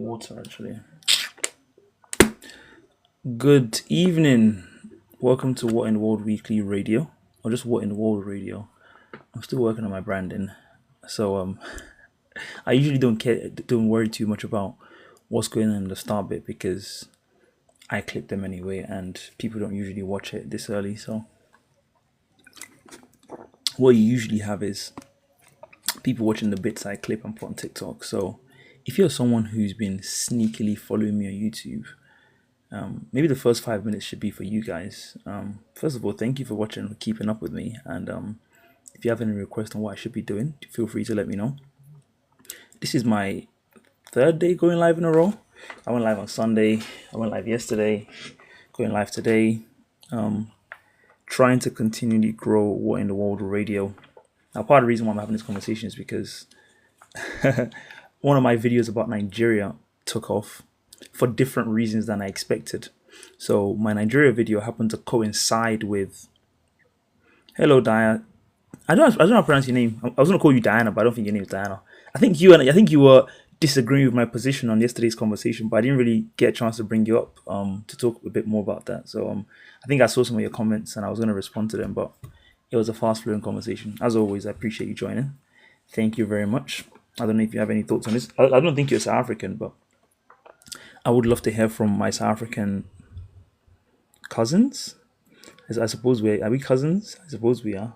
water actually. Good evening. Welcome to What in the World Weekly Radio, or just What in the World Radio. I'm still working on my branding, so I usually don't worry too much about what's going on in the start bit because I clip them anyway, and people don't usually watch it this early. So what you usually have is people watching the bits I clip and put on TikTok. So if you're someone who's been sneakily following me on YouTube, maybe the first 5 minutes should be for you guys. First of all, thank you for watching and keeping up with me. And if you have any requests on what I should be doing, feel free to let me know. This is my third day going live in a row. I went live on Sunday. I went live yesterday. Going live today. Trying to continually grow What in the World Radio. Now, part of the reason why I'm having this conversation is because one of my videos about Nigeria took off for different reasons than I expected. So my Nigeria video happened to coincide with hello Diana. I don't know how to pronounce your name. I was gonna call you Diana, but I don't think your name is Diana. I think you were disagreeing with my position on yesterday's conversation, but I didn't really get a chance to bring you up to talk a bit more about that. So I think I saw some of your comments and I was gonna respond to them, but it was a fast flowing conversation. As always, I appreciate you joining. Thank you very much. I don't know if you have any thoughts on this. I don't think you're South African, but I would love to hear from my South African cousins. I suppose are we cousins? I suppose we are.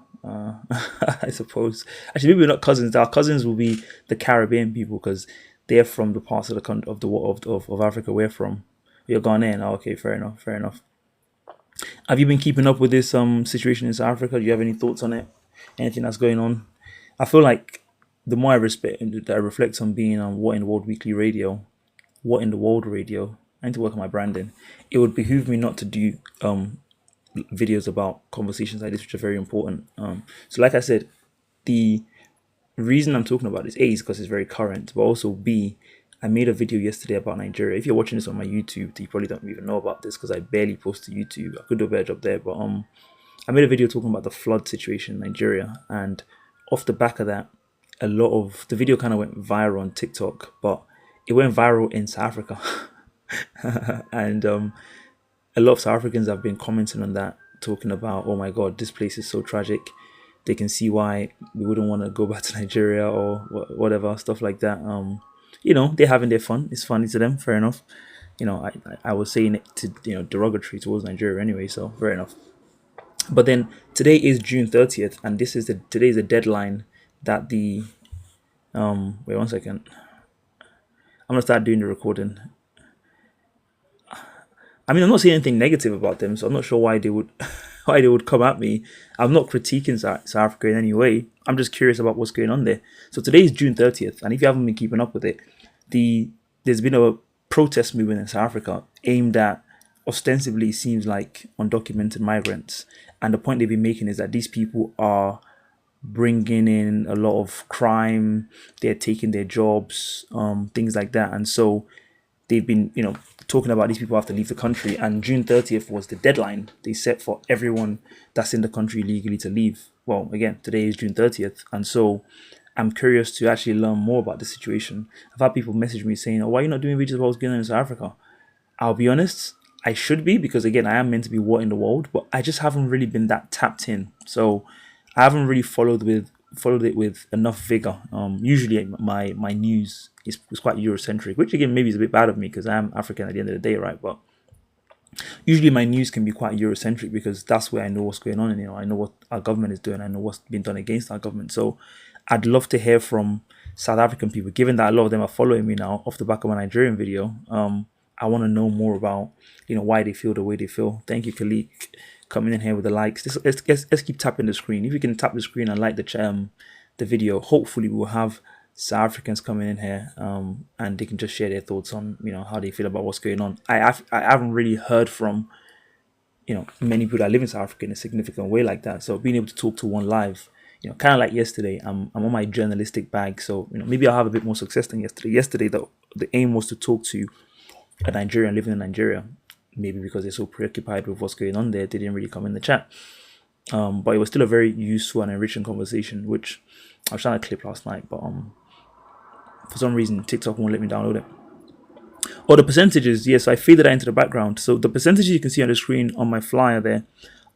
I suppose actually maybe we're not cousins. Our cousins will be the Caribbean people because they're from the parts of of Africa we're from. You're Ghanaian. Oh, okay, fair enough. Fair enough. Have you been keeping up with this situation in South Africa? Do you have any thoughts on it? Anything that's going on? I feel like the more I reflect on being on What in the World Weekly Radio, What in the World Radio, I need to work on my branding. It would behoove me not to do videos about conversations like this, which are very important. So like I said, the reason I'm talking about this, A, is because it's very current, but also B, I made a video yesterday about Nigeria. If you're watching this on my YouTube, you probably don't even know about this because I barely post to YouTube. I could do a better job there, but I made a video talking about the flood situation in Nigeria, and off the back of that, a lot of the video kind of went viral on TikTok, but it went viral in South Africa. And a lot of South Africans have been commenting on that, talking about, oh my God, this place is so tragic. They can see why we wouldn't want to go back to Nigeria or whatever, stuff like that. They're having their fun. It's funny to them, fair enough. I was saying it to, derogatory towards Nigeria anyway, so fair enough. But then today is June 30th, and today is the deadline that the wait 1 second. I'm gonna start doing the recording. I mean, I'm not saying anything negative about them, so I'm not sure why they would come at me. I'm not critiquing South Africa in any way. I'm just curious about what's going on there. So today is June 30th, and if you haven't been keeping up with it, there's been a protest movement in South Africa aimed at ostensibly seems like undocumented migrants, and the point they've been making is that these people are bringing in a lot of crime. They're taking their jobs, things like that, and so they've been, talking about these people have to leave the country, and June 30th was the deadline they set for everyone that's in the country legally to leave. Well, again, today is June 30th, and so I'm curious to actually learn more about the situation. I've had people message me saying, oh, why are you not doing videos about what's going on in South Africa? I'll be honest, I should be, because again, I am meant to be What in the World, but I just haven't really been that tapped in. So I haven't really followed it with enough vigor. Usually my news is quite Eurocentric, which again maybe is a bit bad of me because I am African at the end of the day, right? But usually my news can be quite Eurocentric because that's where I know what's going on, and I know what our government is doing, I know what's been done against our government. So I'd love to hear from South African people, given that a lot of them are following me now off the back of my Nigerian video. I want to know more about why they feel the way they feel. Thank you, Khalik, coming in here with the likes. Let's keep tapping the screen. If you can tap the screen and like the video, hopefully we'll have South Africans coming in here, and they can just share their thoughts on how they feel about what's going on. I haven't really heard from many people that live in South Africa in a significant way like that. So being able to talk to one live, kind of like yesterday, I'm on my journalistic bag. So maybe I'll have a bit more success than yesterday. Yesterday, the aim was to talk to a Nigerian living in Nigeria. Maybe because they're so preoccupied with what's going on there, they didn't really come in the chat. But it was still a very useful and enriching conversation, which I was trying to clip last night, but for some reason TikTok won't let me download it. Or the percentages, yes, I faded that into the background. So the percentages you can see on the screen on my flyer there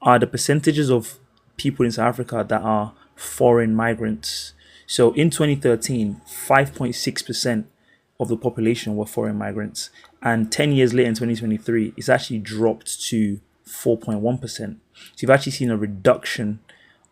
are the percentages of people in South Africa that are foreign migrants. So in 2013, 5.6% of the population were foreign migrants. And 10 years later in 2023, it's actually dropped to 4.1%. So you've actually seen a reduction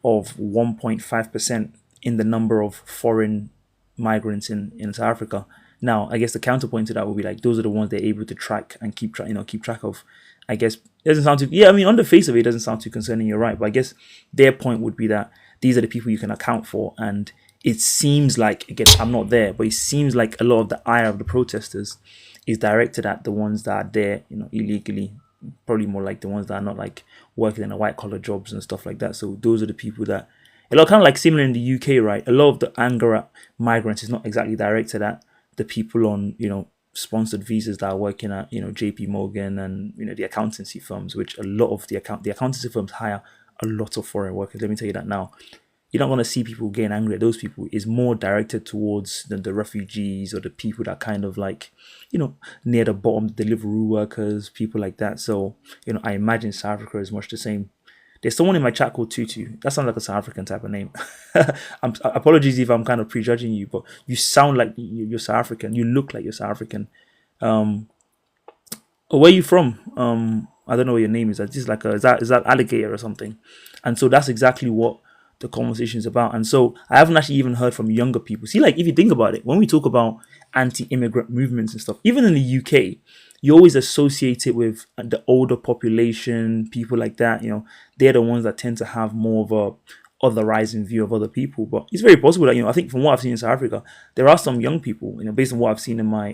of 1.5% in the number of foreign migrants in South Africa. Now, I guess the counterpoint to that would be like those are the ones they're able to track and keep track of. I guess it doesn't sound too, yeah, I mean, on the face of it, it doesn't sound too concerning. You're right, but I guess their point would be that these are the people you can account for, and it seems like, again, I'm not there, but it seems like a lot of the ire of the protesters is directed at the ones that are there, illegally. Probably more like the ones that are not like working in the white collar jobs and stuff like that. So those are the people that a lot, kind of like similar in the UK, right? A lot of the anger at migrants is not exactly directed at the people on sponsored visas that are working at JP Morgan and the accountancy firms, which a lot of the accountancy firms hire a lot of foreign workers. Let me tell you that now. You're not going to see people getting angry at those people. It's more directed towards the refugees or the people that kind of like, near the bottom, the Deliveroo workers, people like that. So, I imagine South Africa is much the same. There's someone in my chat called Tutu. That sounds like a South African type of name. Apologies if I'm kind of prejudging you, but you sound like you're South African. You look like you're South African. Where are you from? I don't know what your name is. It's just like is that alligator or something? And so that's exactly what the conversation is about. And so I haven't actually even heard from younger people. See, like if you think about it, when we talk about anti-immigrant movements and stuff, even in the UK, you always associate it with the older population, people like that. They're the ones that tend to have more of a otherizing view of other people. But it's very possible that I think from what I've seen in South Africa, there are some young people, based on what I've seen in my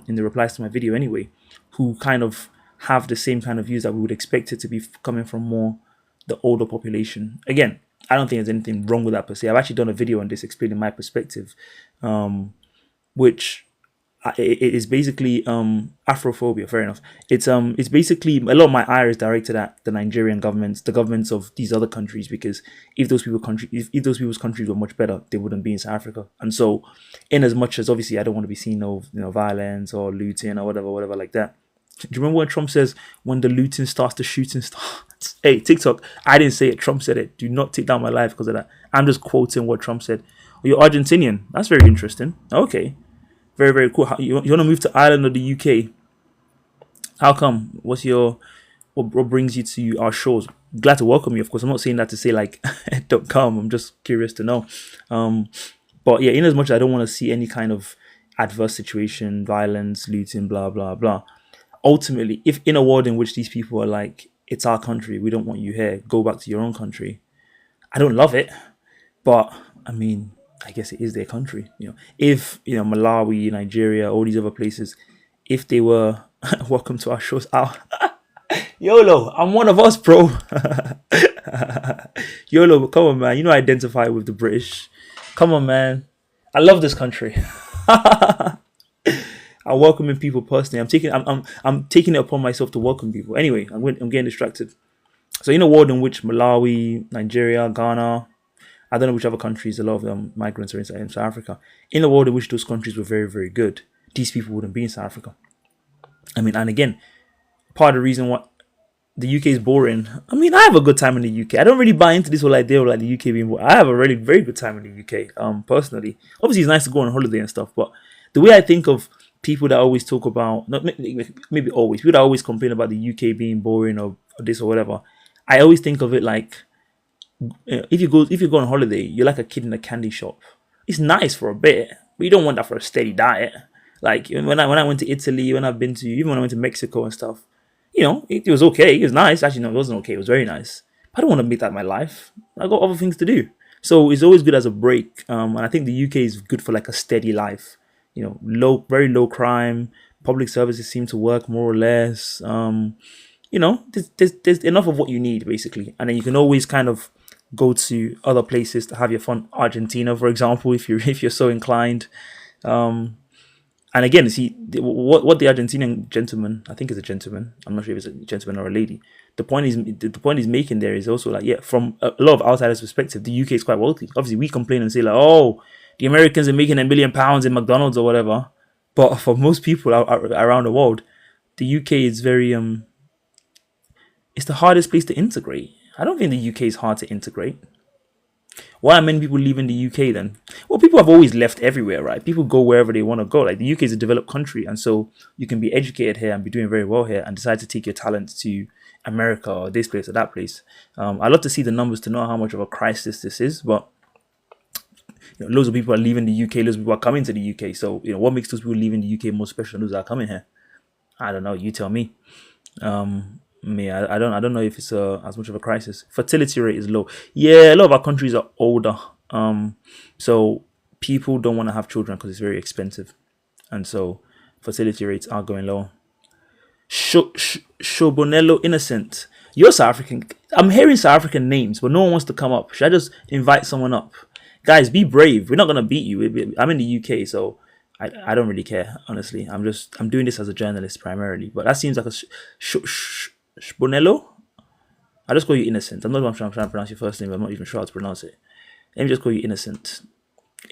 in the replies to my video anyway, who kind of have the same kind of views that we would expect it to be coming from more the older population. Again, I don't think there's anything wrong with that per se. I've actually done a video on this explaining my perspective, which it is basically Afrophobia. Fair enough. It's basically a lot of my ire is directed at the Nigerian governments, the governments of these other countries, because if those people's countries were much better, they wouldn't be in South Africa. And so, in as much as obviously I don't want to be seen of violence or looting or whatever like that. Do you remember when Trump says when the looting starts, the shooting starts? Hey, TikTok, I didn't say it. Trump said it. Do not take down my life because of that. I'm just quoting what Trump said. Oh, you're Argentinian. That's very interesting. Okay. Very, very cool. You want to move to Ireland or the UK? How come? What brings you to our shows? Glad to welcome you. Of course, I'm not saying that to say like don't come. I'm just curious to know. But yeah, in as much as I don't want to see any kind of adverse situation, violence, looting, blah blah blah. Ultimately, if in a world in which these people are like, it's our country, we don't want you here, go back to your own country. I don't love it, but I mean, I guess it is their country. If Malawi, Nigeria, all these other places, if they were welcome to our shows out, YOLO, I'm one of us, bro. YOLO, come on, man. I identify with the British. Come on, man. I love this country. I'm welcoming people personally. I'm taking it upon myself to welcome people. Anyway, I'm getting distracted. So in a world in which Malawi, Nigeria, Ghana, I don't know which other countries, a lot of them migrants are in South Africa. In a world in which those countries were very, very good, these people wouldn't be in South Africa. I mean, and again, part of the reason why the UK is boring. I mean, I have a good time in the UK. I don't really buy into this whole idea of like the UK being boring. I have a really very good time in the UK. Personally, obviously it's nice to go on holiday and stuff, but the way I think of people that always talk about, not maybe always, people that always complain about the UK being boring or this or whatever, I always think of it like, if you go on holiday, you're like a kid in a candy shop. It's nice for a bit, but you don't want that for a steady diet. Like when I went to Italy, when I've been to, even when I went to Mexico and stuff, it was okay. It was nice. Actually, no, it wasn't okay. It was very nice. I don't want to make that my life. I got other things to do. So it's always good as a break. And I think the UK is good for like a steady life. Very low crime. Public services seem to work more or less. There's enough of what you need basically, and then you can always kind of go to other places to have your fun. Argentina, for example, if you're so inclined. And again, see what the Argentinian gentleman, I think it's a gentleman. I'm not sure if it's a gentleman or a lady. The point he's making there is also like, yeah, from a lot of outsiders' perspective, the UK is quite wealthy. Obviously, we complain and say like, oh, the Americans are making £1 million in McDonald's or whatever, But for most people around the world, the UK is very it's the hardest place to integrate. I don't think the UK is hard to integrate. Why are many people leaving the UK then? Well, people have always left everywhere, right? People go wherever they want to go. Like the UK is a developed country, and so you can be educated here and be doing very well here, and decide to take your talents to America or this place or that place. I'd love to see the numbers to know how much of a crisis this is, but loads of people are leaving the UK, loads of people are coming to the UK. So what makes those people leaving the UK more special than those that are coming here? I don't know. You tell me. I don't know if it's as much of a crisis. Fertility rate is low. Yeah, a lot of our countries are older. So people don't want to have children because it's very expensive, and so fertility rates are going low. Shobonello Innocent. You're South African. I'm hearing South African names, but no one wants to come up. Should I just invite someone up? Guys, be brave. We're not gonna beat you. I'm in the UK, so I don't really care, honestly. I'm doing this as a journalist primarily, but that seems like a Shbonello. I'll just call you Innocent. I'm not going to try to pronounce your first name. I'm not even sure how to pronounce it. Let me just call you Innocent.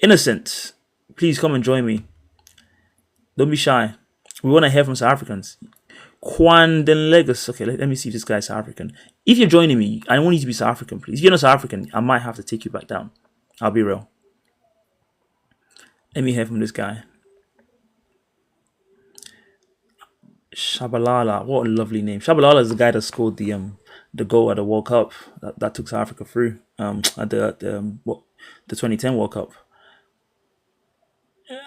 Innocent, please come and join me. Don't be shy. We want to hear from South Africans. Kwanden Legos. Okay, let me see if this guy's South African. If you're joining me, I want you to be South African, please. If you're not South African, I might have to take you back down. I'll be real. Let me hear from this guy. Shabalala, what a lovely name. Shabalala is the guy that scored the goal at the World Cup that took South Africa through at the 2010 World Cup.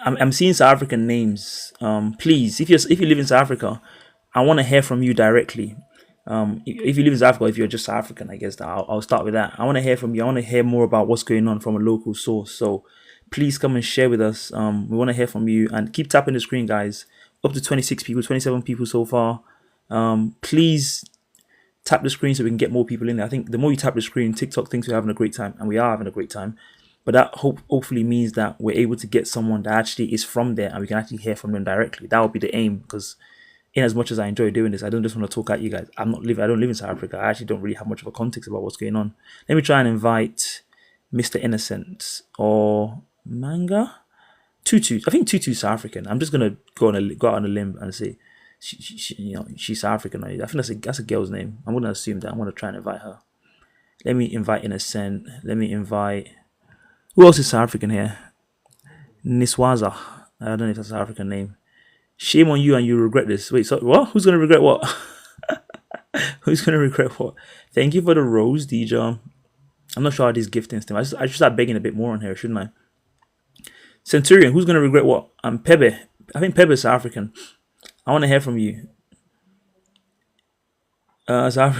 I'm seeing South African names. Please, if you live in South Africa, I want to hear from you directly. If you live in South Africa, if you're just South African, I guess I'll start with that. I want to hear from you. I want to hear more about what's going on from a local source. So please come and share with us. We want to hear from you, and keep tapping the screen, guys. Up to 26 people, 27 people so far. Please tap the screen so we can get more people in there. I think the more you tap the screen, TikTok thinks we're having a great time, and we are having a great time. But that hopefully means that we're able to get someone that actually is from there, and we can actually hear from them directly. That would be the aim, because in as much as I enjoy doing this, I don't just want to talk at you guys. I don't live in South Africa. I actually don't really have much of a context about what's going on. Let me try and invite Mr. Innocent or Manga. Tutu, I think Tutu's South African. I'm just gonna go out on a limb and say she's South African. I think that's a girl's name. I'm gonna assume that. I'm gonna try and invite her. Let me invite Innocent. Let me invite, who else is South African here? Niswaza. I don't know if that's a South African name. Shame on you, and you regret this. Wait, so what? Who's gonna regret what? Who's gonna regret what? Thank you for the rose, DJ. I'm not sure how these giftings thing. I should start begging a bit more on here, shouldn't I? Centurion, who's going to regret what? Pebe. I think Pebe is South African. I want to hear from you. South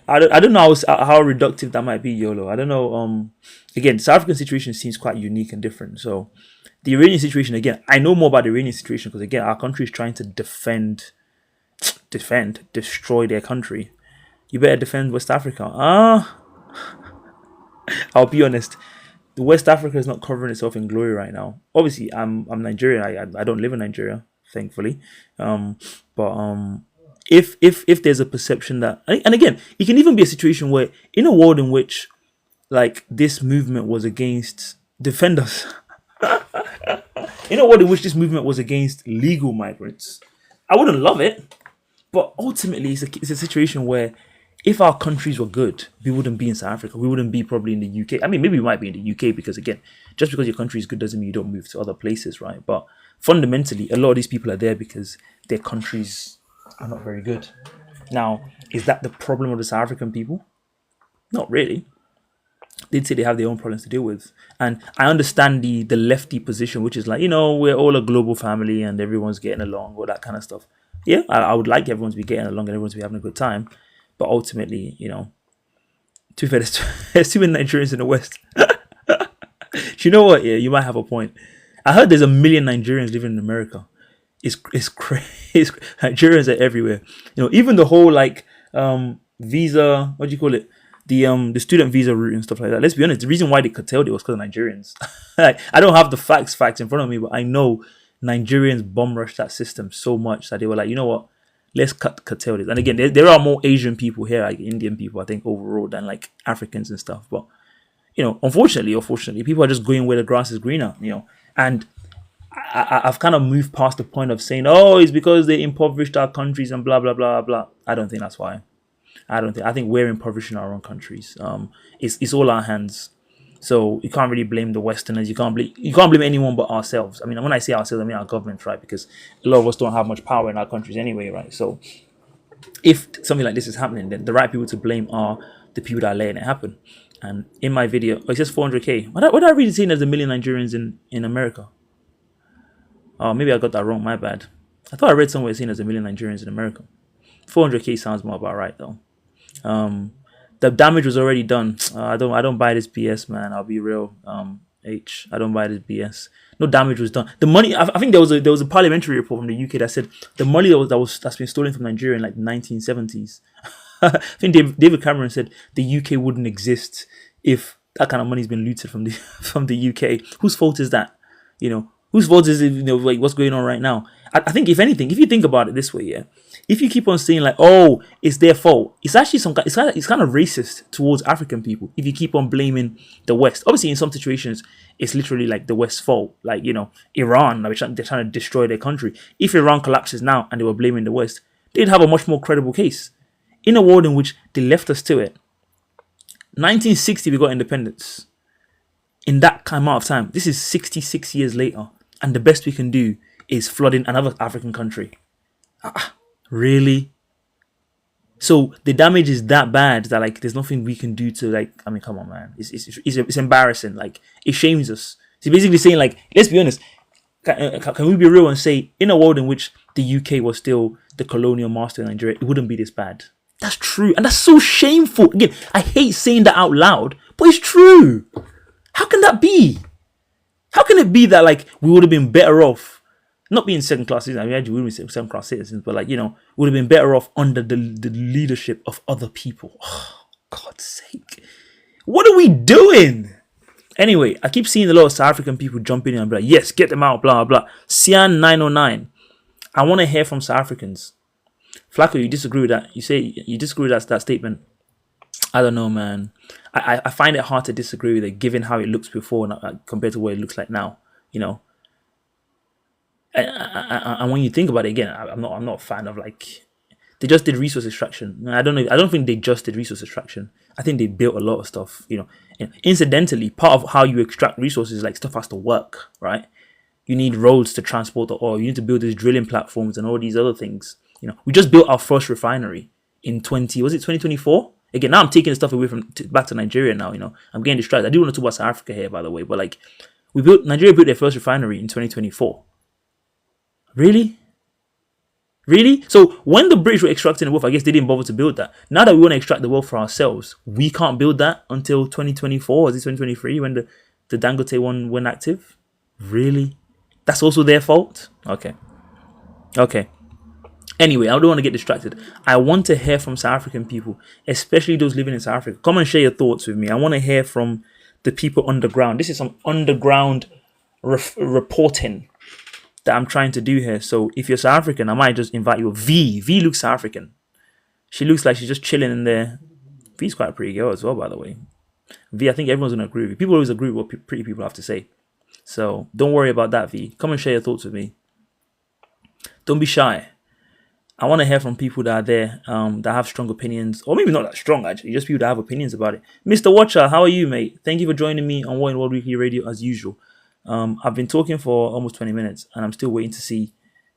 I don't know how reductive that might be, YOLO. I don't know. Again, the South African situation seems quite unique and different. So the Iranian situation, again, I know more about the Iranian situation because, again, our country is trying to destroy their country. You better defend West Africa. I'll be honest. West Africa is not covering itself in glory right now. Obviously, I'm Nigerian. I don't live in Nigeria, thankfully. If there's a perception that, and again, it can even be a situation where in a world in which like this movement was against defenders, in a world in which this movement was against legal migrants, I wouldn't love it. But ultimately, it's a situation where if our countries were good, we wouldn't be in South Africa. We wouldn't be probably in the UK. I mean, maybe we might be in the UK because, again, just because your country is good doesn't mean you don't move to other places, right? But fundamentally, a lot of these people are there because their countries are not very good. Now, is that the problem of the South African people? Not really. They'd say they have their own problems to deal with. And I understand the lefty position, which is like, we're all a global family and everyone's getting along, all that kind of stuff. Yeah, I would like everyone to be getting along and everyone to be having a good time. But ultimately, to be fair, there's too many Nigerians in the West. You know what? Yeah, you might have a point. I heard there's 1 million Nigerians living in America. It's crazy. Nigerians are everywhere. Even the whole visa, what do you call it? The student visa route and stuff like that. Let's be honest. The reason why they curtailed it was because of Nigerians. I don't have the facts in front of me, but I know Nigerians bomb rushed that system so much that they were like, you know what? Let's curtail this. And again, there are more Asian people here, like Indian people, I think, overall than like Africans and stuff. But, unfortunately, people are just going where the grass is greener, And I've kind of moved past the point of saying, oh, it's because they impoverished our countries and blah blah blah blah. I don't think that's why. I think we're impoverishing our own countries. It's all our hands. So you can't really blame the Westerners. You can't blame anyone but ourselves. I mean, when I say ourselves, I mean our government, right? Because a lot of us don't have much power in our countries anyway, right? So if something like this is happening, then the right people to blame are the people that are letting it happen. And in my video, it says 400k. What did I read it saying there's a million Nigerians in America? Oh, maybe I got that wrong. My bad. I thought I read somewhere saying there's a million Nigerians in America. 400k sounds more about right though. The damage was already done. I don't buy this BS, man. I'll be real. I don't buy this BS. No damage was done. The money. I think there was a parliamentary report from the UK that said the money that's been stolen from Nigeria in like the 1970s. I think David Cameron said the UK wouldn't exist if that kind of money's been looted from the from the UK. Whose fault is that? Whose fault is it? Like what's going on right now? I think if anything, if you think about it this way, yeah, if you keep on saying like, oh, it's their fault, it's actually it's kind of racist towards African people. If you keep on blaming the West, obviously in some situations it's literally like the West's fault. Like Iran, like, they're trying to destroy their country. If Iran collapses now and they were blaming the West, they'd have a much more credible case. In a world in which they left us to it, 1960 we got independence. In that amount of time, this is 66 years later, and the best we can do is flooding another African country. Really? So the damage is that bad that like there's nothing we can do to like. I mean, come on, man. It's embarrassing. Like it shames us. It's basically saying like, let's be honest. Can we be real and say in a world in which the UK was still the colonial master in Nigeria, it wouldn't be this bad? That's true, and that's so shameful. Again, I hate saying that out loud, but it's true. How can that be? How can it be that like we would have been better off not being second class citizens? I mean, we wouldn't be second class citizens, but like would have been better off under the leadership of other people. Oh, God's sake, what are we doing? Anyway, I keep seeing a lot of South African people jumping in and be like, yes, get them out, blah blah blah. Sian 909. I want to hear from South Africans. Flacco, you disagree with that? You say you disagree with that statement? I don't know, man. I find it hard to disagree with it, given how it looks before compared to what it looks like now. And when you think about it again, I'm not a fan of like they just did resource extraction. I don't know. I don't think they just did resource extraction. I think they built a lot of stuff. Incidentally, part of how you extract resources, like stuff has to work, right? You need roads to transport the oil. You need to build these drilling platforms and all these other things. We just built our first refinery in 2024? Again, now I'm taking the stuff away back to Nigeria now, I'm getting distracted. I do want to talk about South Africa here, by the way, but like Nigeria built their first refinery in 2024. Really? Really? So when the British were extracting the wealth, I guess they didn't bother to build that. Now that we want to extract the wealth for ourselves, we can't build that until 2024, or is it 2023 when the Dangote one went active? Really? That's also their fault? Okay. Anyway, I don't want to get distracted. I want to hear from South African people, especially those living in South Africa. Come and share your thoughts with me. I want to hear from the people underground. This is some underground reporting that I'm trying to do here. So if you're South African, I might just invite you. V looks South African. She looks like she's just chilling in there. V's quite a pretty girl as well, by the way. V, I think everyone's going to agree with you. People always agree with what pretty people have to say. So don't worry about that, V. Come and share your thoughts with me. Don't be shy. I want to hear from people that are there, that have strong opinions, or maybe not that strong, actually, just people that have opinions about it. Mr. Watcher, how are you, mate? Thank you for joining me on What in World Weekly Radio, as usual. I've been talking for almost 20 minutes, and I'm still waiting to see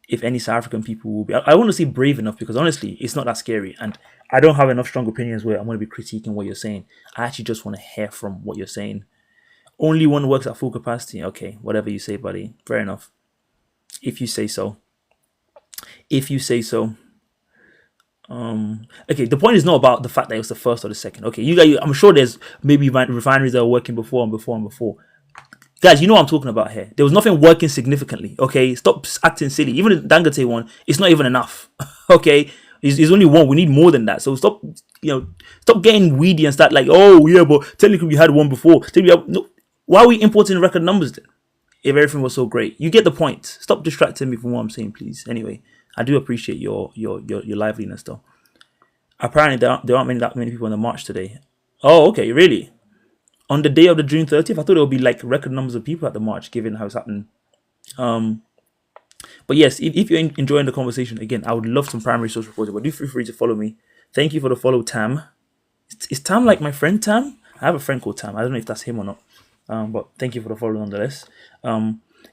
if any South African people will be. I want to see brave enough, because honestly, it's not that scary, and I don't have enough strong opinions where I'm going to be critiquing what you're saying. I actually just want to hear from what you're saying. Only one works at full capacity. Okay, whatever you say, buddy. Fair enough. If you say so. Okay, the point is not about the fact that it was the first or the second. Okay, you guys, I'm sure there's maybe refineries that are working before. Guys, you know what I'm talking about here. There was nothing working significantly. Okay, stop acting silly. Even the Dangote one, it's not even enough. Okay, it's only one. We need more than that. So stop getting weedy and start like, oh yeah, but technically we had one before. No, why are we importing record numbers then? If everything was so great, you get the point. Stop distracting me from what I'm saying, please. Anyway, I do appreciate your liveliness, though. Apparently, there aren't that many people on the march today. Oh, okay, really? On the day of the June 30th, I thought there would be like record numbers of people at the march, given how it's happening. Um, but yes, if you're enjoying the conversation, again, I would love some primary source reporting. But do feel free to follow me. Thank you for the follow, Tam. Is Tam like my friend Tam? I have a friend called Tam. I don't know if that's him or not. But thank you for the follow nonetheless.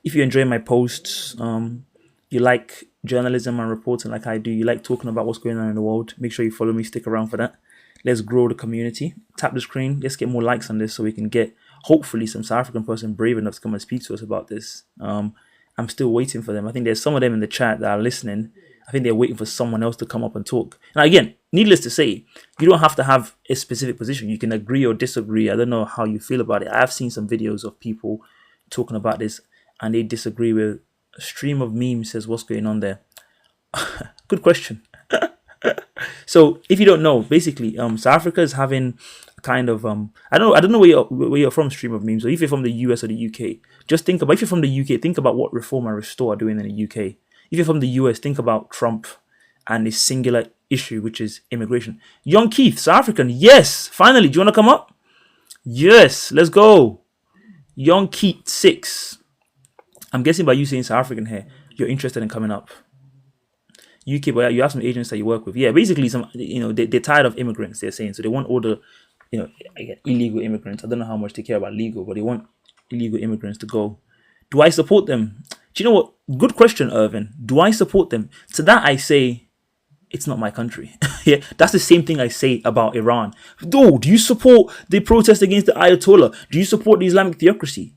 If you enjoy my posts, you like journalism and reporting like I do, you like talking about what's going on in the world, make sure you follow me, stick around for that. Let's grow the community. Tap the screen. Let's get more likes on this so we can get hopefully some South African person brave enough to come and speak to us about this. I'm still waiting for them. I think there's some of them in the chat that are listening. I think they're waiting for someone else to come up and talk. Now, again, needless to say, you don't have to have a specific position. You can agree or disagree. I don't know how you feel about it. I've seen some videos of people talking about this and they disagree with a stream of memes says what's going on there. Good question. So if you don't know, basically, South Africa is having a kind of I don't know where you're from, stream of memes, or if you're from the US or the UK, just think about if you're from the UK, think about what Reform and Restore are doing in the UK. If you're from the US, think about Trump and this singular issue, which is immigration. Young Keith, South African, yes, finally, do you want to come up? Yes, let's go. Young Keith 6. I'm guessing by you saying South African here, you're interested in coming up. UK, but you have some agents that you work with. Yeah, basically, they're tired of immigrants. They're saying so they want all the, illegal immigrants. I don't know how much they care about legal, but they want illegal immigrants to go. Do I support them? Do you know what? Good question, Irvin. Do I support them? To that I say, it's not my country. Yeah, that's the same thing I say about Iran. Do you support the protest against the Ayatollah? Do you support the Islamic theocracy?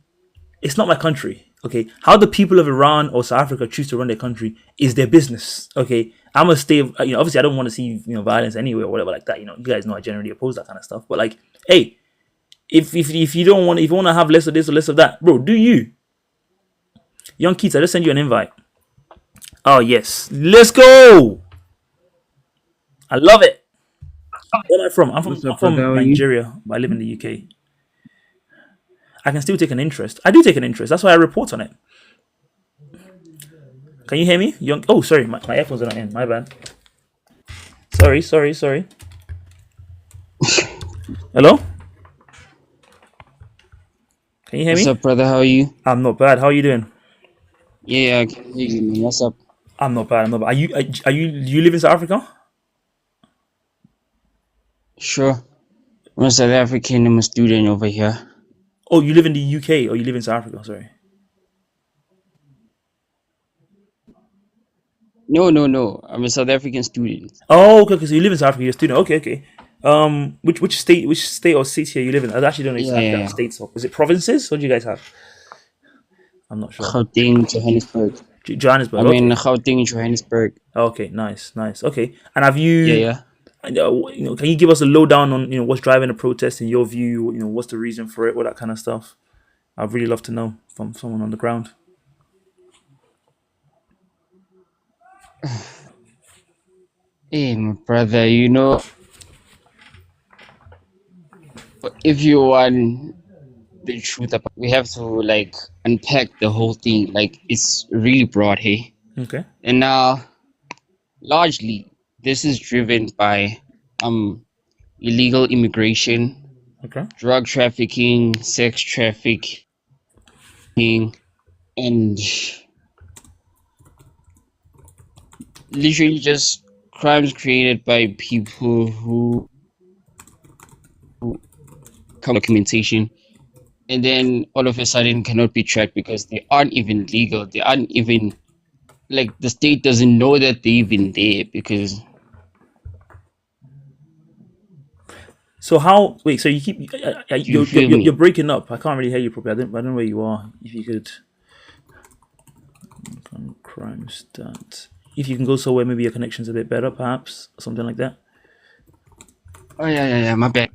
It's not my country. Okay, how the people of Iran or South Africa choose to run their country is their business. Okay, I'm gonna stay. Obviously, I don't want to see violence anywhere or whatever like that. You guys know I generally oppose that kind of stuff. But like, hey, if you don't want, if you want to have less of this or less of that, bro, do you? Young kids, I just send you an invite. Oh yes, let's go. I love it. Where am I from? I'm from What's I'm up, brother? from How are you? Nigeria, but I live in the UK. I can still take an interest. I do take an interest. That's why I report on it. Can you hear me? Young. Oh, sorry, my earphones are not in. My bad. Sorry. Hello? Can you hear What's me? up, brother? How are you? I'm not bad. How are you doing? Yeah, I can hear you, man. What's up? I'm not bad. I'm not bad. Are you do you live in South Africa? Sure. I'm a South African. I'm a student over here. Oh, you live in the UK or you live in South Africa? Sorry. No, no, no. I'm a South African student. Oh, okay. So you live in South Africa. You're a student. Okay. Which state or city are you live in? I actually don't know if Yeah, South yeah, Africa have yeah. states. Or, is it provinces? What do you guys have? I'm not sure. Gauteng, Johannesburg. Johannesburg. I'm in Okay. Gauteng, Johannesburg. Okay. Nice. Okay. And have Yeah, you? yeah. Can you give us a lowdown on what's driving the protest in your view? What's the reason for it? All that kind of stuff. I'd really love to know from someone on the ground. Hey, my brother, if you want the truth about, we have to like unpack the whole thing. Like, it's really broad, hey? Okay. And now, largely, this is driven by illegal immigration, Okay. drug trafficking, sex trafficking, and literally just crimes created by people who come documentation and then all of a sudden cannot be tracked because they aren't even legal. They aren't even like the state doesn't know that they're even there because So how? Wait. So you keep you you're, feel you're you're me? breaking up. I can't really hear you properly. I don't know where you are. If you could, crime stat. If you can go somewhere, maybe your connection's a bit better, perhaps something like that. Oh yeah, my bad.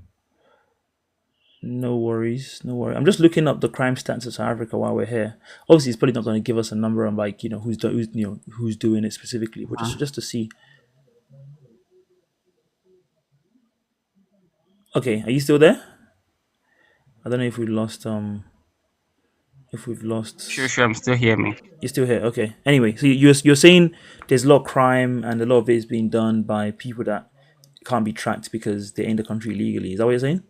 No worries, no worries. I'm just looking up the crime stats of South Africa while we're here. Obviously, it's probably not going to give us a number on like who's doing it specifically, but Huh? just to see. Okay, are you still there? I don't know if we've Sure, lost. sure, I'm still here, man. You're still here. Okay. Anyway, so you're saying there's a lot of crime and a lot of it is being done by people that can't be tracked because they're in the country illegally. Is that what you're saying?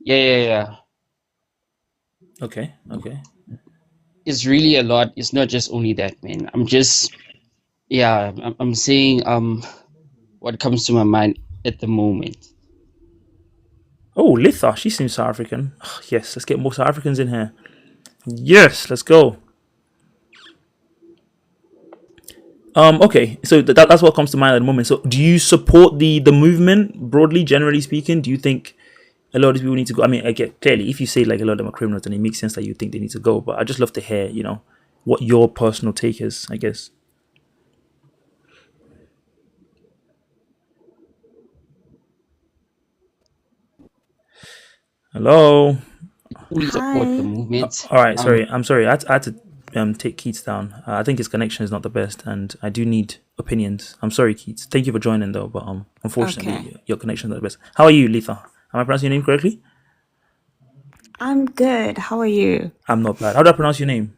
Yeah. Okay. Okay. It's really a lot. It's not just only that, man. I'm saying what comes to my mind at the moment. Oh, Litha, she seems South African. Yes, let's get more South Africans in here. Yes, let's go. Okay, so that's what comes to mind at the moment. So, do you support the movement broadly, generally speaking? Do you think a lot of these people need to go? I mean, I get clearly if you say like a lot of them are criminals, then it makes sense that you think they need to go. But I just love to hear, what your personal take is. I guess. Hello. Fully support the Hi. movement. All right. Sorry. I'm sorry. I had to take Keats down. I think his connection is not the best, and I do need opinions. I'm sorry, Keats. Thank you for joining, though. But Okay. unfortunately, your connection is not the best. How are you, Letha? Am I pronouncing your name correctly? I'm good. How are you? I'm not bad. How do I pronounce your name?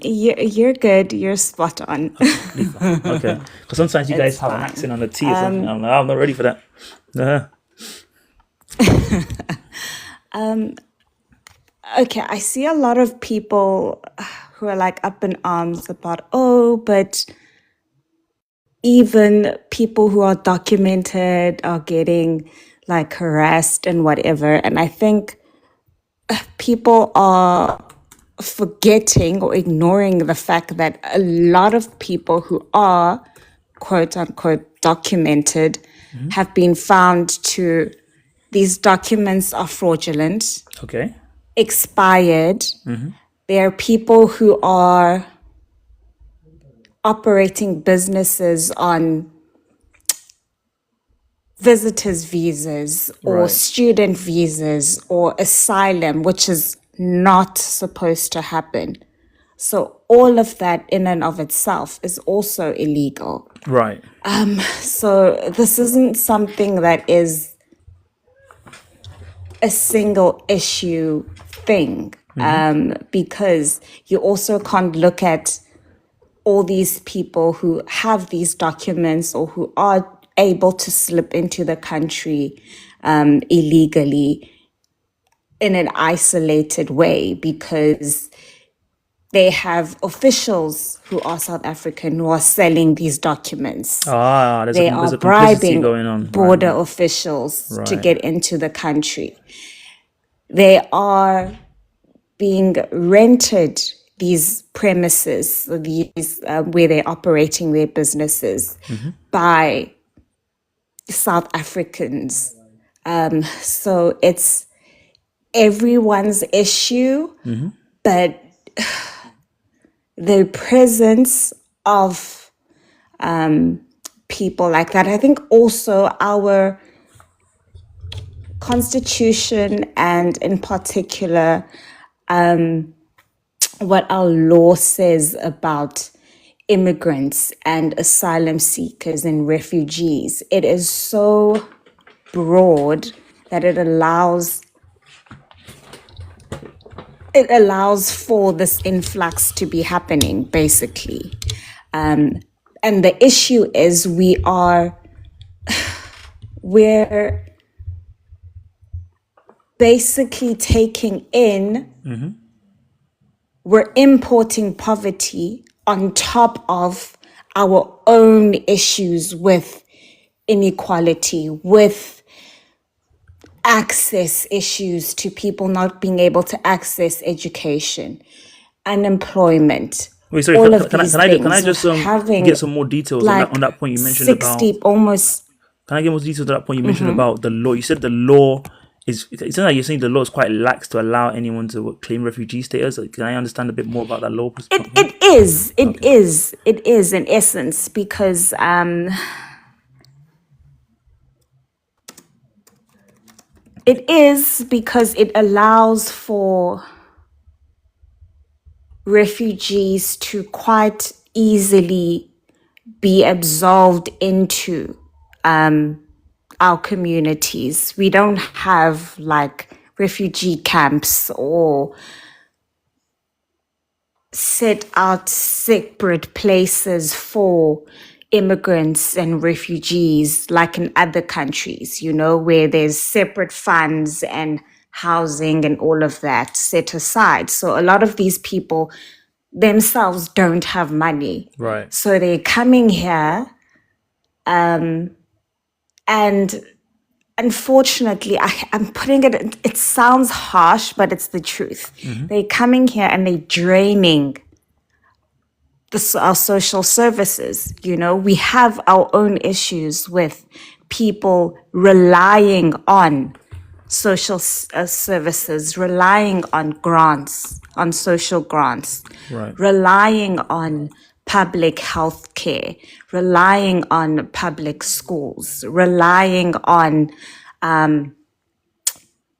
You're good. You're spot on. Okay, Letha. Okay. Because sometimes you guys It's have an fine. accent on the T or something. I'm like, I'm not ready for that. Uh-huh. Okay, I see a lot of people who are like up in arms about, oh, but even people who are documented are getting like harassed and whatever. And I think people are forgetting or ignoring the fact that a lot of people who are quote unquote documented Mhm. have been found to, these documents are fraudulent, Okay. expired. Hmm. There are people who are operating businesses on visitors visas or Right. student visas or asylum, which is not supposed to happen. So all of that in and of itself is also illegal. Right. So this isn't something that is a single issue thing, Hmm. because you also can't look at all these people who have these documents or who are able to slip into the country illegally in an isolated way, because they have officials who are South African who are selling these documents. Ah, They are there's a complicity bribing going on. Right. border Right. officials to Right. get into the country. They are being rented these premises, these where they're operating their businesses Hmm. by South Africans. So it's everyone's issue, Hmm. but the presence of people like that, I think also our constitution and in particular what our law says about immigrants and asylum seekers and refugees, it is so broad that it allows for this influx to be happening, basically. And the issue is we're basically taking in, Hmm. we're importing poverty on top of our own issues with inequality, with access issues to people not being able to access education, unemployment, Wait, sorry. all Can, of can I these can I can I things, with just get having some more details on like that point you mentioned about? 60 almost. Can I get more details on that point you mentioned about the law? You said the law is. It's not like you're saying the law is quite lax to allow anyone to claim refugee status. Like, can I understand a bit more about that law? It, Point? it is, it Okay. is, it is in essence, because it allows for refugees to quite easily be absolved into our communities. We don't have like refugee camps or set out separate places for immigrants and refugees like in other countries, where there's separate funds and housing and all of that set aside. So a lot of these people themselves don't have money. Right. So they're coming here, and unfortunately, I'm putting it sounds harsh, but it's the truth. They're coming here and they're draining our social services. We have our own issues with people relying on social services, relying on grants, on social grants, Right. relying on public health care, relying on public schools, relying on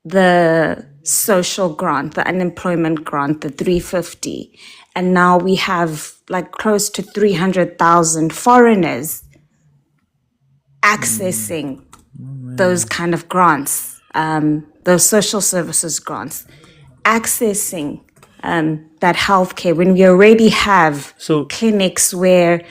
the social grant, the unemployment grant, the 350. And now we have like close to 300,000 foreigners accessing those kind of grants, those social services grants, accessing that healthcare when we already have So clinics where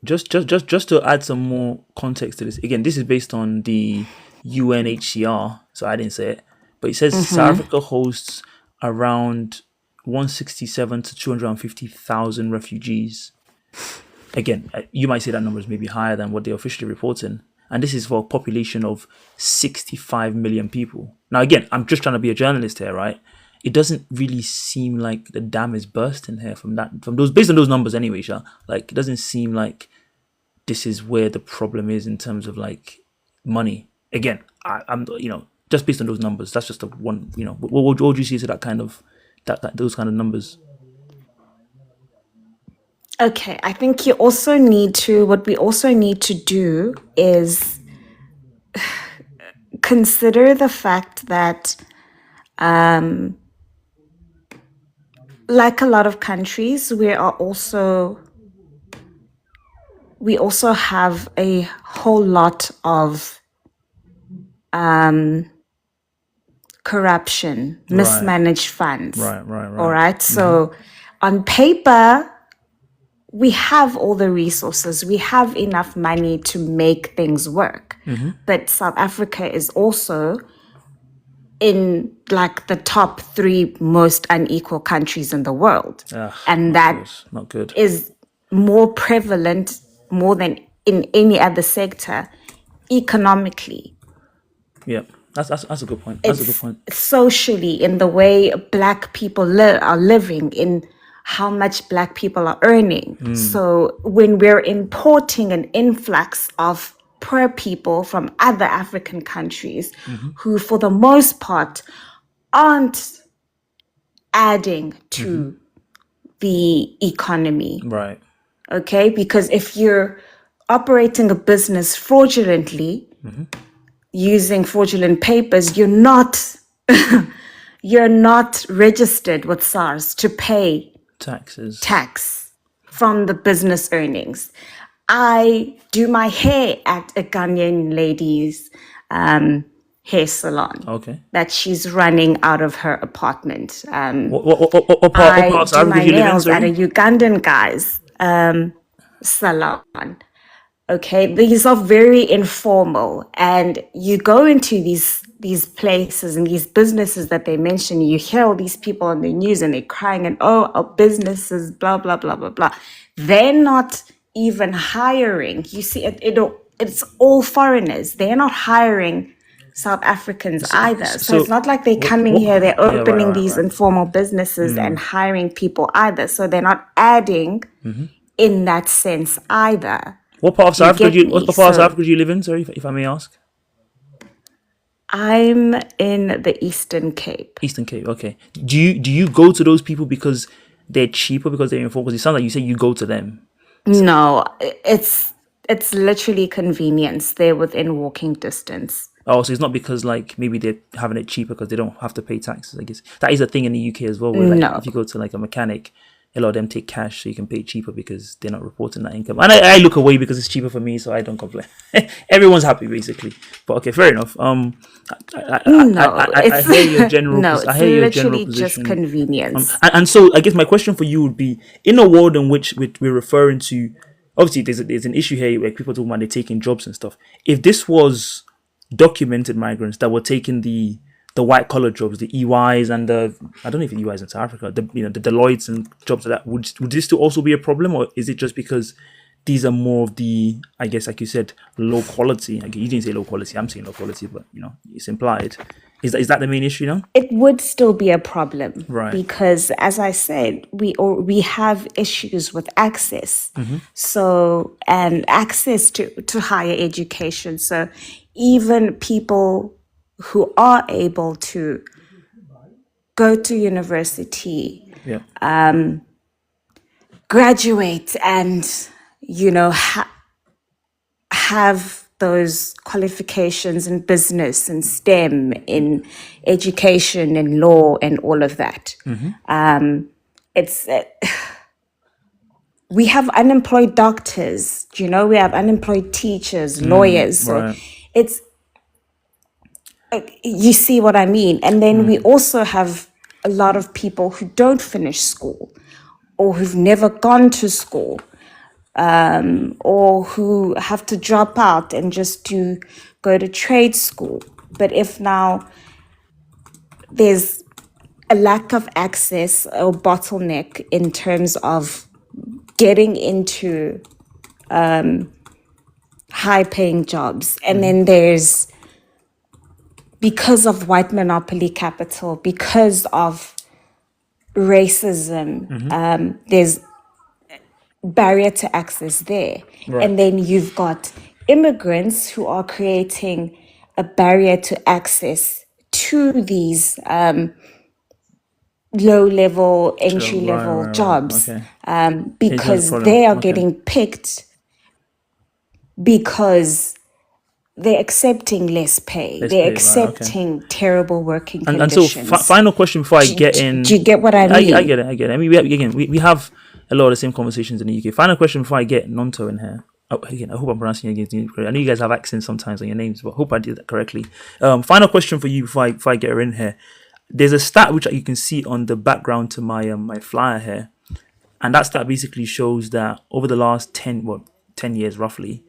just to add some more context to this, again, this is based on the UNHCR, so I didn't say it, but it says South Africa hosts around 167 to 250,000 refugees. Again, you might say that number is maybe higher than what they're officially reporting, and this is for a population of 65 million people. Now, again, I'm just trying to be a journalist here, right? It doesn't really seem like the dam is bursting here from those, based on those numbers anyway, Sha. Like, it doesn't seem like this is where the problem is in terms of like money. Again, I'm just based on those numbers. That's just the one. What would you say to that kind of those kind of numbers? Okay, I think what we also need to do is consider the fact that, like a lot of countries, we also have a whole lot of corruption, mismanaged funds. Right. All right. So on paper, we have all the resources, we have enough money to make things work. But South Africa is also in like the top 3 most unequal countries in the world. And that not good. is more prevalent, more than in any other sector, economically. Yeah, that's a good point. That's a good point. Socially, in the way Black people are living, in how much Black people are earning. So when we're importing an influx of poor people from other African countries who, for the most part, aren't adding to the economy. Right. Okay? Because if you're operating a business fraudulently, using fraudulent papers, you're not registered with SARS to pay tax from the business earnings. I do my hair at a Ghanaian lady's hair salon. Okay. That she's running out of her apartment. What part I of do Africa my do you live in? nails at a Sorry? Ugandan guy's salon. Okay, these are very informal, and you go into these places and these businesses that they mention. You hear all these people on the news and they're crying and, oh, our businesses, blah blah blah blah blah. They're not even hiring. You see, it's all foreigners. They're not hiring South Africans either. So it's not like they're coming here. They're opening these informal businesses and hiring people either. So they're not adding in that sense either. What part of South Africa do you live in? Sorry, if I may ask. I'm in the Eastern Cape. Eastern Cape, okay. Do you go to those people because they're cheaper, because they're informal? Because it sounds like you say you go to them. No, it's literally convenience. They're within walking distance. Oh, so it's not because like maybe they're having it cheaper because they don't have to pay taxes. I guess that is a thing in the UK as well. Where like, No. if you go to like a mechanic, a lot of them take cash so you can pay cheaper because they're not reporting that income. And I look away because it's cheaper for me, so I don't complain. Everyone's happy basically. But okay, fair enough. I hear your general. No, I hear your it's general literally just position. convenience. And so I guess my question for you would be: in a world in which we're referring to obviously there's an issue here where people talk about they're taking jobs and stuff. If this was documented migrants that were taking the white collar jobs, the EYs and the, I don't know if the EYs in South Africa, the the Deloittes and jobs like that, would this still also be a problem, or is it just because these are more of the, I guess, like you said, low quality? Like, you didn't say low quality, I'm saying low quality, but it's implied. Is that the main issue now? It would still be a problem, Right. because, as I said, we have issues with access. So, and access to higher education. So even people who are able to go to university, Yeah. graduate, and have those qualifications in business and STEM, in education and law and all of that. It's we have unemployed doctors, we have unemployed teachers, lawyers. So Right. it's, you see what I mean? And then we also have a lot of people who don't finish school, or who've never gone to school, or who have to drop out and just to go to trade school. But if now there's a lack of access or bottleneck in terms of getting into high paying jobs, and then there's, because of white monopoly capital, because of racism, there's barrier to access there. Right. And then you've got immigrants who are creating a barrier to access to these low level, entry level right. jobs, Okay. because problem. they are Okay. getting picked because they're accepting less pay. Less They're pay, right, okay. accepting terrible working And so conditions. final question before I get in. Do you get what I mean? I get it. I mean, we have a lot of the same conversations in the UK. Final question before I get Nonto in here. Oh, again, I hope I'm pronouncing your names correctly. I know you guys have accents sometimes on your names, but I hope I did that correctly. Final question for you before I get her in here. There's a stat which you can see on the background to my flyer here, and that stat basically shows that over the last 10 years roughly,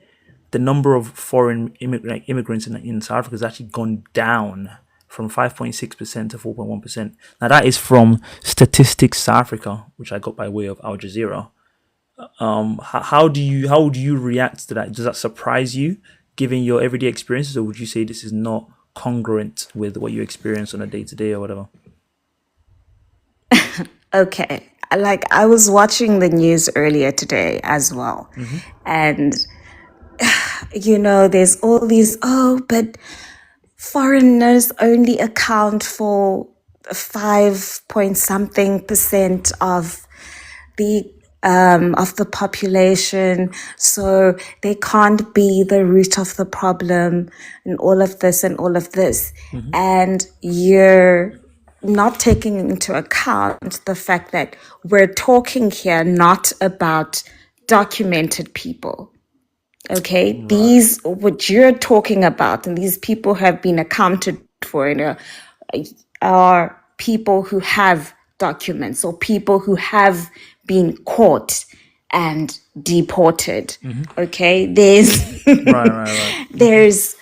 the number of foreign immigrants in South Africa has actually gone down from 5.6% to 4.1%. Now that is from Statistics South Africa, which I got by way of Al Jazeera. How do you react to that? Does that surprise you, given your everyday experiences, or would you say this is not congruent with what you experience on a day-to-day or whatever? Okay. Like, I was watching the news earlier today as well. And, there's all these, but foreigners only account for 5 point something percent of the population, so they can't be the root of the problem, and all of this and all of this. And you're not taking into account the fact that we're talking here not about documented people. Okay, these, what you're talking about, and these people have been accounted for, are people who have documents, or people who have been caught and deported. Okay, there's Right. there's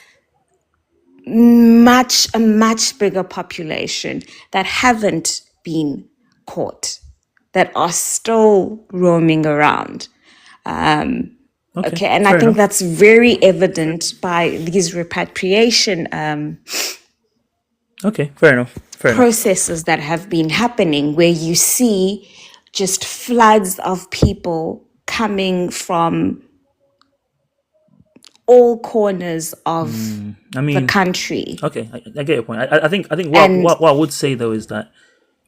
a much bigger population that haven't been caught, that are still roaming around. Okay, and I think enough. that's very evident by these repatriation Okay, fair enough. processes that have been happening, where you see just floods of people coming from all corners of the country. Okay, I get your point. I think And- what I would say though is that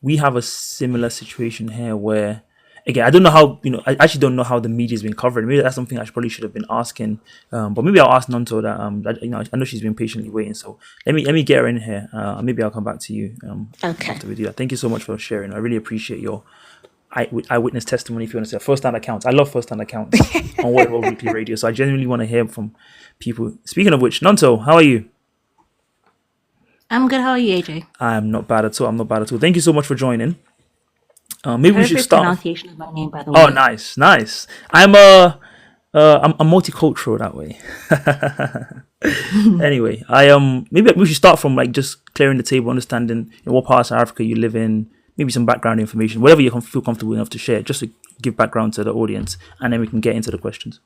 we have a similar situation here where, again, I don't know how, I actually don't know how the media's been covered. Maybe that's something I probably should have been asking. But maybe I'll ask Nonto that. I know she's been patiently waiting. So let me get her in here. Maybe I'll come back to you. Okay. After we do that. Thank you so much for sharing. I really appreciate your eyewitness testimony. If you want to say first-hand accounts, I love first-hand accounts on World Weekly Radio. So I genuinely want to hear from people. Speaking of which, Nonto, how are you? I'm good. How are you, AJ? I'm not bad at all. Thank you so much for joining. Maybe we should Perfect start. pronunciation of my name, by the way. Oh, nice. I'm a I'm multicultural that way. Anyway, maybe we should start from like just clearing the table, understanding what parts of Africa you live in, maybe some background information, whatever you feel comfortable enough to share, just to give background to the audience, and then we can get into the questions.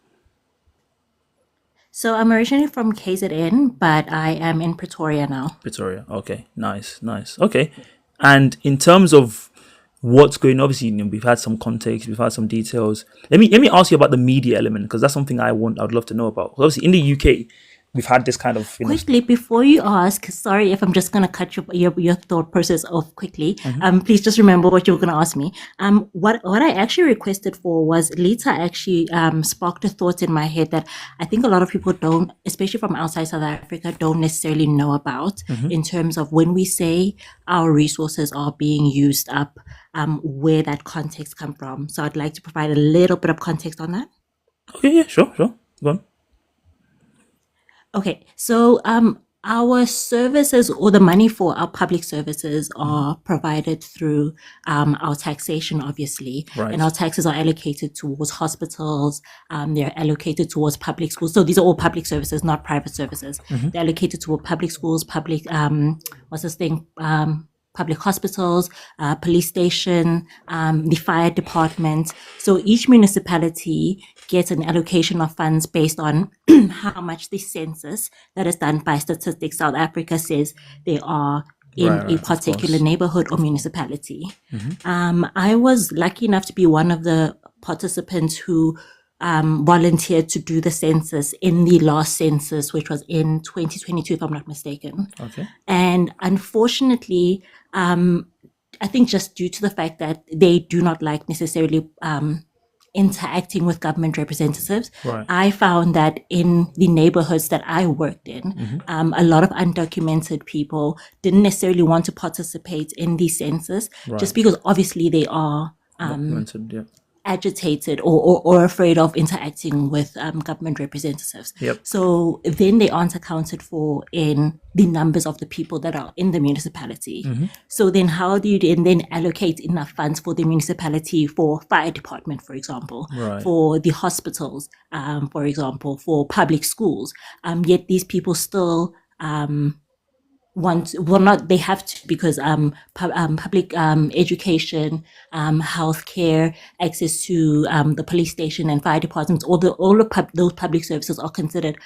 So I'm originally from KZN, but I am in Pretoria now. Pretoria, okay, nice. Okay, and in terms of what's going, obviously, we've had some context, we've had some details. Let me ask you about the media element, because that's something I'd love to know about. Obviously, in the UK, we've had this kind of Quickly, before you ask, sorry if I'm just going to cut your thought process off quickly. Please just remember what you were going to ask me. What I actually requested for was Lita actually sparked a thought in my head that I think a lot of people don't, especially from outside South Africa, don't necessarily know about in terms of when we say our resources are being used up, where that context come from. So I'd like to provide a little bit of context on that. Okay, yeah, sure, go on. Okay, so our services or the money for our public services are provided through our taxation, obviously, Right. and our taxes are allocated towards hospitals. They're allocated towards public schools. So these are all public services, not private services. They're allocated toward public schools, public public hospitals, police station, the fire department. So each municipality gets an allocation of funds based on how much the census that is done by Statistics South Africa says they are in Right, a of particular course. neighborhood or municipality. I was lucky enough to be one of the participants who volunteered to do the census in the last census, which was in 2022, if I'm not mistaken. Okay. And unfortunately, I think just due to the fact that they do not like necessarily interacting with government representatives, Right. I found that in the neighborhoods that I worked in, a lot of undocumented people didn't necessarily want to participate in the census just because obviously they are Documented, yeah. agitated or afraid of interacting with government representatives. Yep. So then they aren't accounted for in the numbers of the people that are in the municipality. So then how do you then allocate enough funds for the municipality for fire department, for example, Right. for the hospitals, for example, for public schools? Yet these people still they have to, because public education, healthcare, access to the police station and fire departments, those public services are considered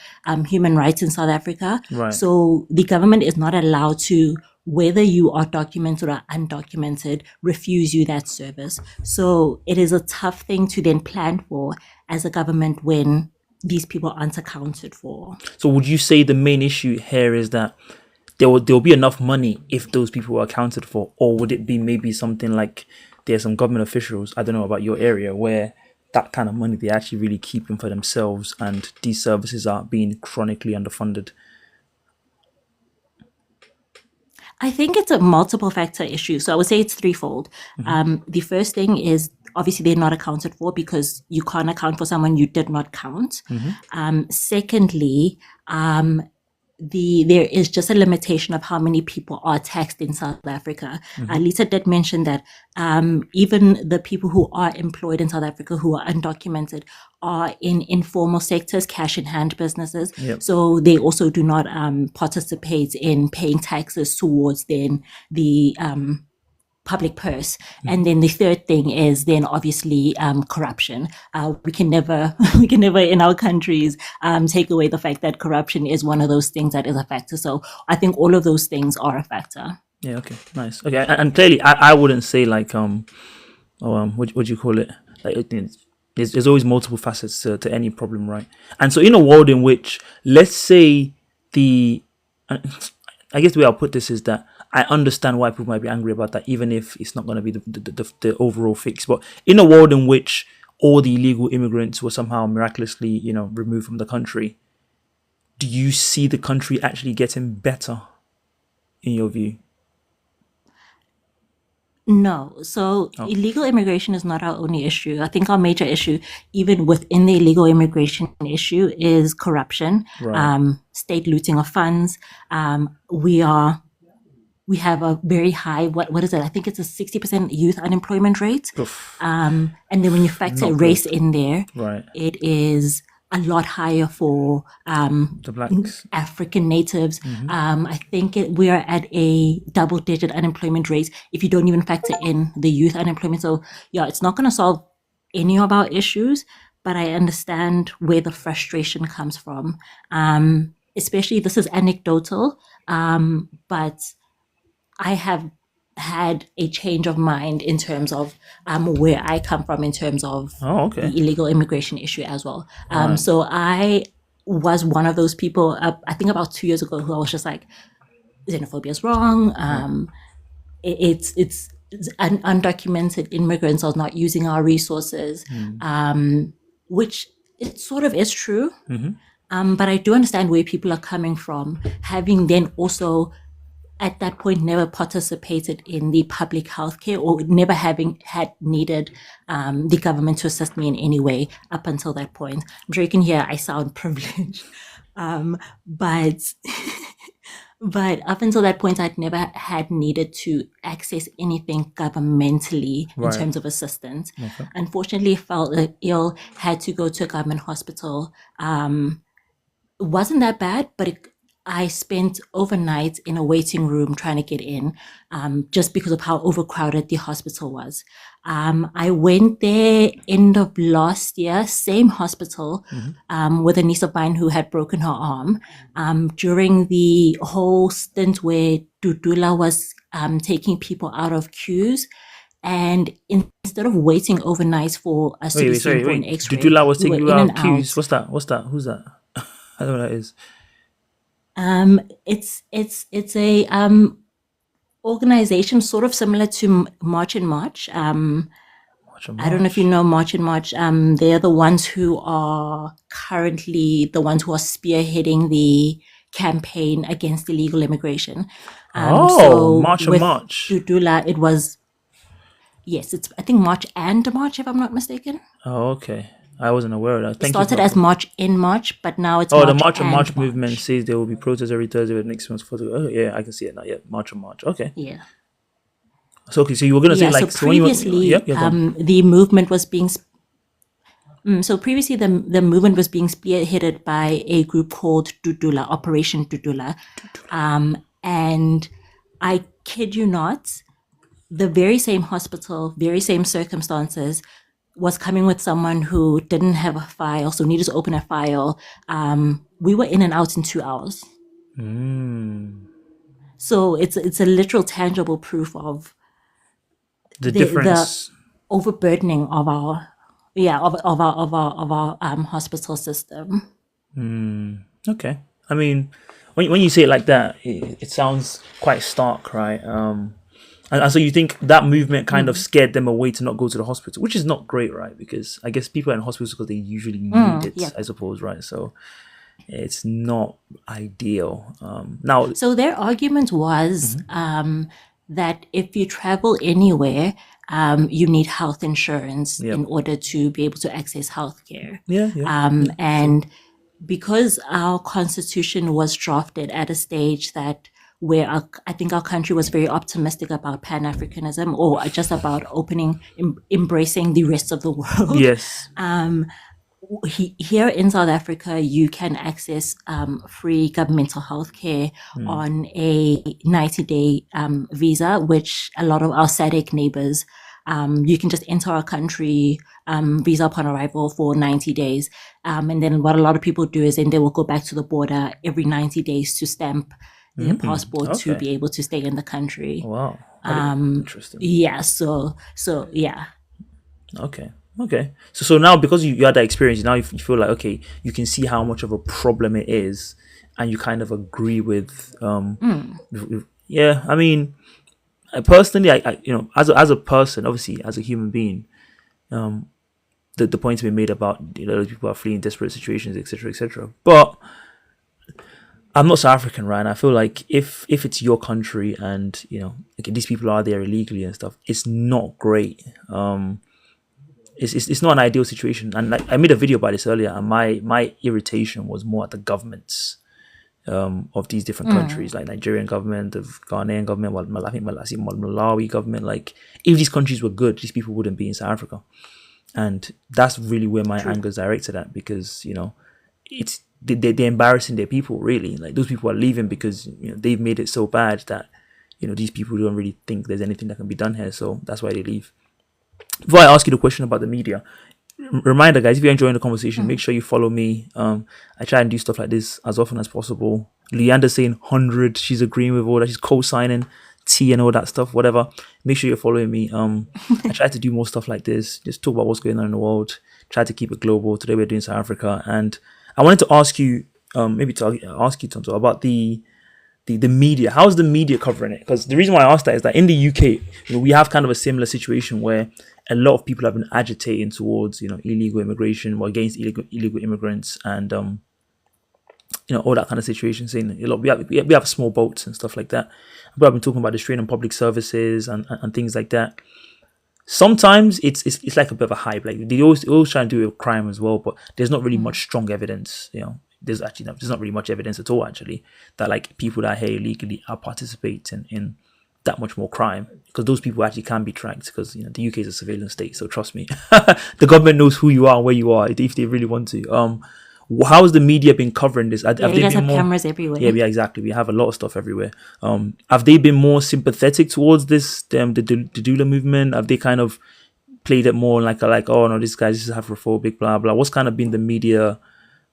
human rights in South Africa. Right. So the government is not allowed to, whether you are documented or undocumented, refuse you that service. So it is a tough thing to then plan for as a government when these people aren't accounted for. So would you say the main issue here is that there'll be enough money if those people were accounted for, or would it be maybe something like there's some government officials, I don't know about your area, where that kind of money they actually really keeping for themselves and these services are being chronically underfunded? I think it's a multiple factor issue. So I would say it's threefold. The first thing is obviously they're not accounted for because you can't account for someone you did not count. Secondly, there is just a limitation of how many people are taxed in South Africa. Lisa did mention that even the people who are employed in South Africa who are undocumented are in informal sectors, cash in hand businesses. Yep. So they also do not participate in paying taxes towards then the public purse. And then the third thing is then obviously corruption. We can never in our countries take away the fact that corruption is one of those things that is a factor. So I think all of those things are a factor. Yeah. Okay. Nice. Okay. And clearly, I wouldn't say like what do you call it? Like there's always multiple facets to any problem, right? And so in a world in which, let's say I guess the way I'll put this is that I understand why people might be angry about that, even if it's not going to be the overall fix. But in a world in which all the illegal immigrants were somehow miraculously, removed from the country, do you see the country actually getting better, in your view? No. So illegal immigration is not our only issue. I think our major issue, even within the illegal immigration issue, is corruption, Right. state looting of funds. We have a very high, what is it? I think it's a 60% youth unemployment rate. Oof. And then when you factor Not race in there, Right. it is a lot higher for The blacks. African natives. I think we are at a double-digit unemployment rate if you don't even factor in the youth unemployment. So yeah, it's not going to solve any of our issues, but I understand where the frustration comes from. Especially, this is anecdotal, but I have had a change of mind in terms of where I come from in terms of Oh, okay. the illegal immigration issue as well. So I was one of those people, I think about 2 years ago, who I was just like, xenophobia is wrong. It's undocumented immigrants are not using our resources, which it sort of is true. But I do understand where people are coming from, having then also at that point never participated in the public healthcare or never having had needed the government to assist me in any way up until that point. I'm sure you can hear I sound privileged, but but up until that point, I'd never had needed to access anything governmentally in Right. terms of assistance. Unfortunately, fell ill, had to go to a government hospital. It wasn't that bad, but I spent overnight in a waiting room trying to get in, just because of how overcrowded the hospital was. I went there end of last year, same hospital, with a niece of mine who had broken her arm. During the whole stint where Dudula was taking people out of queues, and instead of waiting overnight for us to be seen for an X-ray, Dudula was we were taking you in out and queues. out. What's that? What's that? Who's that? I don't know what that is. It's a organization sort of similar to March and March. I don't know if you know March and March. They're the ones who are currently the ones who are spearheading the campaign against illegal immigration. March and with March. Dudula, it was, yes, it's I think March and March, if I'm not mistaken. Oh, okay. I wasn't aware of that. It Thank you started for as March in March, but now it's the March March and and March movement says there will be protests every Thursday with next month's photo. Oh, yeah, I can see it now. Yeah, March and March. Okay. Yeah. So, okay, so you were going to say, Yeah, like, so when you were, previously, yep, you're gone. the movement was being so previously the movement was being spearheaded by a group called Dudula, Operation Dudula, and I kid you not, the very same hospital, very same circumstances, was coming with someone who didn't have a file, so needed to open a file. We were in and out in 2 hours. So it's a literal tangible proof of The the difference. overburdening of our hospital system. Okay. I mean, when you say it like that, it sounds quite stark, right? And so you think that movement kind of scared them away to not go to the hospital, which is not great, right? Because I guess people are in hospitals because they usually need it, yeah. I suppose, right? So it's not ideal. Now, So their argument was that if you travel anywhere, you need health insurance in order to be able to access healthcare. And because our constitution was drafted at a stage that where I think our country was very optimistic about Pan-Africanism or just about embracing the rest of the world. yes. Here in South Africa, you can access free governmental health care on a 90-day visa, which a lot of our SADC neighbors, you can just enter our country, visa upon arrival for 90 days. And then what a lot of people do is then they will go back to the border every 90 days to stamp their passport to be able to stay in the country. Wow. Interesting. Yeah, so yeah. Okay. So now because you had that experience, now you feel like, okay, you can see how much of a problem it is, and you kind of agree with yeah. I mean, personally, I as a person, obviously as a human being, the points been made about people are fleeing desperate situations, etc. But I'm not South African, right? And I feel like if it's your country and okay, these people are there illegally and stuff, it's not great. It's not an ideal situation. And like I made a video about this earlier, and my irritation was more at the governments of these different countries, like Nigerian government, of Ghanaian government, I think Malawi government. Like if these countries were good, these people wouldn't be in South Africa. And that's really where my anger is directed at, because they're embarrassing their people, really. Like, those people are leaving because they've made it so bad that these people don't really think there's anything that can be done here, so that's why they leave. Before I ask you the question about the media, reminder, guys, if you're enjoying the conversation, make sure you follow me. I try and do stuff like this as often as possible. Leander's saying 100, she's agreeing with all that, she's co-signing T and all that stuff, whatever. Make sure you're following me. I try to do more stuff like this, just talk about what's going on in the world, try to keep it global. Today we're doing South Africa, and I wanted to ask you, maybe to ask you, Tonto, about the media. How's the media covering it? Because the reason why I asked that is that in the UK, we have kind of a similar situation where a lot of people have been agitating towards, illegal immigration or against illegal immigrants, and all that kind of situation. Saying we have small boats and stuff like that. But I've been talking about the strain on public services and things like that. Sometimes it's like a bit of a hype. Like, they always try and do it with crime as well, but there's not really much strong evidence. There's not really much evidence at all, actually, that like people that are here illegally are participating in that much more crime, because those people actually can be tracked, because the UK is a surveillance state. So trust me, the government knows who you are and where you are if they really want to. How has the media been covering this? You guys have cameras everywhere. Yeah, exactly. We have a lot of stuff everywhere. Have they been more sympathetic towards this, the doula movement? Have they kind of played it more like oh no, this guy's just Afrophobic, blah blah? What's kind of been the media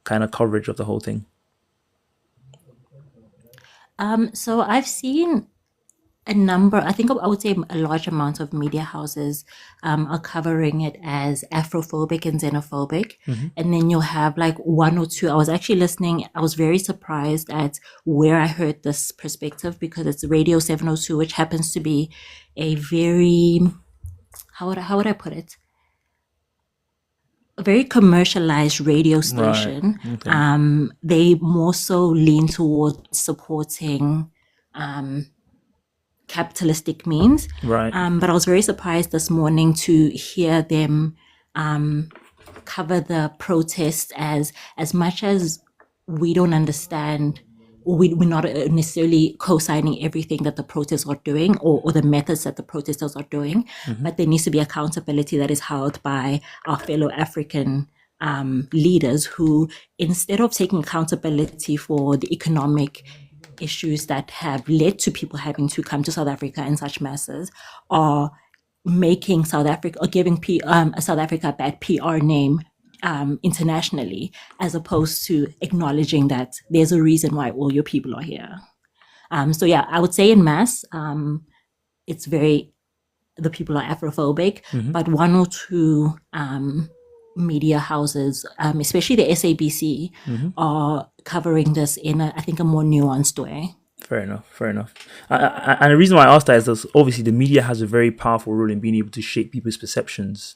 kind of coverage of the whole thing? So I've seen a number, I think I would say a large amount of media houses are covering it as Afrophobic and xenophobic. And then you'll have like one or two. I was actually listening. I was very surprised at where I heard this perspective, because it's Radio 702, which happens to be a very, how would I put it? A very commercialized radio station. Right. Okay. They more so lean towards supporting capitalistic means. Right. But I was very surprised this morning to hear them cover the protest as much as we don't understand, or we're not necessarily co-signing everything that the protesters are doing, or the methods that the protesters are doing, but there needs to be accountability that is held by our fellow African leaders, who, instead of taking accountability for the economic issues that have led to people having to come to South Africa in such masses, are making South Africa, or giving South Africa a bad PR name internationally, as opposed to acknowledging that there's a reason why all your people are here. So yeah, I would say in mass, it's the people are Afrophobic, but one or two media houses, especially the SABC, are covering this in I think a more nuanced way. Fair enough. And the reason why I asked that is that obviously the media has a very powerful role in being able to shape people's perceptions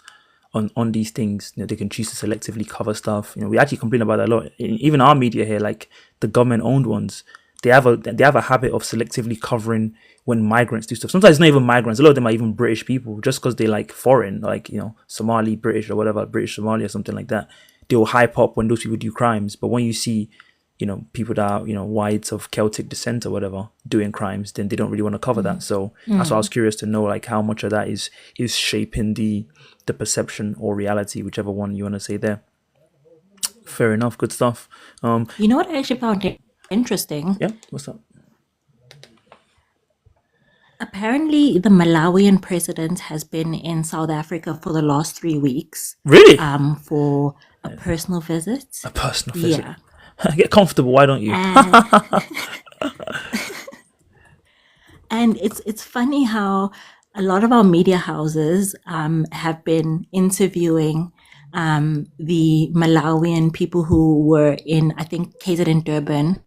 on these things. They can choose to selectively cover stuff. We actually complain about that a lot. Even our media here, like the government-owned ones, they have a habit of selectively covering when migrants do stuff. Sometimes it's not even migrants. A lot of them are even British people, just because they like foreign, like Somali, British, or whatever, British Somali or something like that. They will hype up when those people do crimes. But when you see people that are whites of Celtic descent or whatever doing crimes, then they don't really want to cover that. So that's why I was curious to know like how much of that is shaping the perception or reality, whichever one you want to say there. Fair enough. Good stuff. You know what I actually found interesting? Yeah, what's up? Apparently, the Malawian president has been in South Africa for the last 3 weeks. Really? For a personal visit. A personal visit. Yeah. Get comfortable, why don't you? And it's funny how a lot of our media houses have been interviewing the Malawian people who were in, I think, KZN Durban,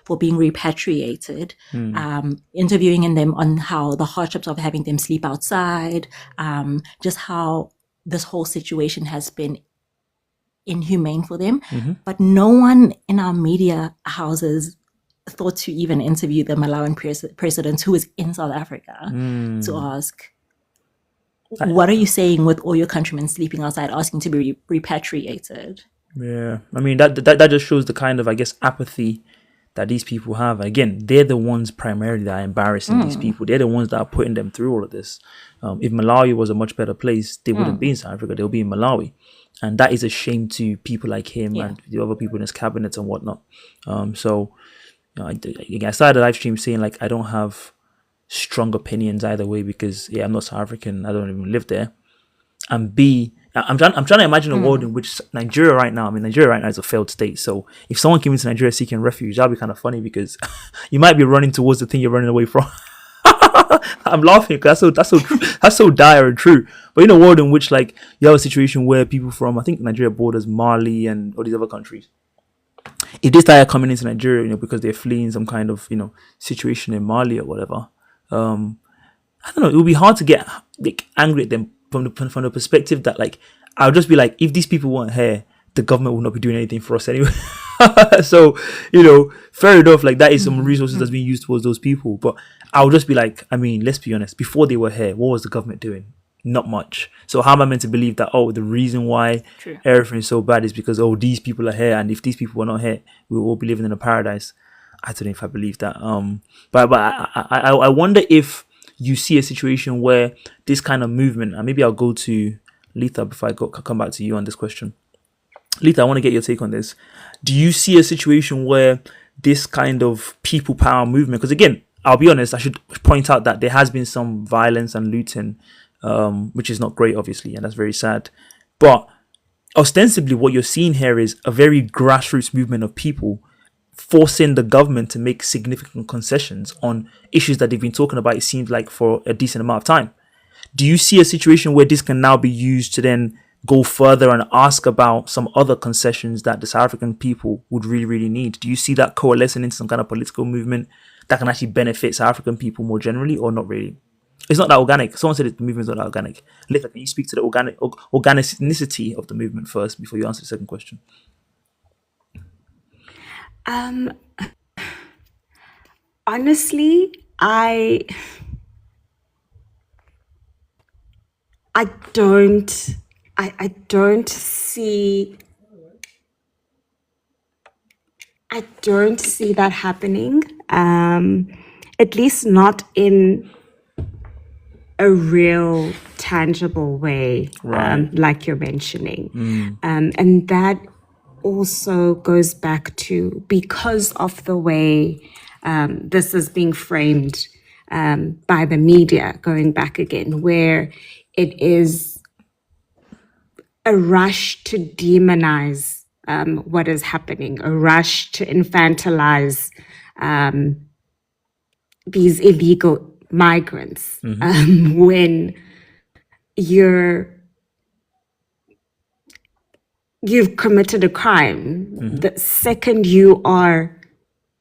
for being repatriated, interviewing them on how the hardships of having them sleep outside, just how this whole situation has been inhumane for them. But no one in our media houses thought to even interview the Malawian president, who is in South Africa, to ask, what are you saying with all your countrymen sleeping outside, asking to be repatriated? Yeah, I mean that just shows the kind of, I guess, apathy that these people have. And again, they're the ones primarily that are embarrassing these people. They're the ones that are putting them through all of this. If Malawi was a much better place, they wouldn't be in South Africa. They'll be in Malawi. And that is a shame to people like him and the other people in his cabinet and whatnot. So I started the live stream saying, like, I don't have strong opinions either way because, I'm not South African. I don't even live there. And B, I'm trying to imagine a world in which Nigeria right now is a failed state. So if someone came into Nigeria seeking refuge, that'd be kind of funny because you might be running towards the thing you're running away from. I'm laughing because that's so dire and true. But in a world in which, like, you have a situation where people from, I think Nigeria borders Mali and all these other countries, if they started coming into Nigeria, because they're fleeing some kind of, situation in Mali or whatever, I don't know, it would be hard to get like angry at them from the perspective that, like, I'll just be like, if these people weren't here, the government would not be doing anything for us anyway. So, fair enough, like, that is some resources that's being used towards those people. But I'll just be like, I mean, let's be honest, before they were here, what was the government doing? Not much. So how am I meant to believe that, the reason why everything is so bad is because, these people are here, and if these people were not here, we would all be living in a paradise? I don't know if I believe that. But I wonder if you see a situation where this kind of movement, and maybe I'll go to Letha before I come back to you on this question. Letha, I want to get your take on this. Do you see a situation where this kind of people power movement, because again, I'll be honest, I should point out that there has been some violence and looting, which is not great, obviously, and that's very sad. But ostensibly, what you're seeing here is a very grassroots movement of people forcing the government to make significant concessions on issues that they've been talking about, it seems like, for a decent amount of time. Do you see a situation where this can now be used to then go further and ask about some other concessions that the South African people would really, really need? Do you see that coalescing into some kind of political movement that can actually benefit South African people more generally, or not really? It's not that organic. Someone said the movement's not that organic. Letha, can you speak to the organicity of the movement first before you answer the second question? Honestly, I don't see that happening. At least not in a real tangible way, like you're mentioning. And that also goes back to, because of the way this is being framed by the media, going back again, where it is a rush to demonize what is happening, a rush to infantilize these illegal migrants, when you've committed a crime. The second you are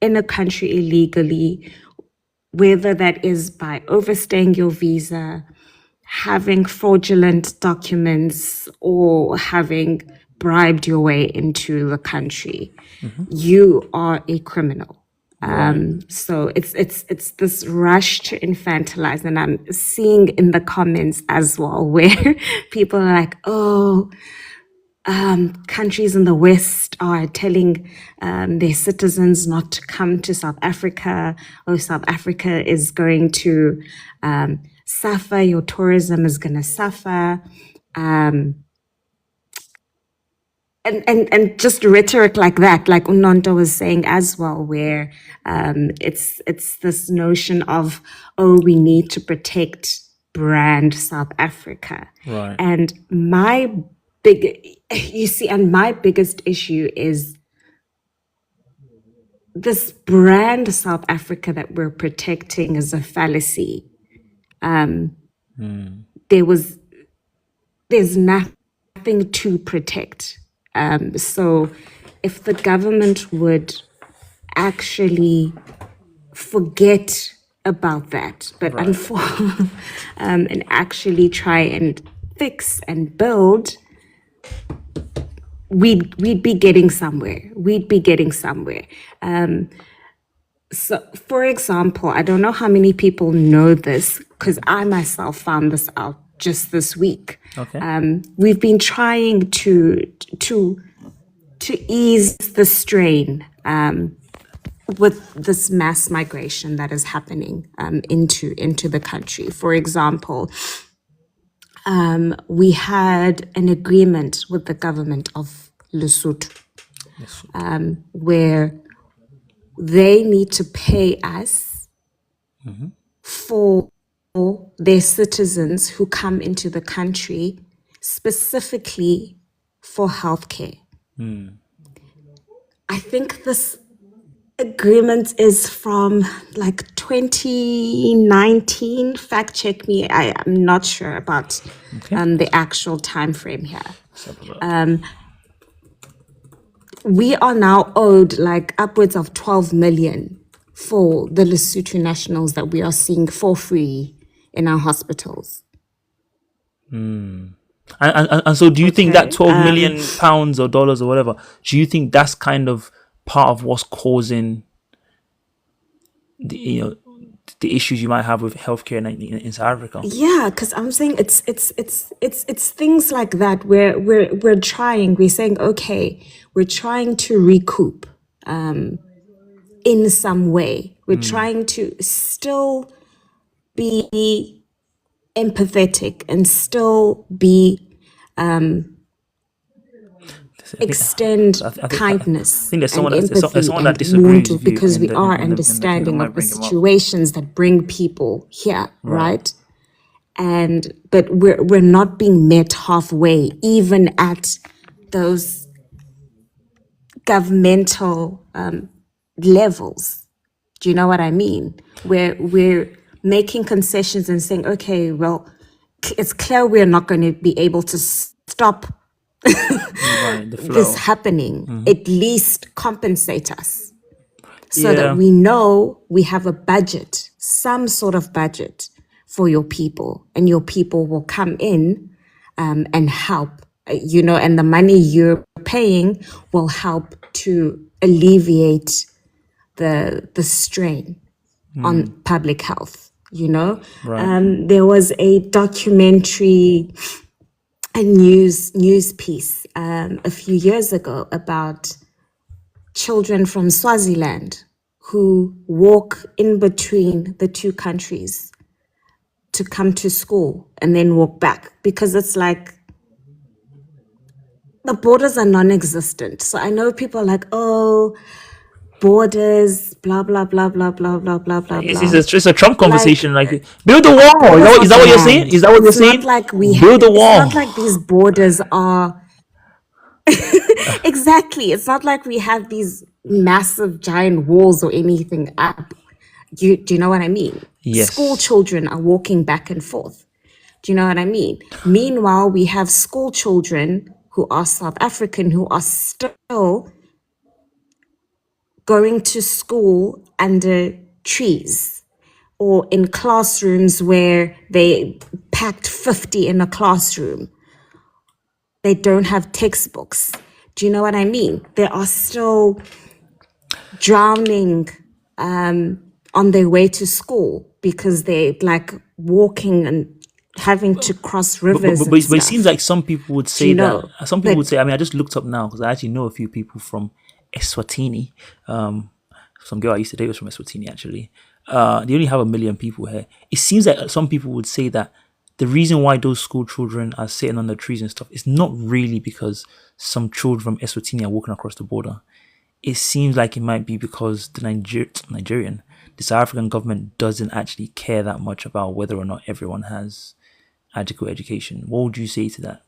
in a country illegally, whether that is by overstaying your visa, having fraudulent documents, or having bribed your way into the country, you are a criminal. So it's this rush to infantilize, and I'm seeing in the comments as well where people are like, countries in the West are telling their citizens not to come to South Africa. South Africa is going to suffer. Your tourism is going to suffer. And just rhetoric like that, like Unonto was saying as well, where it's this notion of, we need to protect brand South Africa. Right. And my biggest issue is this brand South Africa that we're protecting is a fallacy. There's nothing to protect. So if the government would actually forget about that, but and actually try and fix and build, we'd be getting somewhere. So, for example, I don't know how many people know this, because I myself found this out just this week. Okay. We've been trying to ease the strain with this mass migration that is happening into the country. For example, we had an agreement with the government of Lesotho where they need to pay us for their citizens who come into the country specifically for healthcare. I think this agreement is from like 2019. Fact check me. I am not sure about the actual time frame here. We are now owed like upwards of 12 million for the Lesotho nationals that we are seeing for free in our hospitals. And so do you think that 12 million pounds or dollars or whatever, do you think that's kind of part of what's causing the issues you might have with healthcare in South Africa? Yeah, because I'm saying it's things like that where we're saying, okay, we're trying to recoup in some way. We're trying to still be empathetic and still be extend kindness and empathy and warmth, because we are understanding of the situations that bring people here, right? But we're not being met halfway, even at those governmental levels. Do you know what I mean? Where we're making concessions and saying, okay, well, it's clear we're not going to be able to stop this happening. At least compensate us so that we know we have a budget, some sort of budget for your people, and your people will come in and help, and the money you're paying will help to alleviate the strain on public health, There was a documentary, a news piece a few years ago about children from Swaziland who walk in between the two countries to come to school and then walk back, because it's like the borders are non-existent. So I know people are like, oh, borders, blah, blah, blah, blah, blah, blah, blah, blah, It's just a Trump conversation. Like build a wall. Is that what you're saying? Is that what you're saying? Not like build a wall. It's not like these borders are... Exactly. It's not like we have these massive giant walls or anything up. Do you know what I mean? Yes. School children are walking back and forth. Do you know what I mean? Meanwhile, we have school children who are South African who are still going to school under trees or in classrooms where they packed 50 in a classroom. They don't have textbooks. Do you know what I mean? They are still drowning on their way to school because they're like walking and having to cross rivers. But it seems like some people would say some people would say, I just looked up now because I actually know a few people from Eswatini. Some girl I used to date was from Eswatini, actually. They only have 1 million people here. It seems like some people would say that the reason why those school children are sitting on the trees and stuff is not really because some children from Eswatini are walking across the border. It seems like it might be because the South African government doesn't actually care that much about whether or not everyone has adequate education. What would you say to that?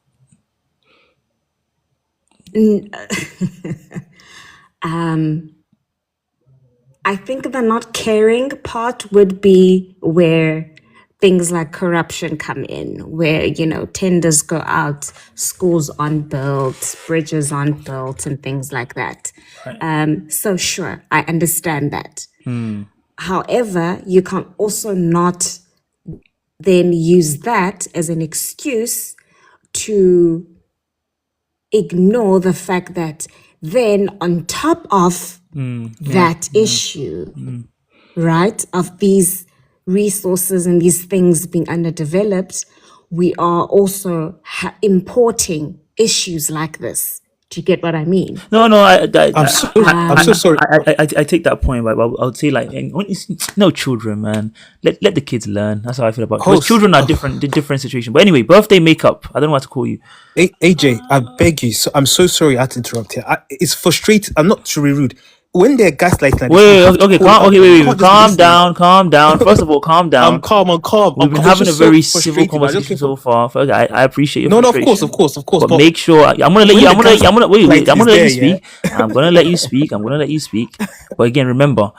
I think the not caring part would be where things like corruption come in, where, tenders go out, schools aren't built, bridges aren't built, and things like that. Right. So sure, I understand that. However, you can also not then use that as an excuse to ignore the fact that then on top of that issue, right, of these resources and these things being underdeveloped, we are also importing issues like this Do you get what I mean? No, I'm so sorry. I take that point, but I would say like no children, man. Let the kids learn. That's how I feel about because Host, children are different situation. But anyway, birthday makeup. I don't know what to call you. AJ, I beg you. So I'm so sorry I had to interrupt here. It's frustrating. I'm not to be rude. When they're gaslighting, like this, you Wait, have to okay, call it out. wait, You wait, can't just calm listen. down. First of all, calm down. I'm calm. We've I'm been calm. having It's a just so very civil frustrating. I just conversation came so from. far. I appreciate your No, frustration. of course. But But make sure I'm gonna let when you. the I'm gonna wait. gaslighting I'm is gonna let there, you yeah. speak. I'm gonna let you speak. But again, remember,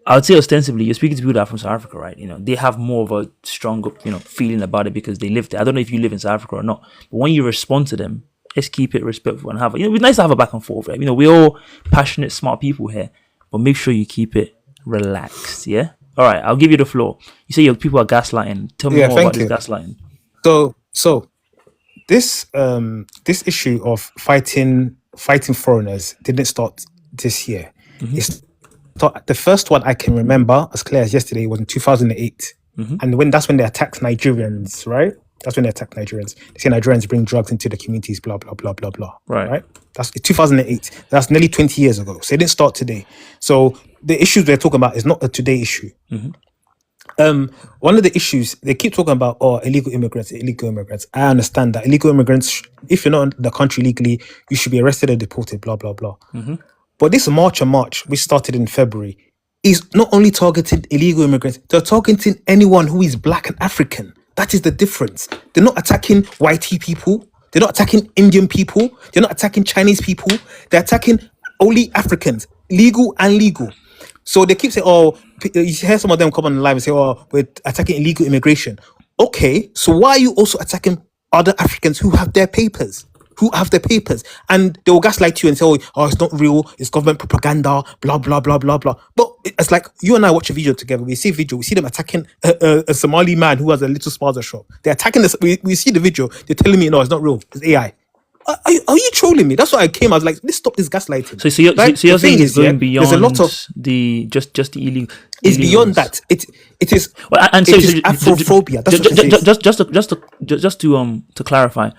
I would say ostensibly you're speaking to people that are from South Africa, right? They have more of a stronger, feeling about it because they live there. I don't know if you live in South Africa or not, but when you respond to them, let's keep it respectful and have. It's nice to have a back and forth. Right? We're all passionate, smart people here, but make sure you keep it relaxed. Yeah. All right. I'll give you the floor. You say your people are gaslighting. Tell me Yeah, more about thank this you. gaslighting. So this issue of fighting foreigners didn't start this year. It's the first one I can remember as clear as yesterday was in 2008, and that's when they attacked Nigerians, right? That's when they attacked Nigerians. They say Nigerians bring drugs into the communities, blah blah blah blah blah. Right. Right? That's 2008. That's nearly 20 years ago. So it didn't start today. So the issues we're talking about is not a today issue. One of the issues they keep talking about, illegal immigrants. I understand that illegal immigrants, if you're not in the country legally, you should be arrested or deported, blah blah blah. But this March, which started in February, is not only targeting illegal immigrants, they're targeting anyone who is black and African. That is the difference. They're not attacking white people. They're not attacking Indian people. They're not attacking Chinese people. They're attacking only Africans, legal and legal. So they keep saying, you hear some of them come on live and say, we're attacking illegal immigration. Okay, so why are you also attacking other Africans who have their papers? And they will gaslight you and say, it's not real, it's government propaganda, blah, blah, blah, blah, blah. But it's like you and I watch a video together. We see them attacking a Somali man who has a little spaza shop. They're attacking this. We see the video. They're telling me, no, it's not real. It's AI. Are you trolling me? That's why I came. I was like, let's stop this gaslighting. So you're the saying thing it's going beyond there's a lot of the just the illegal. it's beyond that. It is Well, and it is Afrophobia. That's what it is. just to clarify,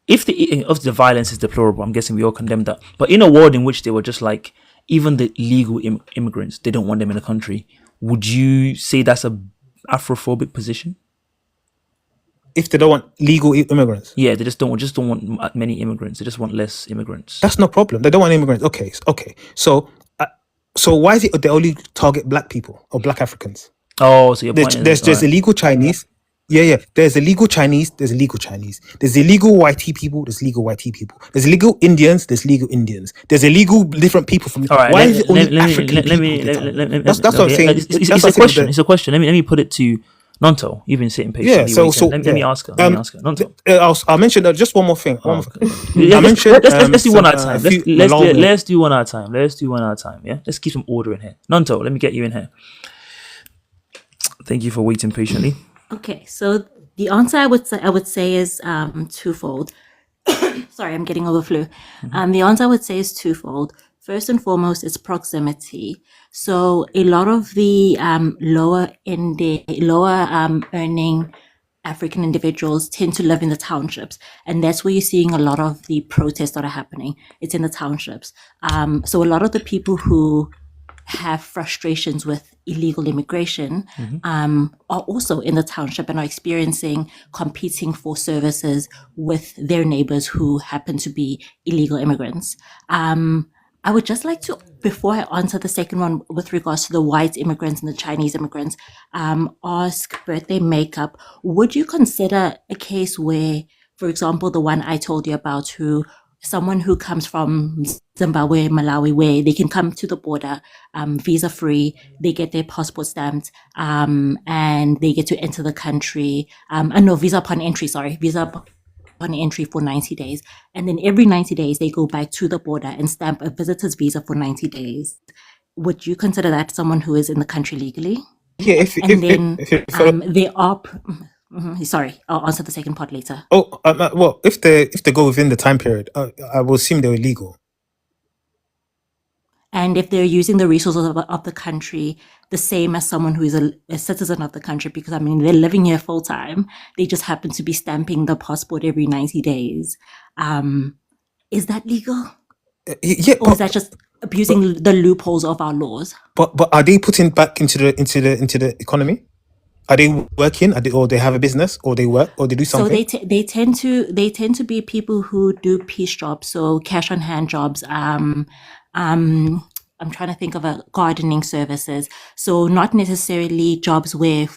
if the violence is deplorable, I'm guessing we all condemn that. But in a world in which they were just like even the legal immigrants, they don't want them in the country. Would you say that's a Afrophobic position? If they don't want legal immigrants, Yeah, they just don't want many immigrants. They just want less immigrants. that's no problem. They don't want immigrants. Okay. So why is it they only target black people or black Africans? Oh, so your point There's is illegal Chinese. Yeah. There's illegal Chinese. There's illegal Chinese. There's illegal white people. There's legal white people. There's illegal Indians. There's legal Indians. There's illegal different people from. all right. Why is it only African people? That's what I'm saying. It's a question. It's a question. Let me put it to Nonto. You've been sitting patiently. Yeah. Let me ask her. Nonto. I'll mention just one more thing. Let's do one at a time. Let's do one at a time. Yeah. Let's keep some order in here. Nonto, let me get you in here. Thank you for waiting patiently. Okay, so the answer I would say is twofold. Sorry, I'm getting over flu. The answer I would say is twofold. First and foremost, it's proximity. So a lot of the lower earning African individuals tend to live in the townships, and that's where you're seeing a lot of the protests that are happening. It's in the townships. So a lot of the people who have frustrations with illegal immigration are also in the township and are experiencing competing for services with their neighbors who happen to be illegal immigrants. I would just like to, before I answer the second one with regards to the white immigrants and the Chinese immigrants, ask birthday makeup. Would you consider a case where, for example, the one I told you about, someone who comes from Zimbabwe, Malawi, where they can come to the border visa free, they get their passport stamped, and they get to enter the country. Visa upon entry for 90 days. And then every 90 days, they go back to the border and stamp a visitor's visa for 90 days. Would you consider that someone who is in the country legally? Yeah, they are... Sorry, I'll answer the second part later. Well, if they go within the time period, I will assume they're illegal. And if they're using the resources of the country the same as someone who is a citizen of the country, because they're living here full time, they just happen to be stamping the passport every 90 days. Is that legal? Yeah, Or is that just abusing the loopholes of our laws? but are they putting back into the economy? Are they working? Or they have a business, or they work, or they do So something? they tend to be people who do piece jobs, so cash on hand jobs. I'm trying to think of a gardening services. So not necessarily jobs where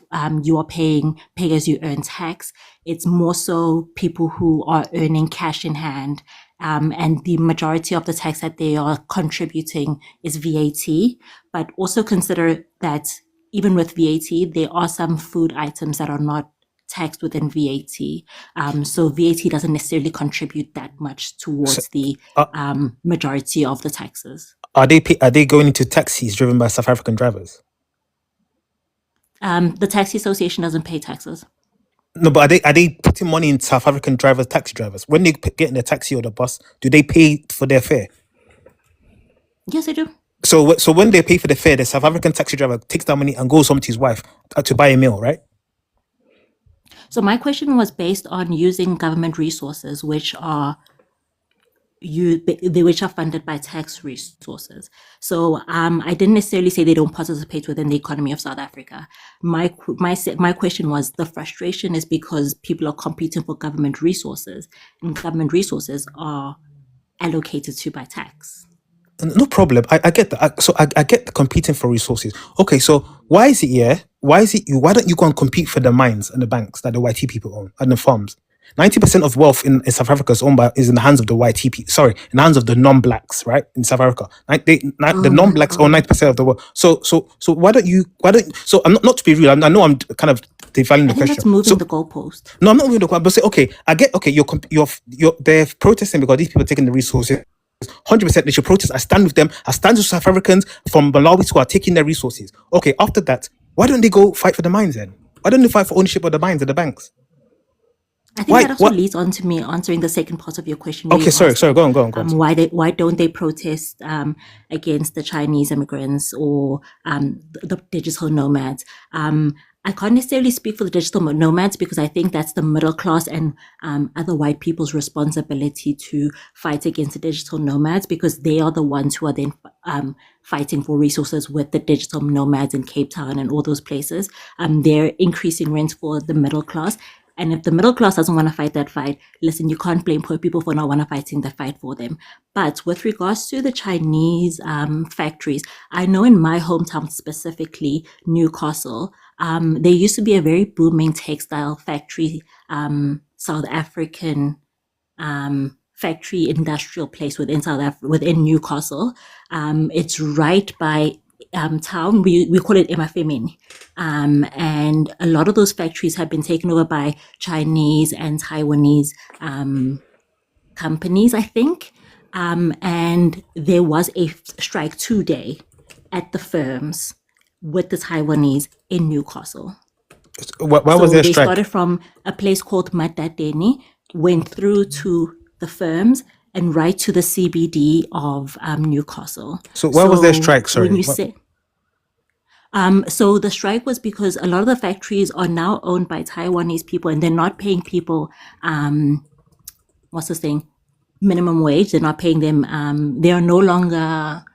you are pay as you earn tax. It's more so people who are earning cash in hand. And the majority of the tax that they are contributing is VAT. But also consider that even with VAT, there are some food items that are not taxed within VAT. So VAT doesn't necessarily contribute that much towards the majority of the taxes. Are they going into taxis driven by South African drivers? The Taxi Association doesn't pay taxes. No, but are they putting money in South African drivers, taxi drivers? When they get in the taxi or the bus, do they pay for their fare? Yes, I do. So when they pay for the fare, the South African taxi driver takes that money and goes home to his wife to buy a meal, right? So my question was based on using government resources, which are funded by tax resources. So I didn't necessarily say they don't participate within the economy of South Africa. My question was, the frustration is because people are competing for government resources, and government resources are allocated to by tax. No problem. I get that. I get the competing for resources. Okay, so why is it why don't you go and compete for the mines and the banks that the YT people own and the farms? 90% of wealth in South Africa is in the hands of the YT people. Sorry, in the hands of the non-blacks, right? In South Africa, the non-blacks own 90% of the wealth. So why don't you? So I'm not to be rude. I know I'm kind of defining the I think question. that's moving the goalpost. No, I'm not moving the goalpost. But say, okay, I get. Okay, they're protesting because these people are taking the resources. 100% they should protest. I stand with them. I stand with South Africans from Malawi who are taking their resources. Okay, after that, why don't they go fight for the mines then? Why don't they fight for ownership of the mines and the banks? I think that also leads on to me answering the second part of your question. Okay, sorry, go on. Why don't they protest against the Chinese immigrants or the digital nomads? I can't necessarily speak for the digital nomads because I think that's the middle class and other white people's responsibility to fight against the digital nomads, because they are the ones who are then fighting for resources with the digital nomads in Cape Town and all those places. They're increasing rents for the middle class. And if the middle class doesn't want to fight that fight, listen, you can't blame poor people for not want to fighting the fight for them. But with regards to the Chinese factories, I know in my hometown, specifically Newcastle, there used to be a very booming textile factory, South African factory industrial place within within Newcastle. It's right by town. We call it Emafemeni. And a lot of those factories have been taken over by Chinese and Taiwanese companies, I think. And there was a strike today at the firms with the Taiwanese in Newcastle. Why was there a strike? They started from a place called Matateni, went through to the firms, and right to the CBD of Newcastle. So why was there a strike? Sorry. When you say, so the strike was because a lot of the factories are now owned by Taiwanese people, and they're not paying people, minimum wage. They're not paying them. They are no longer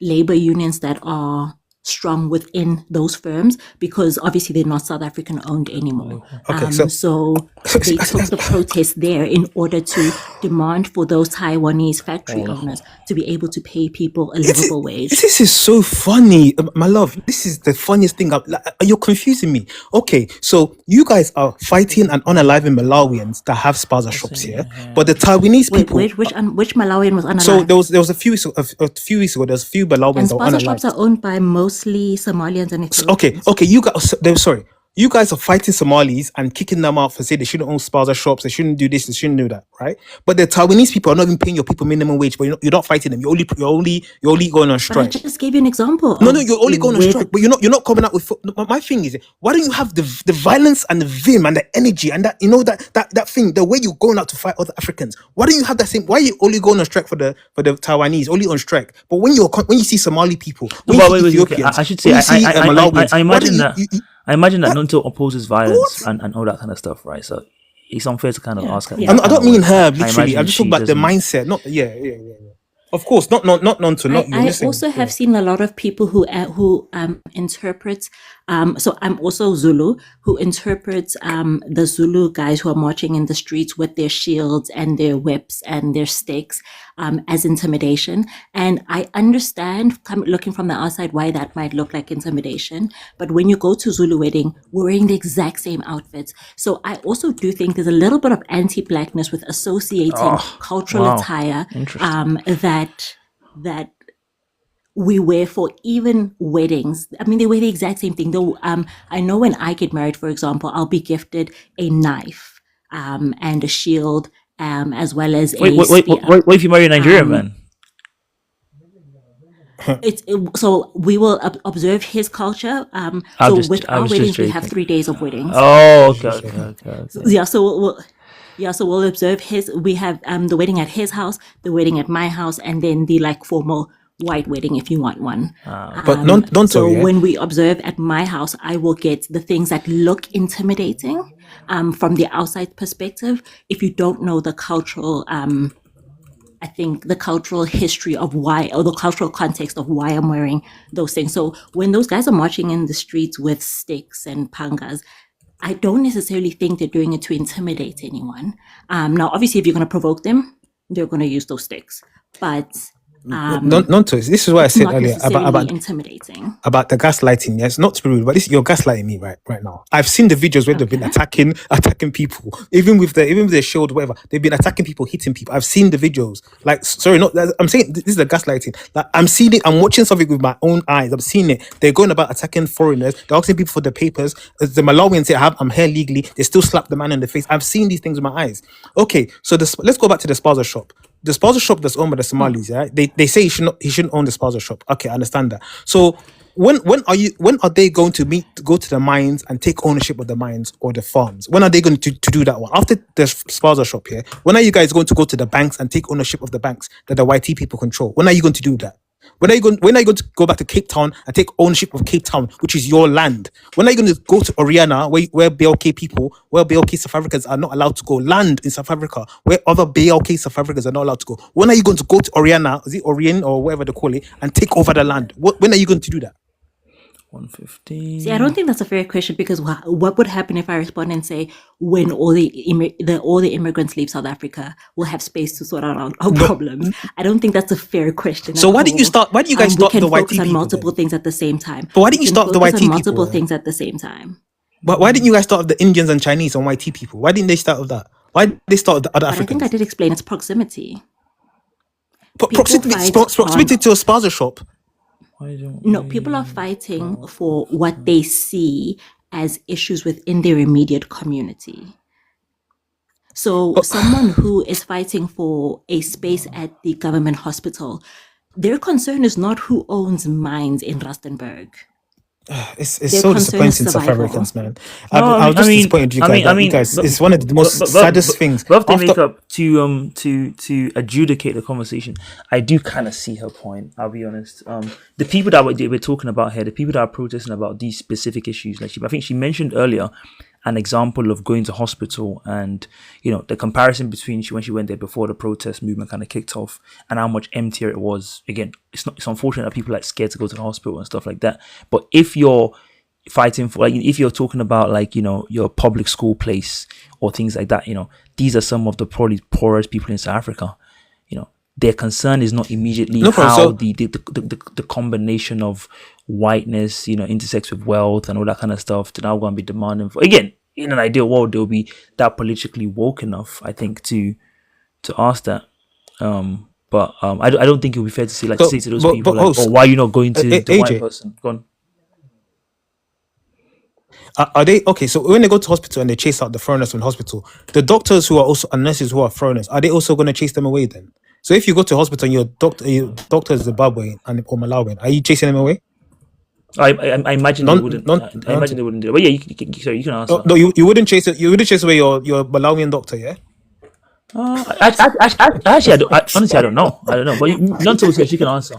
labor unions that are strong within those firms, because obviously they're not South African owned anymore. Okay, so they took the protest there in order to demand for those Taiwanese factory owners to be able to pay people a livable wage. This is so funny, my love. This is the funniest thing. You're confusing me. Okay, so you guys are fighting and unaliving Malawians that have spaza shops here, but the Taiwanese people. Which Malawian was unalive? So there was a few weeks ago. There's a few Malawians and that were spaza unalived. shops are owned by mostly Somalians and Ethiopians. Okay. You guys are fighting Somalis and kicking them out for saying they shouldn't own spaza shops, they shouldn't do this, they shouldn't do that, right? But the Taiwanese people are not even paying your people minimum wage, but you're not fighting them. You're only going on strike. But I just gave you an example. No, you're only going on strike, but you're not coming out with. My thing is, why don't you have the violence and the vim and the energy and that that thing, the way you're going out to fight other Africans? Why don't you have that same? Why are you only going on strike for the Taiwanese, only on strike? But when you see Somali people, I should say, I imagine that Nonto opposes violence and all that kind of stuff, right? So it's unfair to kind of ask her yeah. that I kind don't of mean way. her I literally. imagine I'm just talking she about the doesn't. mindset. Not yeah. Of course, not Nonto, not you. I'm I just saying, also have yeah. seen a lot of people who interpret. So I'm also Zulu, who interprets the Zulu guys who are marching in the streets with their shields and their whips and their sticks as intimidation. And I understand, looking from the outside, why that might look like intimidation. But when you go to Zulu wedding, we're wearing the exact same outfits. So I also do think there's a little bit of anti-blackness with associating Oh, cultural wow, attire interesting. that we wear for even weddings. I mean, they wear the exact same thing. Though I know when I get married, for example, I'll be gifted a knife and a shield, as well as Wait, a wait, wait, spear. what if you marry a Nigerian man? So we will observe his culture. So with I our was just weddings, we have joking. 3 days of weddings. Oh, Just okay, just okay, joking. okay, okay. Yeah, so we'll observe his. We have the wedding at his house, the wedding at my house, and then the like formal white wedding if you want one. But Nonto, So yeah. when we observe at my house, I will get the things that look intimidating from the outside perspective. If you don't know the cultural, I think the cultural history of why, or the cultural context of why I'm wearing those things. So when those guys are marching in the streets with sticks and pangas, I don't necessarily think they're doing it to intimidate anyone. Now, obviously, if you're going to provoke them, they're going to use those sticks. But Nonto, this is what I it's said not earlier necessarily intimidating. about the gaslighting. Yes, not to be rude, but this you're gaslighting me right now. I've seen the videos where they've been Okay. attacking people, even with their shield, whatever. They've been attacking people, hitting people. I've seen the videos. Like, sorry, not I'm saying this is the gaslighting. Like, I'm seeing it. I'm watching something with my own eyes. I'm seeing it. They're going about attacking foreigners. They're asking people for the papers. As the Malawians say, I'm here legally. They still slap the man in the face. I've seen these things with my eyes. Okay, so let's go back to the spaza shop. The spaza shop that's owned by the Somalis, yeah, they say he shouldn't own the spaza shop. Okay, I understand that. So when are they going to go to the mines and take ownership of the mines or the farms? When are they going to do that one? After the spaza shop here, when are you guys going to go to the banks and take ownership of the banks that the YT people control? When are you going to do that? When are you going to go back to Cape Town and take ownership of Cape Town, which is your land? When are you going to go to Oriana, where BLK South Africans are not allowed to go? Land in South Africa, where other BLK South Africans are not allowed to go. When are you going to go to Oriana, is it Orient or whatever they call it, and take over the land? When are you going to do that? 115. See, I don't think that's a fair question, because what would happen if I respond and say, when all the immigrants leave South Africa, we'll have space to sort out our problems? I don't think that's a fair question. So at why didn't you all. start? Why didn't you guys We start can the YT focus on people? multiple Then? things at the same time. But why didn't you start the Focus YT on multiple people? things at the same time. But why didn't you guys start with the Indians and Chinese and YT people? Why didn't they start with that? Why did they start with the other But I think I Africans? did explain it's proximity. Proximity to a spaza shop. No, people are fighting for what they see as issues within their immediate community. So someone who is fighting for a space at the government hospital, their concern is not who owns mines in Rustenburg. It's Their so concern is disappointing, South survival. Africans, man. No, I was just I mean, disappointed with you I guys. mean, That you guys, it's one of the most saddest things. But they make After up to adjudicate the conversation. I do kind of see her point. I'll be honest. The people that we're talking about here, the people that are protesting about these specific issues, like I think she mentioned earlier, an example of going to hospital and the comparison between when she went there before the protest movement kind of kicked off and how much emptier it was. Again, it's unfortunate that people are scared to go to the hospital and stuff like that. But if you're fighting for, if you're talking about your public school place or things like that, these are some of the probably poorest people in South Africa. Their concern is not immediately how the combination of whiteness intersects with wealth and all that kind of stuff. They're now going to be demanding for, again, in an ideal world they'll be that politically woke enough, I think, to ask that. But I don't think it would be fair to say to say to those people why are you not going to the white person? Go on. Are they okay? So when they go to hospital and they chase out the foreigners from the hospital, the doctors who are also and nurses who are foreigners, are they also going to chase them away then? So if you go to hospital and your doctor is Zimbabwe or Malawian, are you chasing them away? I imagine they wouldn't. I imagine they wouldn't do it. But yeah, you can answer. No, you wouldn't chase it. You wouldn't chase away your Malawian doctor, yeah? Actually, honestly, I don't know. But Nonto said she can answer.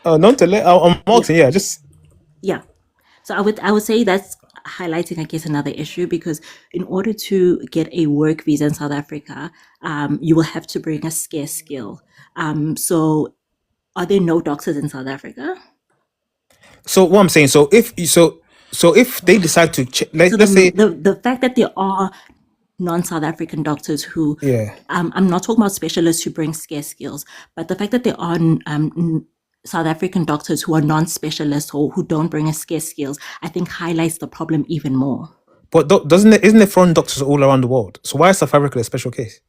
I'm asking, yeah, just Yeah. So I would say that's highlighting, I guess, another issue, because in order to get a work visa in South Africa, you will have to bring a scarce skill. So are there no doctors in South Africa? So what I'm saying, so if they decide to, let's say, the fact that there are non-South African doctors who, yeah. I'm not talking about specialists who bring scarce skills, but the fact that there are South African doctors who are non-specialists or who don't bring a scarce skills, I think highlights the problem even more. But isn't there foreign doctors all around the world? So why is South Africa a special case?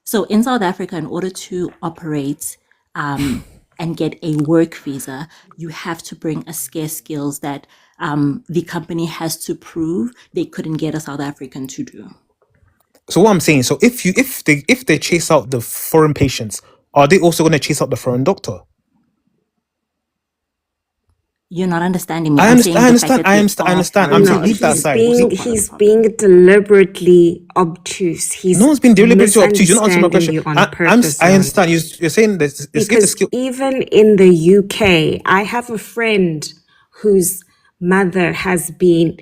So in South Africa, in order to operate and get a work visa, you have to bring a scarce skills that the company has to prove they couldn't get a South African to do. So what I'm saying, so if they chase out the foreign patients, are they also going to chase out the foreign doctor? You're not understanding me. I understand. I'm saying leave that aside. He's being deliberately obtuse. No one's been deliberately obtuse. You're not answering my question. You on purpose, I understand. You're saying that because even in the UK, I have a friend whose mother has been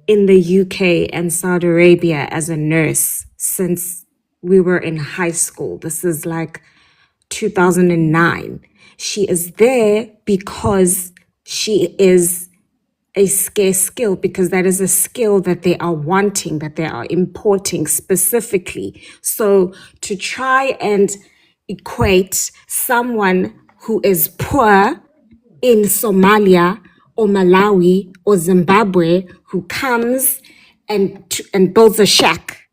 in the UK and Saudi Arabia as a nurse since we were in high school. This is like 2009. She is there because she is a scarce skill, because that is a skill that they are wanting, that they are importing specifically. So to try and equate someone who is poor in Somalia or Malawi or Zimbabwe, who comes and builds a shack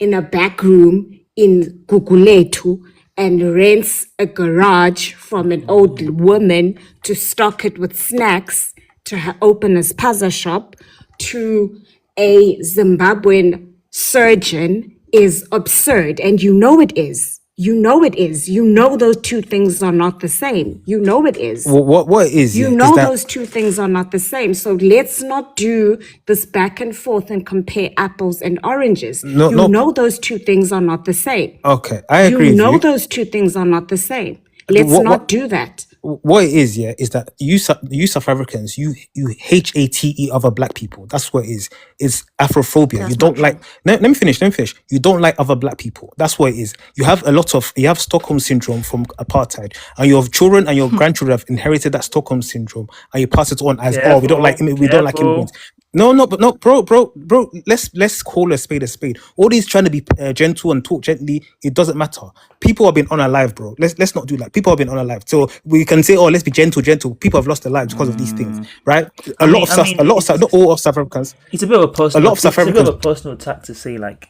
in a back room in Guguletu and rents a garage from an old woman to stock it with snacks, to open a spaza shop, to a Zimbabwean surgeon is absurd. And you know it is. You know it is. You know those two things are not the same. You know it is. What it is? You know those two things are not the same. So let's not do this back and forth and compare apples and oranges. You know those two things are not the same. Okay, I agree. You know those two things are not the same. Let's not do that. What it is, is that you South Africans, you hate other black people. That's what it is. It's Afrophobia. That's you don't like. Let me finish. You don't like other black people. That's what it is. You have Stockholm syndrome from apartheid, and your children and your grandchildren have inherited that Stockholm syndrome, and you pass it on as we don't like immigrants. No, bro. Let's call a spade a spade. All these trying to be gentle and talk gently, it doesn't matter. People have been unalive, bro. Let's not do that. People have been unalive. So we can say, let's be gentle. People have lost their lives because of these things, right? Not all of South Africans. It's a bit of a personal. It's a bit of a personal attack to say like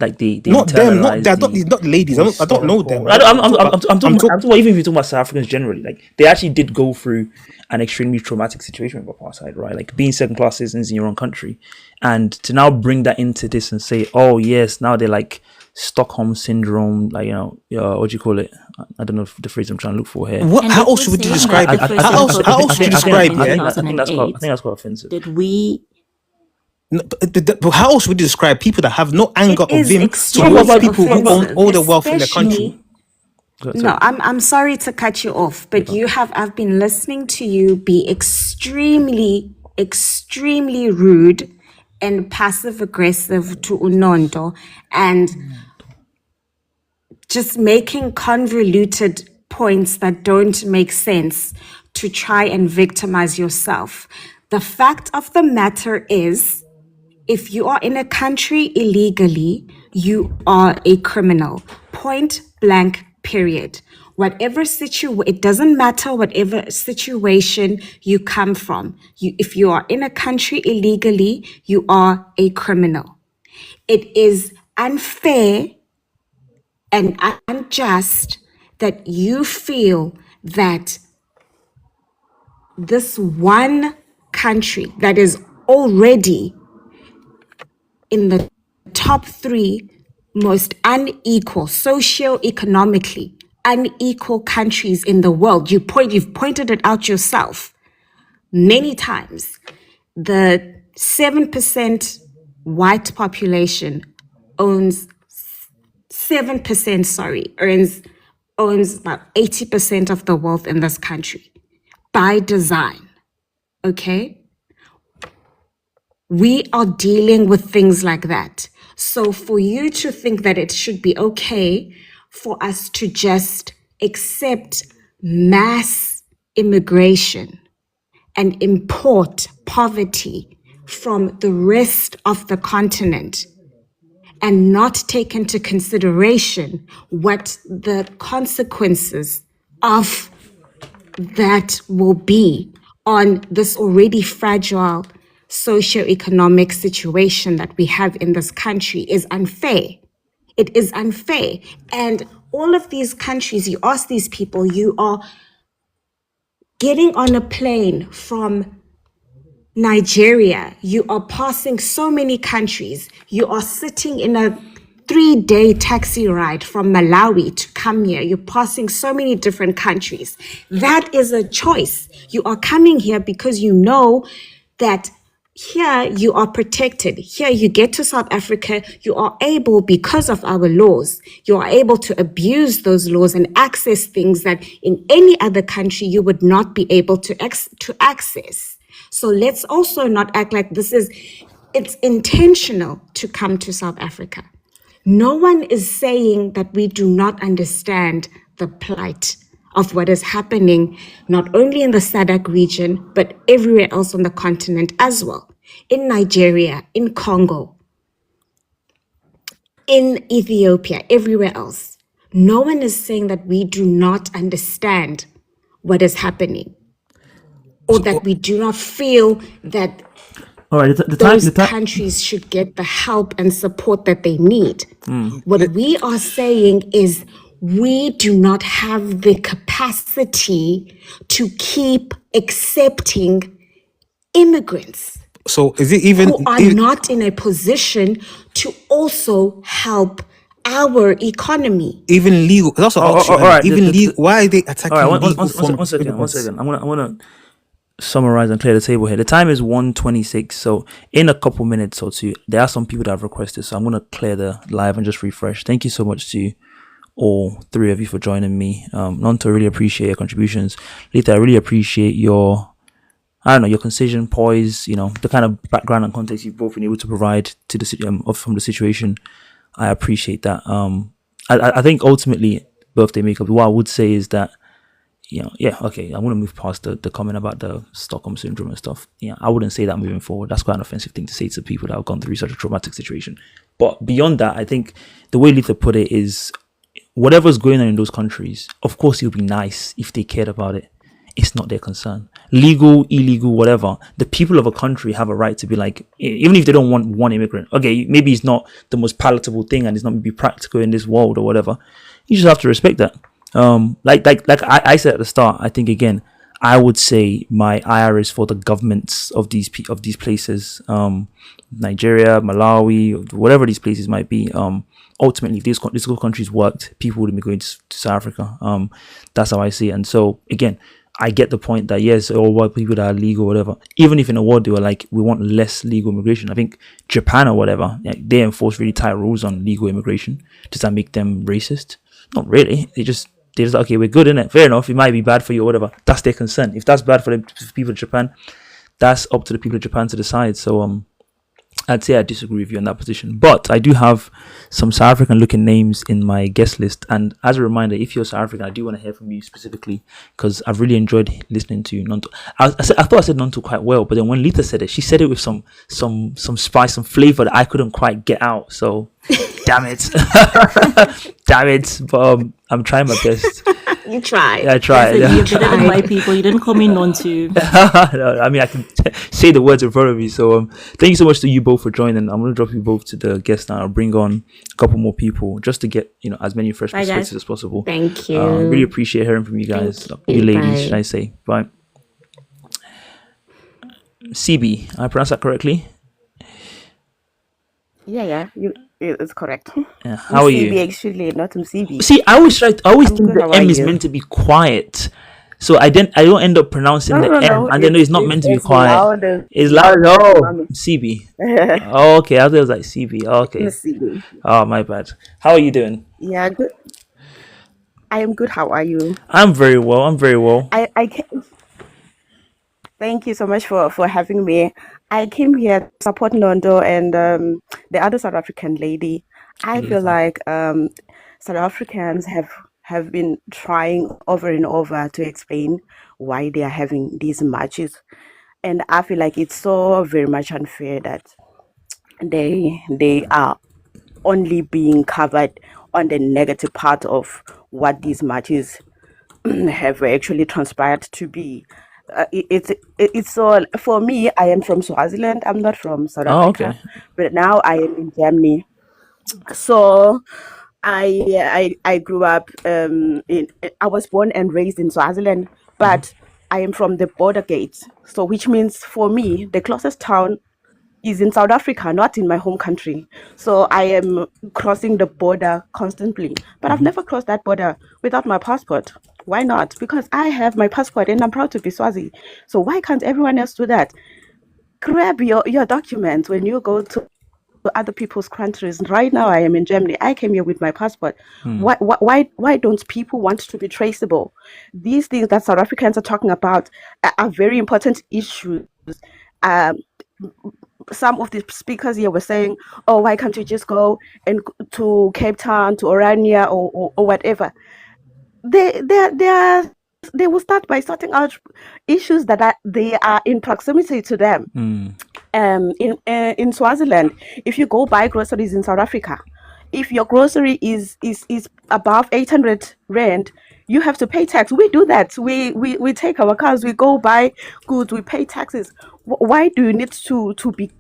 the not them, not the ladies. I don't know them. I'm talking even if you're talking about South Africans generally, like they actually did go through an extremely traumatic situation with apartheid, right? Like being second-class citizens in your own country, and to now bring that into this and say, oh yes, now they're like Stockholm syndrome, like what do you call it? I don't know if the phrase I'm trying to look for here. How else would you describe it? How else would you describe it? I think that's quite offensive. Did we? No, but how else would you describe people that have no anger or vim towards people who own all the wealth in the country? No, I'm sorry to cut you off, but I've been listening to you be extremely rude and passive aggressive to Unondo, and just making convoluted points that don't make sense to try and victimize yourself. The fact of the matter is, if you are in a country illegally, you are a criminal. Point blank, period. It doesn't matter whatever situation you come from. If you are in a country illegally, you are a criminal. It is unfair and unjust that you feel that this one country that is already in the top 3 most unequal, socio-economically unequal countries in the world. You've pointed it out yourself many times. The 7% white population owns about 80% of the wealth in this country by design. Okay? We are dealing with things like that. So for you to think that it should be okay for us to just accept mass immigration and import poverty from the rest of the continent and not take into consideration what the consequences of that will be on this already fragile socioeconomic situation that we have in this country is unfair. It is unfair. And all of these countries, you ask these people, you are getting on a plane from Nigeria, you are passing so many countries. You are sitting in a 3-day taxi ride from Malawi to come here. You're passing so many different countries. That is a choice. You are coming here because you know that here you are protected. Here you get to South Africa, you are able, because of our laws, you are able to abuse those laws and access things that in any other country you would not be able to access. So let's also not act like it's intentional to come to South Africa. No one is saying that we do not understand the plight of what is happening, not only in the SADC region, but everywhere else on the continent as well. In Nigeria, in Congo, in Ethiopia, everywhere else. No one is saying that we do not understand what is happening, or that we do not feel that All right, those countries should get the help and support that they need. What we are saying is we do not have the capacity to keep accepting immigrants So is it even who are not in a position to also help our economy. even legal? That's what I asked you all earlier. right, Even legal. Why are they attacking all right, legal forms one of second. immigrants? I want to summarize and clear the table here. The time is 1:26, so in a couple minutes or two, there are some people that have requested, so I'm going to clear the live and just refresh. Thank you so much to all three of you for joining me. Nonto, I really appreciate your contributions. Lita, I really appreciate your, I don't know, your concision, poise, the kind of background and context you've both been able to provide to the from the situation. I appreciate that. I think ultimately, birthday makeup, what I would say is that, okay, I'm going to move past the comment about the Stockholm syndrome and stuff. I wouldn't say that moving forward. That's quite an offensive thing to say to people that have gone through such a traumatic situation. But beyond that, I think the way Lita put it is, whatever's going on in those countries, of course, it would be nice if they cared about it. It's not their concern. Legal, illegal, whatever. The people of a country have a right to be like, even if they don't want one immigrant, okay, maybe it's not the most palatable thing and it's not maybe practical in this world or whatever. You just have to respect that. Like I said at the start, I think again, I would say my IR is for the governments of these places, Nigeria, Malawi, whatever these places might be. Ultimately, if these countries worked, people would be going to South Africa. That's how I see it. And so again, I get the point that yes, all white people that are legal, whatever. Even if in a world they were like, we want less legal immigration. I think Japan or whatever, they enforce really tight rules on legal immigration. Does that make them racist? Not really. They just okay, we're good in it. Fair enough. It might be bad for you or whatever. That's their concern. If that's bad for the people of Japan, that's up to the people of Japan to decide. So I'd say I disagree with you on that position. But I do have some South African looking names in my guest list. And as a reminder, if you're South African, I do want to hear from you specifically because I've really enjoyed listening to Nonto. I thought I said Nonto quite well, but then when Lita said it, she said it with some spice, some flavor that I couldn't quite get out. So damn it. Damn it. But I'm trying my best. You tried. Yeah, I tried. You're better than white people. You didn't call me Nonto. No, I mean, I can say the words in front of me. So thank you so much to you both for joining. I'm going to drop you both to the guest now. I'll bring on a couple more people just to get as many fresh perspectives as possible. Thank you. Really appreciate hearing from you guys. You ladies, Bye. should I say. Bye. CB, I pronounced that correctly? Yeah, it's correct. Yeah. How are you? CB actually, not CB. See, I always think good, the how M are is you? meant to be quiet. So I don't end up pronouncing the M, and then it's not meant to be quiet. Louder. It's loud. Oh, Mommy. CB. Oh, okay. I thought it was like CB. Oh, okay. CB. Oh, my bad. How are you doing? Yeah, good. I am good. How are you? I'm very well. I can Thank you so much for having me. I came here to support Nondo and the other South African lady. I feel Lisa. like South Africans have been trying over and over to explain why they are having these marches, and I feel like it's so very much unfair that they are only being covered on the negative part of what these marches have actually transpired to be. It's all for me. I am from Swaziland. I'm not from South Oh, Africa, okay. but now I am in Germany. So I grew up in. I was born and raised in Swaziland, but I am from the border gates. So which means for me, the closest town is in South Africa, not in my home country. So I am crossing the border constantly. But I've never crossed that border without my passport. Why not? Because I have my passport and I'm proud to be Swazi. So why can't everyone else do that? Grab your documents when you go to other people's countries. Right now, I am in Germany. I came here with my passport. Why don't people want to be traceable? These things that South Africans are talking about are very important issues. Um, some of the speakers here were saying, "Oh, why can't you just go and to Cape Town, to Orania, or whatever?" They will start by sorting out issues they are in proximity to them. In Swaziland, if you go buy groceries in South Africa, if your grocery is above 800 rand, you have to pay tax. We do that. We take our cars, we go buy goods, we pay taxes. Why do you need to be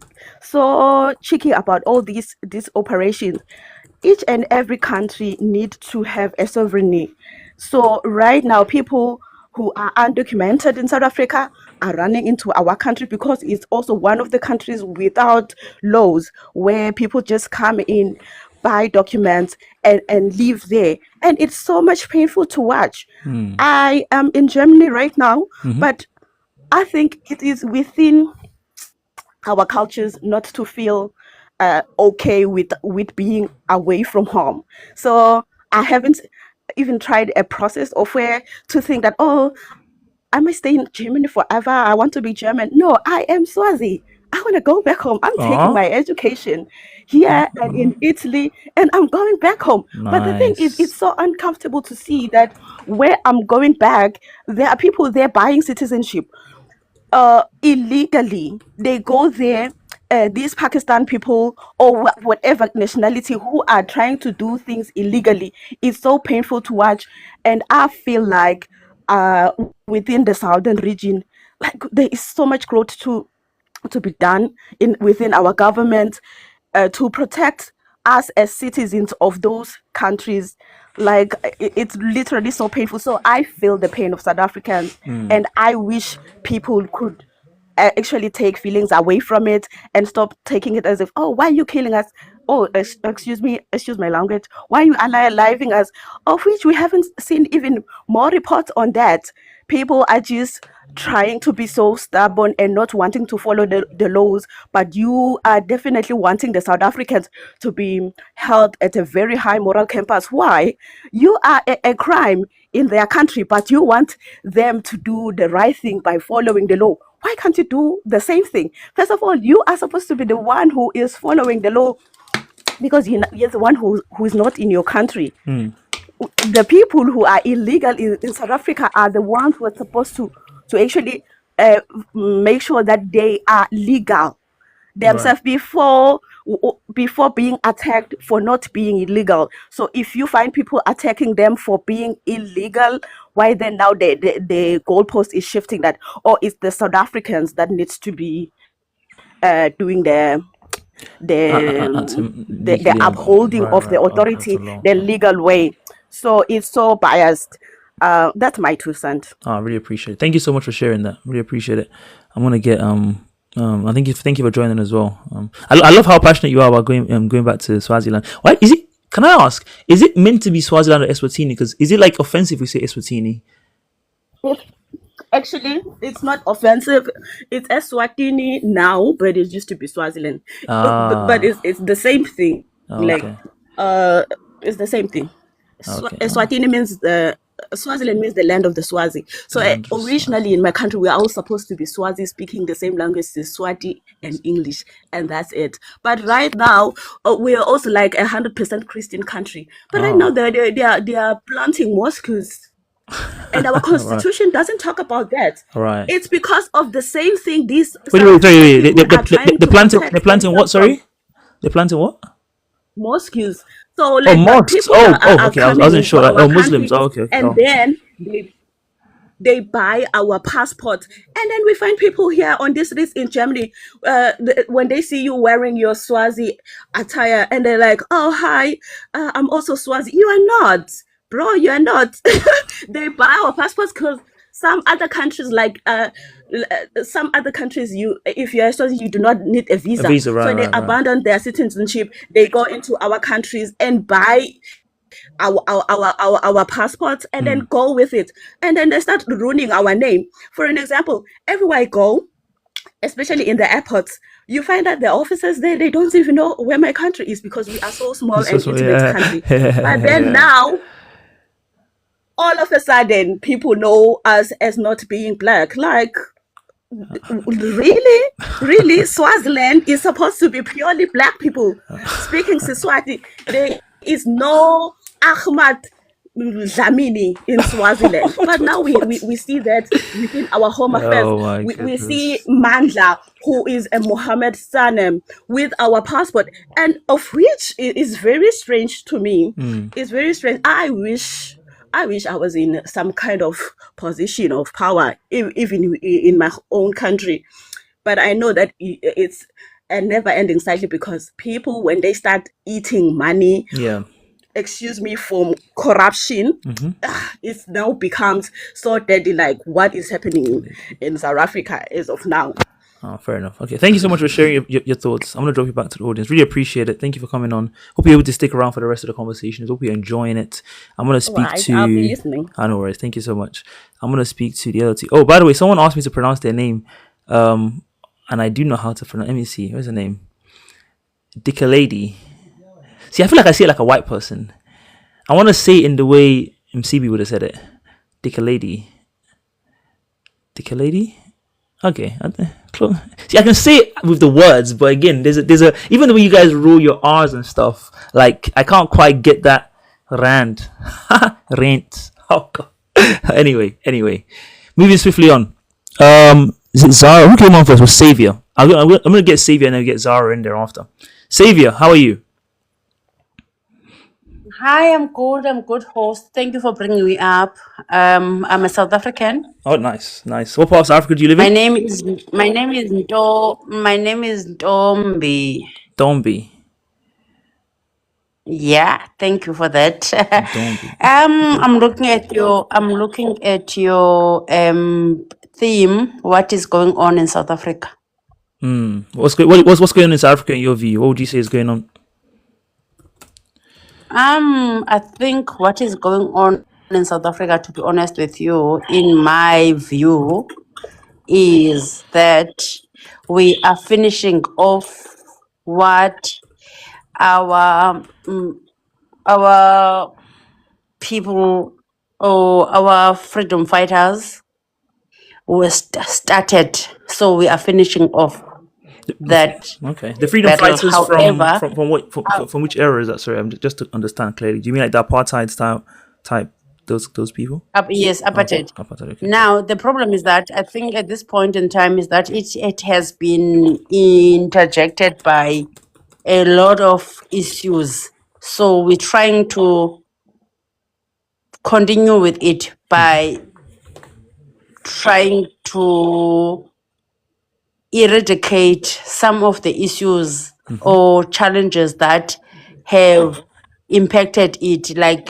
so cheeky about all these operations? Each and every country need to have a sovereignty. So right now, people who are undocumented in South Africa are running into our country because it's also one of the countries without laws where people just come in, buy documents and live there. And it's so much painful to watch. I am in Germany right now, but I think it is within our cultures not to feel okay with being away from home. So I haven't even tried a process of where to think that, oh, I might stay in Germany forever. I want to be German. No, I am Swazi. I want to go back home. I'm taking my education here and in Italy, and I'm going back home. But the thing is, it's Nice. so uncomfortable to see that where I'm going back, there are people there buying citizenship illegally. They go there, these Pakistan people or whatever nationality who are trying to do things illegally. It's so painful to watch, and I feel like within the southern region, like there is so much growth to be done in within our government to protect us as citizens of those countries. Like it's literally so painful. So I feel the pain of South Africans, and I wish people could actually take feelings away from it and stop taking it as if, oh, why are you killing us? Oh, excuse my language. Why are you aliving us? Of which we haven't seen even more reports on that. People are just trying to be so stubborn and not wanting to follow the laws, but you are definitely wanting the South Africans to be held at a very high moral campus. Why? You are a crime in their country, but you want them to do the right thing by following the law. Why can't you do the same thing? First of all, you are supposed to be the one who is following the law because you're the one who is not in your country. The people who are illegal in South Africa are the ones who are supposed to actually make sure that they are legal themselves before being attacked for not being illegal. So if you find people attacking them for being illegal, why then now the goalpost is shifting that, or it's the South Africans that needs to be doing the Legally, upholding of the right, authority law. the legal way. So it's so biased. That's my 2 cents. I really appreciate it. Thank you so much for sharing that. Really appreciate it. I'm gonna get I thank you for joining as well. I love how passionate you are about going back to Swaziland. Why is it? Can I ask? Is it meant to be Swaziland or Eswatini? Because is it like offensive if we say Eswatini? Actually, it's not offensive. It's Eswatini now, but it used to be Swaziland. But it's the same thing. Like Okay. it's the same thing. Okay. Eswatini means Swaziland means the land of the Swazi. So Land of the originally in my country, we are all supposed to be Swazi, speaking the same language as Swati and English, and that's it. But right now, we are also like 100% Christian country. But right now, they are planting mosques. And our constitution doesn't talk about that. Right. It's because of the same thing these Wait, South sorry. African people are trying to They're protect planting what? themselves from. Sorry, they're planting what? Mosques. So Oh, like mosques. people are Okay. I coming wasn't into sure. our Muslims. country, Oh, okay. and then they buy our passport, and then we find people here on this list in Germany, when they see you wearing your Swazi attire, and they're like, oh hi, I'm also Swazi. You are not, bro, you are not. They buy our passports because some other countries, like some other countries, if you're a Swazi, you do not need a visa. visa, right, So they right, right. abandon their citizenship, they go into our countries and buy our passports, and then go with it, and then they start ruining our name. For an example, everywhere I go, especially in the airports, you find that the officers there, they don't even know where my country is, because we are so small and intimate country. But then now, all of a sudden, people know us as not being black. Like, really, Swaziland is supposed to be purely black people speaking Siswati. There is no Ahmad Dlamini in Swaziland. But now we see that within our home affairs. Oh my We see goodness. Mandla, who is a Mohammed Sanem, with our passport, and of which is very strange to me. It's very strange. I wish I was in some kind of position of power, even in my own country. But I know that it's a never-ending cycle, because people, when they start eating money, Yeah. excuse me, from corruption, it now becomes so deadly, like what is happening in South Africa as of now. Oh, fair enough. Okay, thank you so much for sharing your thoughts. I'm gonna drop you back to the audience. Really appreciate it. Thank you for coming on. Hope you're able to stick around for the rest of the conversation. Hope you're enjoying it. I'm gonna speak Right, to. I'll be listening. I know, worries. Thank you so much. I'm gonna speak to the other two. Oh, by the way, someone asked me to pronounce their name, and I do know how to pronounce. Let me see. What's the name? Dickalady. See, I feel like I say it like a white person. I want to say it in the way MCB would have said it. Dickalady. Dickalady. Okay. See, I can say it with the words, but again, there's a even the way you guys roll your R's and stuff, like I can't quite get that rand. Rent. Oh god. anyway, moving swiftly on. Is it Zara? Who came on first? Was Savior? I'm gonna get Savior and then get Zara in there after. Savior, how are you? Hi, I'm good. I'm good, host. Thank you for bringing me up. I'm a South African. Oh, nice. What part of South Africa do you live My in? name is Ntombi. Dombi. Yeah, thank you for that. Dombi. I'm looking at your theme. What is going on in South Africa? What's going on in South Africa in your view? What would you say is going on? I think what is going on in South Africa, to be honest with you, in my view, is that we are finishing off what our people or our freedom fighters were started. So we are finishing off that. Okay. The freedom battle. fighters However, from which era is that? Sorry, I'm just to understand clearly. Do you mean like the apartheid style type those people? yes, apartheid. Apartheid. Okay. Now the problem is that I think at this point in time is that it has been interjected by a lot of issues. So we're trying to continue with it by trying to eradicate some of the issues or challenges that have impacted it. Like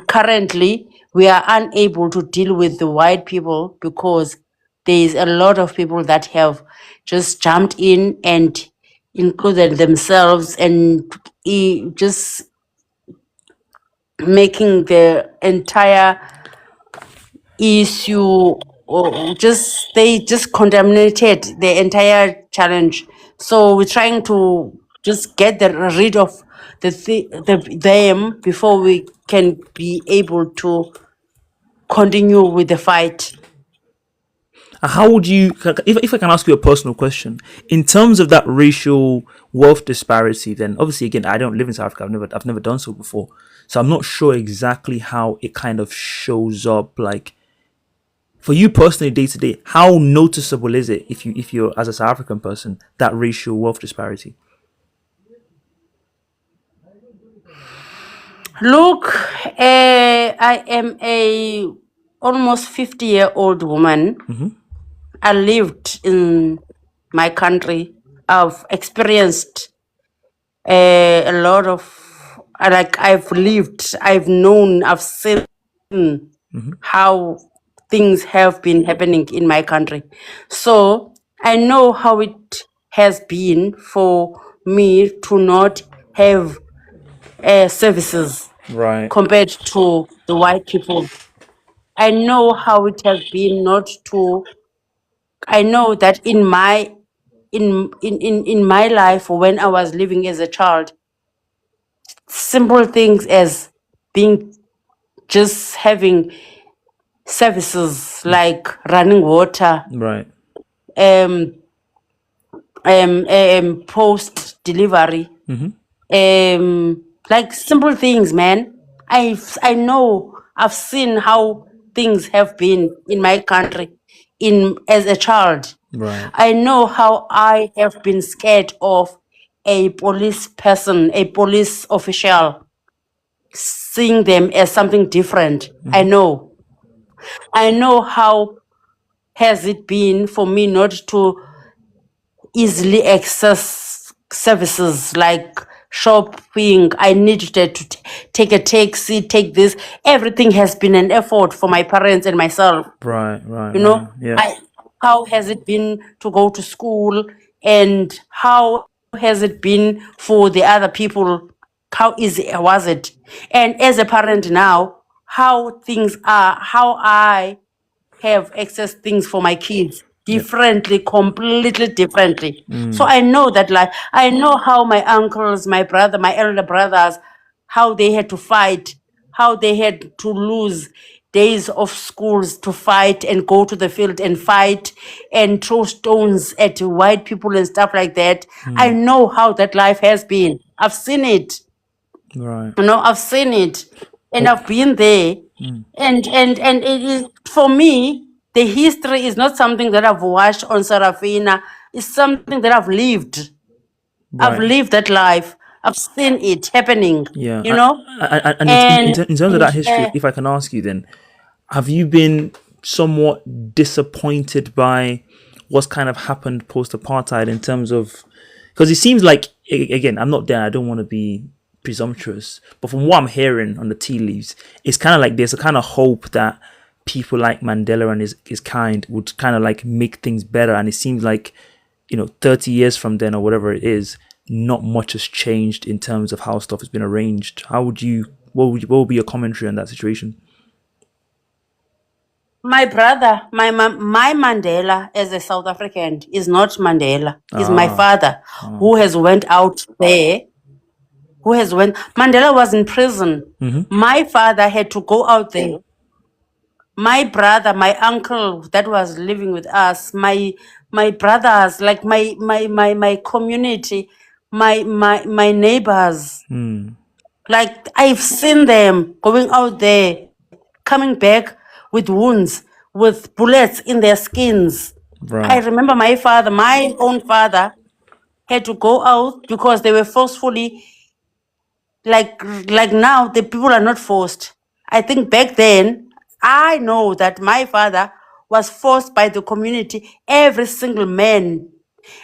currently, we are unable to deal with the white people because there is a lot of people that have just jumped in and included themselves and just making the entire issue, or they just contaminated the entire challenge. So we're trying to just get rid of them before we can be able to continue with the fight. How would you, if I can ask you a personal question, in terms of that racial wealth disparity? Then obviously, again, I don't live in South Africa. I've never done so before, so I'm not sure exactly how it kind of shows up. Like for you personally, day to day, how noticeable is it if you're as a South African person that racial wealth disparity? Look, I am a almost 50-year-old woman. I lived in my country. I've experienced a lot of, I've lived, I've known, I've seen how things have been happening in my country. So I know how it has been for me to not have services Right. compared to the white people. I know how it has been not to. I know that in my life when I was living as a child, simple things as being just having services like running water, Right. post delivery, like simple things, man. I know, I've seen how things have been in my country in as a child. Right. I know how I have been scared of a police person, a police official, seeing them as something different. I know how has it been for me not to easily access services like shopping. I needed to take a taxi, take this. Everything has been an effort for my parents and myself. Right. Right. You Right. know, Yeah. how has it been to go to school, and how has it been for the other people? How easy was it? And as a parent now, how things are, how I have access things for my kids differently, completely differently. So I know that, like, I know how my uncles, my brother, my elder brothers, how they had to fight, how they had to lose days of schools to fight and go to the field and fight and throw stones at white people and stuff like that. I know how that life has been. I've seen it. Right. I've seen it, and I've been there. And it is, for me, the history is not something that I've watched on Sarafina. It's something that I've lived. I've Right. lived that life. I've seen it happening. Yeah. And And in terms of that history, if I can ask you, then have you been somewhat disappointed by what's kind of happened post apartheid in terms of, because it seems like, again, I'm not there, I don't want to be presumptuous, but from what I'm hearing on the tea leaves, it's kind of like there's a kind of hope that people like Mandela and his kind would kind of like make things better. And it seems like, 30 years from then or whatever it is, not much has changed in terms of how stuff has been arranged. What would be your commentary on that situation? my brother, my Mandela as a South African is not Mandela. Is my father who has went out there. Mandela was in prison. My father had to go out there. My brother, my uncle that was living with us, my brothers, like my community, my neighbors, like I've seen them going out there, coming back with wounds, with bullets in their skins. I Right. remember my own father had to go out because they were forcefully, like now the people are not forced. I think back then, I know that my father was forced by the community, every single man.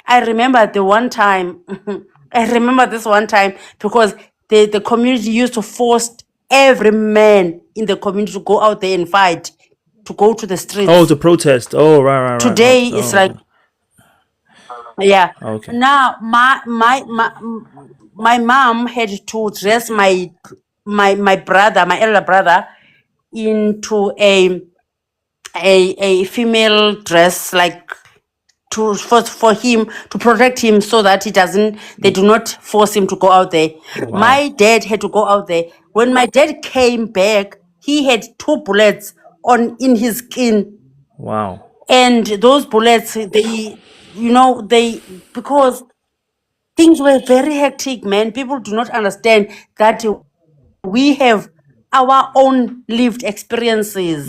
I remember the one time, I remember this one time because the community used to force every man in the community to go out there and fight, to go to the streets. Oh, to protest. Oh, right. Today it's like, yeah. Okay. Now my mom had to dress my brother, my elder brother, into a female dress, like for him, to protect him so that they do not force him to go out there. My dad had to go out there. When my dad came back, he had 2 bullets in his skin. Wow. And those bullets, because things were very hectic, man. People do not understand that we have our own lived experiences.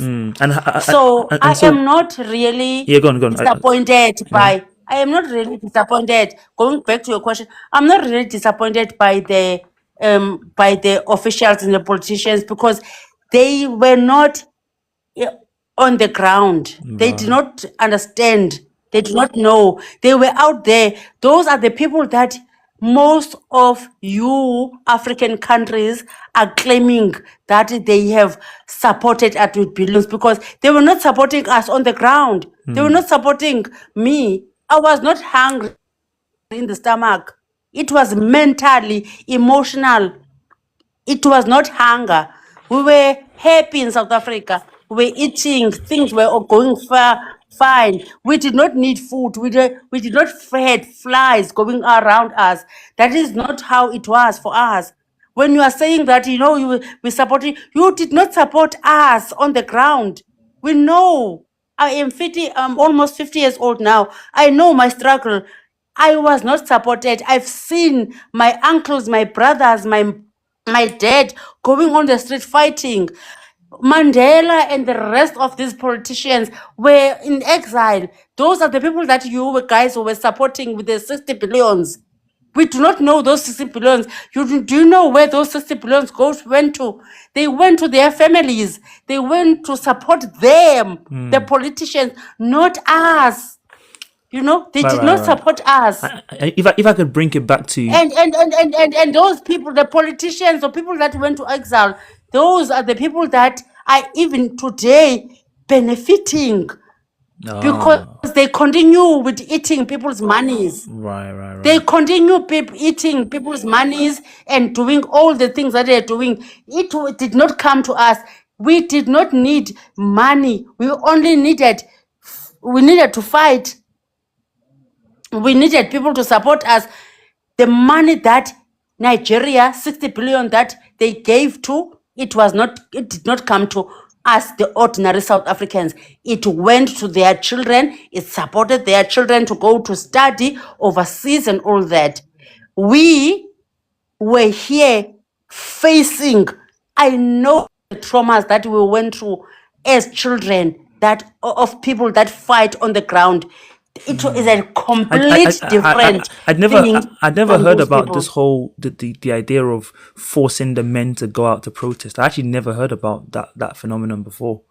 So I So am not really yeah, go on. disappointed by. I am not really disappointed. Going back to your question, I'm not really disappointed by the officials and the politicians, because they were not on the ground. They did not understand. They did not know. They were out there. Those are the people that most of you African countries are claiming that they have supported us with billions, because they were not supporting us on the ground. They were not supporting me. I was not hungry in the stomach. It was mentally, emotional. It was not hunger. We were happy in South Africa. We were eating. Things were all going fine. We did not need food. We did not had flies going around us. That is not how it was for us. When you are saying that, we supported, you did not support us on the ground. We know. I am 50, I'm almost 50 years old now. I know my struggle. I was not supported. I've seen my uncles, my brothers, my dad going on the street fighting. Mandela and the rest of these politicians were in exile. Those are the people that you guys were supporting with the 60 billions. We do not know those 60 billions. Do you know where those 60 billions went to? They went to their families. They went to support them, the politicians, not us. They did not support us. If I could bring it back to And those people, the politicians or people that went to exile, those are the people that are even today benefiting, because they continue with eating people's monies. right. They continue eating people's monies and doing all the things that they're doing. It did not come to us. We did not need money. We needed to fight. We needed people to support us. The money that Nigeria, 60 billion that they gave to, it did not come to us, the ordinary South Africans. It went to their children. It supported their children to go to study overseas and all that. We were here facing, I know the traumas that we went through as children, that of people that fight on the ground. It is a complete different I'd thing never from heard those about people. this whole the idea of forcing the men to go out to protest. I actually never heard about that phenomenon before.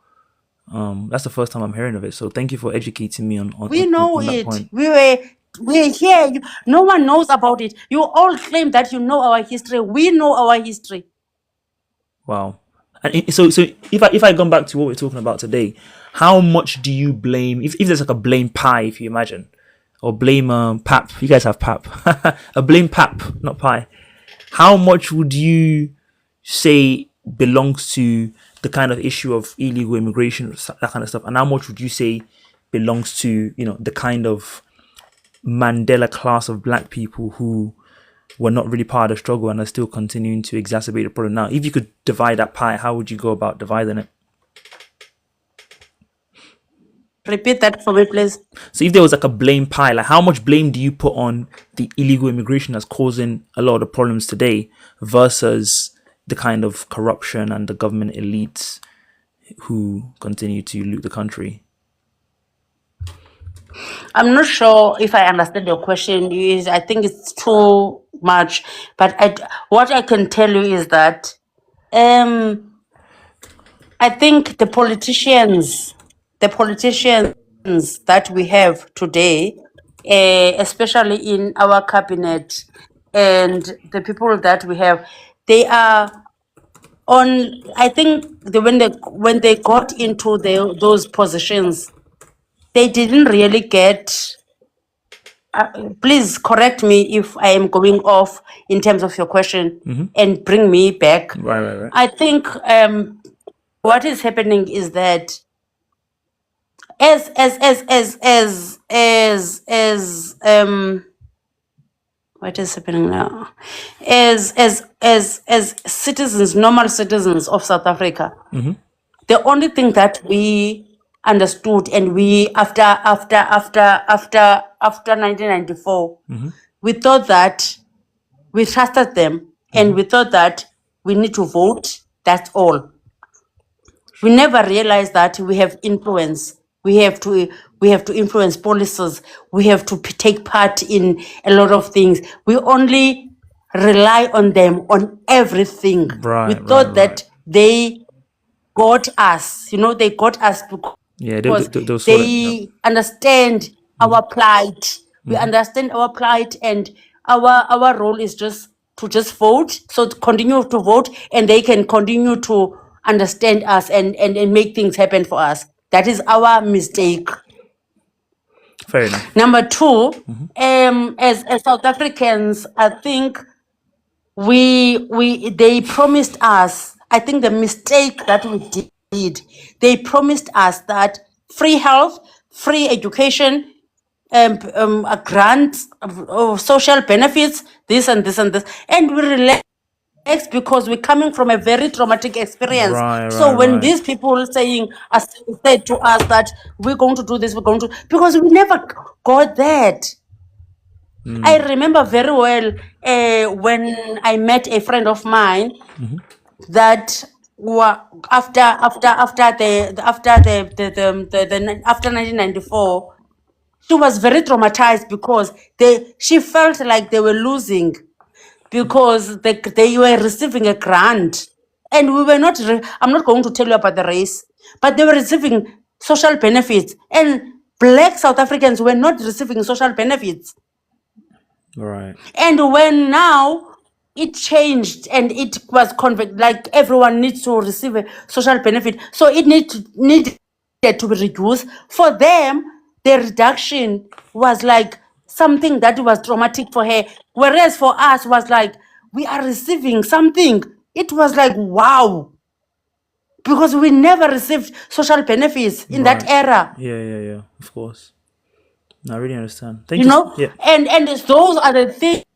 That's the first time I'm hearing of it. So thank you for educating me on We know on that it. point. We're here. No one knows about it. You all claim that you know our history. We know our history. Wow. And so if I gone back to what we're talking about today, how much do you blame, if there's like a blame pie, if you imagine, or blame pap, you guys have pap, a blame pap, not pie, how much would you say belongs to the kind of issue of illegal immigration, that kind of stuff, and how much would you say belongs to, the kind of Mandela class of black people who were not really part of the struggle and are still continuing to exacerbate the problem now? If you could divide that pie, how would you go about dividing it? Repeat that for me, please. So if there was like a blame pie, like how much blame do you put on the illegal immigration that's causing a lot of the problems today versus the kind of corruption and the government elites who continue to loot the country? I'm not sure if I understand your question. I think it's too much, but what I can tell you is that I think the politicians that we have today, especially in our cabinet, and the people that we have, they are on. I think when they got into those positions, they didn't really get. Please correct me if I am going off in terms of your question, and bring me back. Right. I think what is happening is that as what is happening now, as citizens, normal citizens of South Africa, The only thing that we understood, and we after 1994, we thought that we trusted them, and we thought that we need to vote. That's all. We never realized that we have influence. We have to influence policies. We have to take part in a lot of things. We only rely on them on everything. We Right, thought that they got us. They got us Yeah, because they was sort of, they understand our plight. We understand our plight, and our role is just vote. So to continue to vote, and they can continue to understand us and make things happen for us. That is our mistake. fair enough. Number two, as South Africans, I think they promised us, I think the mistake that we did, they promised us that free health, free education, a grant, social benefits, this and this and this, and we relaxed because we're coming from a very traumatic experience. So when these people said to us that we're going to do this, we're going to, because we never got that. I remember very well when I met a friend of mine that after 1994, she was very traumatized because she felt like they were losing because they were receiving a grant, and we were not. I'm not going to tell you about the race, but they were receiving social benefits, and Black South Africans were not receiving social benefits. Right. And when now it changed and it was like everyone needs to receive a social benefit, so it needed to be reduced. For them, the reduction was like something that was traumatic for her, whereas for us was like we are receiving something. It was like wow, because we never received social benefits in that era. Yeah. Of course. No, I really understand. Thank You you. know, Yeah. and those are the things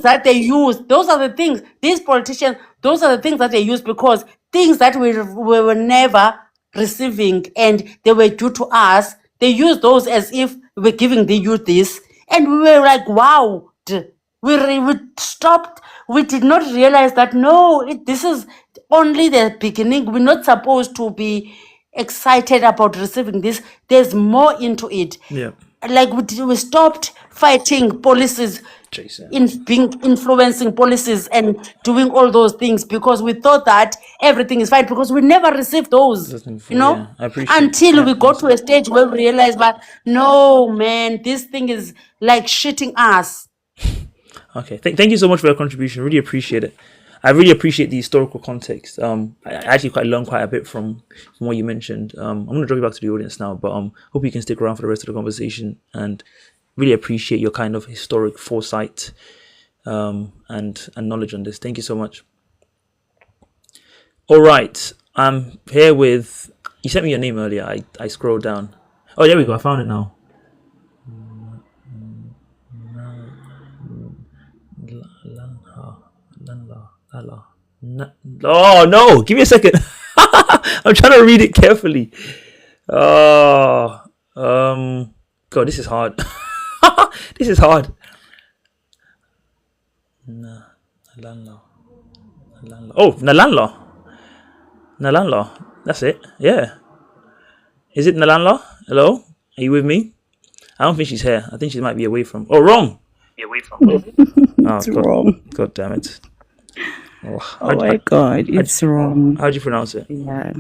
that they use. Those are the things, these politicians, those are the things that they use, because things that we were never receiving and they were due to us, they use those as if we're giving the youth this. And we were like, wow. We stopped. We did not realize that, no, this is only the beginning. We're not supposed to be excited about receiving this. There's more into it. Yeah. Like we stopped fighting policies, Jason. influencing policies and doing all those things because we thought that everything is fine, because we never received those, Yeah, I appreciate until we got to a stage where we realized that, no, man, this thing is like shitting us. Okay. Thank you so much for your contribution. Really appreciate it. I really appreciate the historical context. I actually learned quite a bit from what you mentioned. I'm going to drop you back to the audience now, but hope you can stick around for the rest of the conversation, and really appreciate your kind of historic foresight and knowledge on this. Thank you so much. All right. I'm here with, you sent me your name earlier. I scrolled down. Oh, there we go. I found it now. Oh no! Give me a second. I'm trying to read it carefully. Oh, God, this is hard. This is hard. Oh, Nalanlo. That's it. Yeah. Is it Nalanlo? Hello? Are you with me? I don't think she's here. I think she might be away from. Oh, wrong. It's wrong. God damn it. Oh my God, it's wrong. How do you pronounce it? Yeah.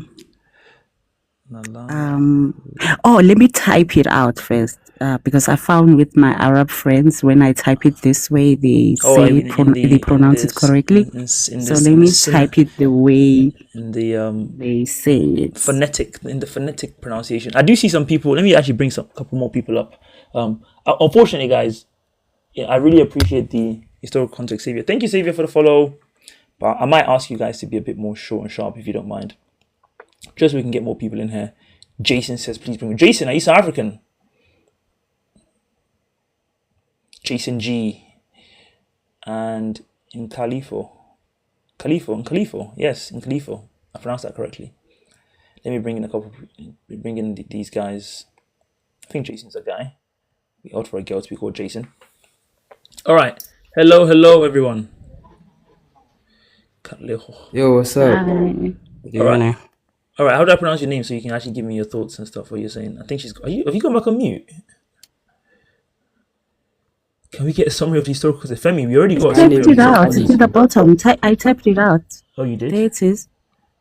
Oh, let me type it out first, because I found with my Arab friends, when I type it this way, they say they pronounce it correctly. So let me type it the way they say it. In the phonetic pronunciation. I do see some people. Let me actually bring a couple more people up. Unfortunately, guys, I really appreciate the historical context, Xavier. Thank you, Xavier, for the follow. But I might ask you guys to be a bit more short and sharp if you don't mind, just so we can get more people in here. Jason says, please bring me. Jason, are you South African? Jason G. And in Califo. Yes, in Califo. I pronounced that correctly. Let me bring in these guys. I think Jason's a guy. We ought for a girl to be called Jason. All right. Hello, everyone. Yo, what's up? All right. How do I pronounce your name so you can actually give me your thoughts and stuff? What you're saying? I think she's. Have you gone back on mute? Can we get a summary of the historical? Because Femi, we already got. I typed it out. It's at the bottom. I typed it out. Oh, you did? There it is.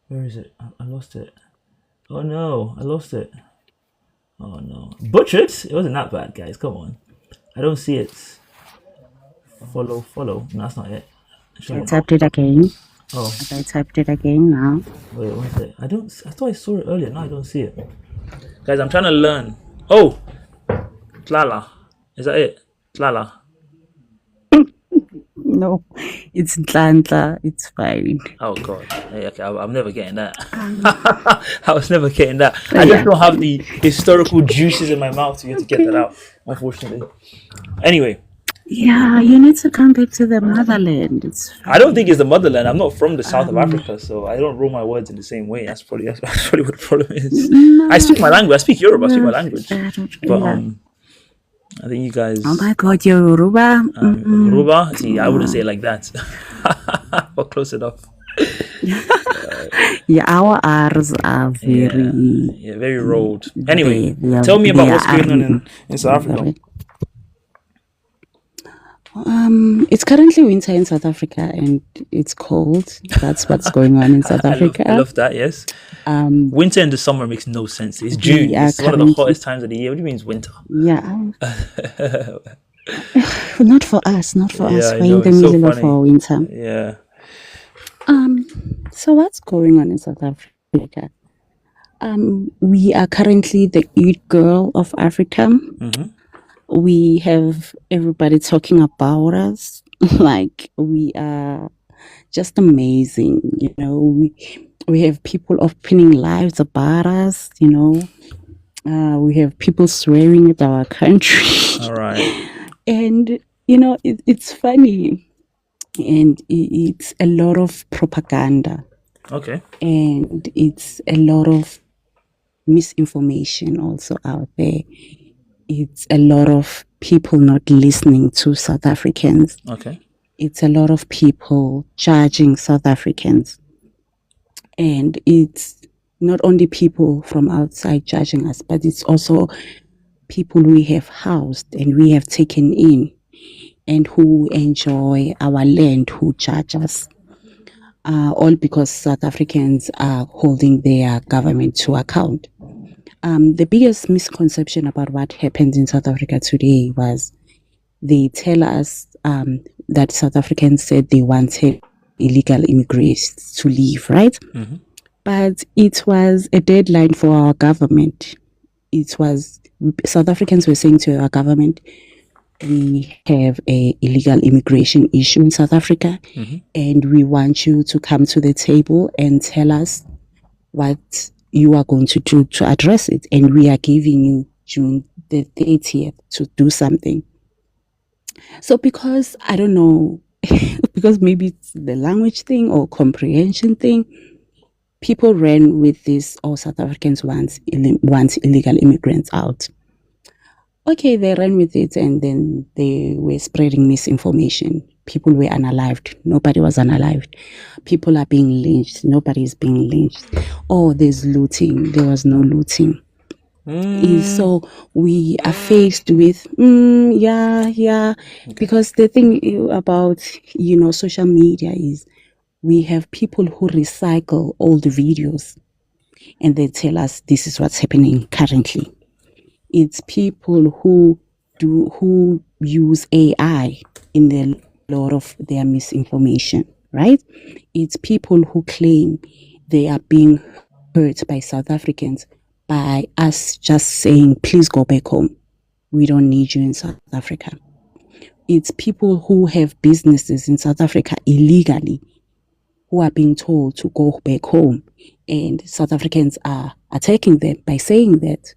Where is it? I lost it. Oh no, I lost it. Oh no, butchered. It wasn't that bad, guys. Come on, I don't see it. Follow. No, that's not it. I typed it again. Oh, I typed it again now. wait, what's it? I thought I saw it earlier. Now I don't see it. Guys, I'm trying to learn. Oh, Tlala. Is that it? Tlala. No, it's Tlantla. It's fine. Oh god. Hey, okay, I'm never getting that. I was never getting that. I just don't have the historical juices in my mouth to be able to get that out, unfortunately. Anyway. Yeah, you need to come back to the motherland. It's fine. I don't think it's the motherland. I'm not from the south of Africa, so I don't roll my words in the same way. That's probably what the problem is. No, I speak my language. I speak Yoruba. I speak my language. But yeah. I think you guys. Oh my God, you're Yoruba. Yoruba. See, I wouldn't say it like that, but close enough. Yeah, our R's are very rolled. Anyway, tell me about what's going on in South Africa. It's currently winter in South Africa and it's cold. That's what's going on in South Africa. I love that, yes. Winter in the summer makes no sense. It's June. It's one of the hottest times of the year. What do you mean it's winter? Yeah. Not for us. We're in the middle of our winter. Yeah. So what's going on in South Africa? We are currently the it girl of Africa. Mm-hmm. We have everybody talking about us like we are just amazing, you know. We have people opening lives about us, you know. We have people swearing at our country. All right. And you know, it's funny, and it's a lot of propaganda. Okay. And it's a lot of misinformation also out there. It's a lot of people not listening to South Africans. Okay. It's a lot of people judging South Africans. And it's not only people from outside judging us, but it's also people we have housed and we have taken in and who enjoy our land, who judge us. All because South Africans are holding their government to account. The biggest misconception about what happens in South Africa today was they tell us that South Africans said they wanted illegal immigrants to leave, right? Mm-hmm. But it was a deadline for our government. It was South Africans were saying to our government, we have a illegal immigration issue in South Africa, mm-hmm. and we want you to come to the table and tell us what you are going to do to address it, and we are giving you June the 30th to do something. So because I don't know, because maybe it's the language thing or comprehension thing, people ran with this, or South Africans want illegal immigrants out. Okay, they ran with it, and then they were spreading misinformation. People were unalived. Nobody was unalived. People are being lynched. Nobody is being lynched. Oh, there's looting. There was no looting. So we are faced with, yeah. Because the thing about, you know, social media is we have people who recycle old videos and they tell us this is what's happening currently. It's people who use AI in a lot of their misinformation, right? It's people who claim they are being hurt by South Africans by us just saying, please go back home. We don't need you in South Africa. It's people who have businesses in South Africa illegally who are being told to go back home, and South Africans are attacking them by saying that.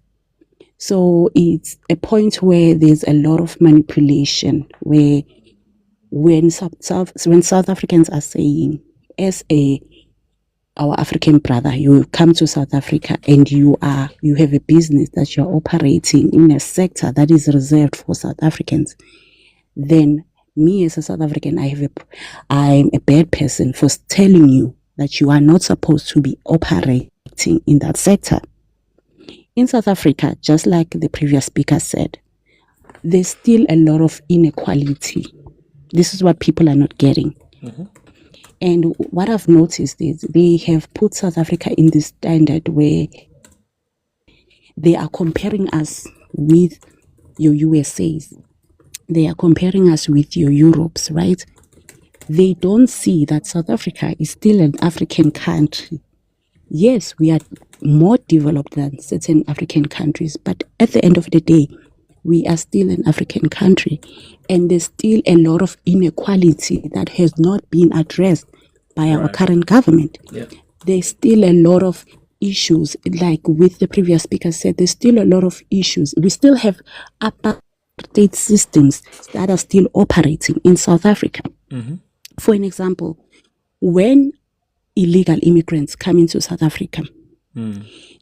So it's a point where there's a lot of manipulation, where when South Africans are saying, as a our African brother, you come to South Africa and you have a business that you're operating in a sector that is reserved for South Africans, then me as a South African, I'm a bad person for telling you that you are not supposed to be operating in that sector. In South Africa, just like the previous speaker said, there's still a lot of inequality. This is what people are not getting. And what I've noticed is they have put South Africa in this standard where they are comparing us with your USAs. They are comparing us with your Europes, right? They don't see that South Africa is still an African country. Yes, we are more developed than certain African countries, but at the end of the day, we are still an African country, and there's still a lot of inequality that has not been addressed by our current government. There's still a lot of issues, like with the previous speaker said, there's still a lot of issues. We still have apartheid systems that are still operating in South Africa. For an example, when illegal immigrants come into South Africa,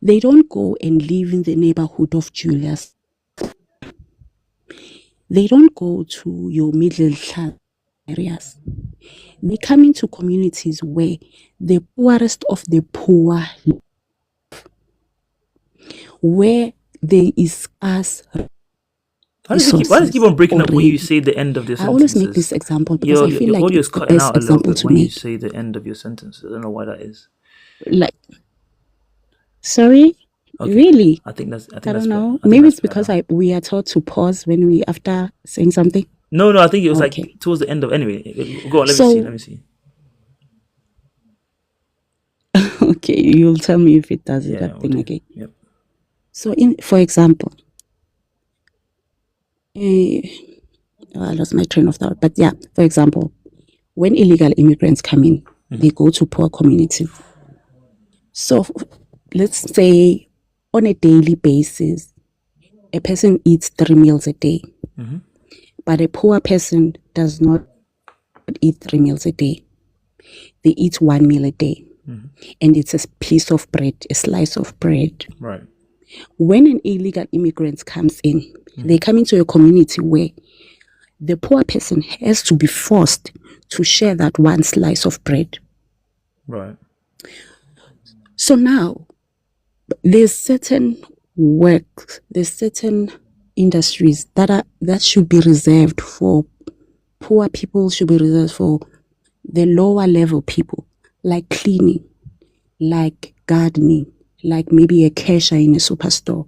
they don't go and live in the neighborhood of Julius. They don't go to your middle class areas. They come into communities where the poorest of the poor, where there is scarce why does it keep on breaking up when you say the end of the sentences? I always make this example because I feel like it's the best example to when make. you say the end of your sentence. I don't know why that is. Like, sorry? Okay. Really? I think that's. I don't know. Maybe it's because we are taught to pause when we after saying something. No, I think it was like towards the end of. Anyway, go on. Let me see. Okay, you'll tell me if it does that thing again. Yep. So, for example, I lost my train of thought. But yeah, for example, when illegal immigrants come in, they go to poor communities. So, let's say on a daily basis, a person eats 3 meals a day, but a poor person does not eat 3 meals a day. They eat 1 meal a day, and it's a piece of bread, a slice of bread. Right. When an illegal immigrant comes in, they come into a community where the poor person has to be forced to share that one slice of bread. Right. So now, there's certain work, there's certain industries that should be reserved for poor people, should be reserved for the lower level people, like cleaning, like gardening, like maybe a cashier in a superstore,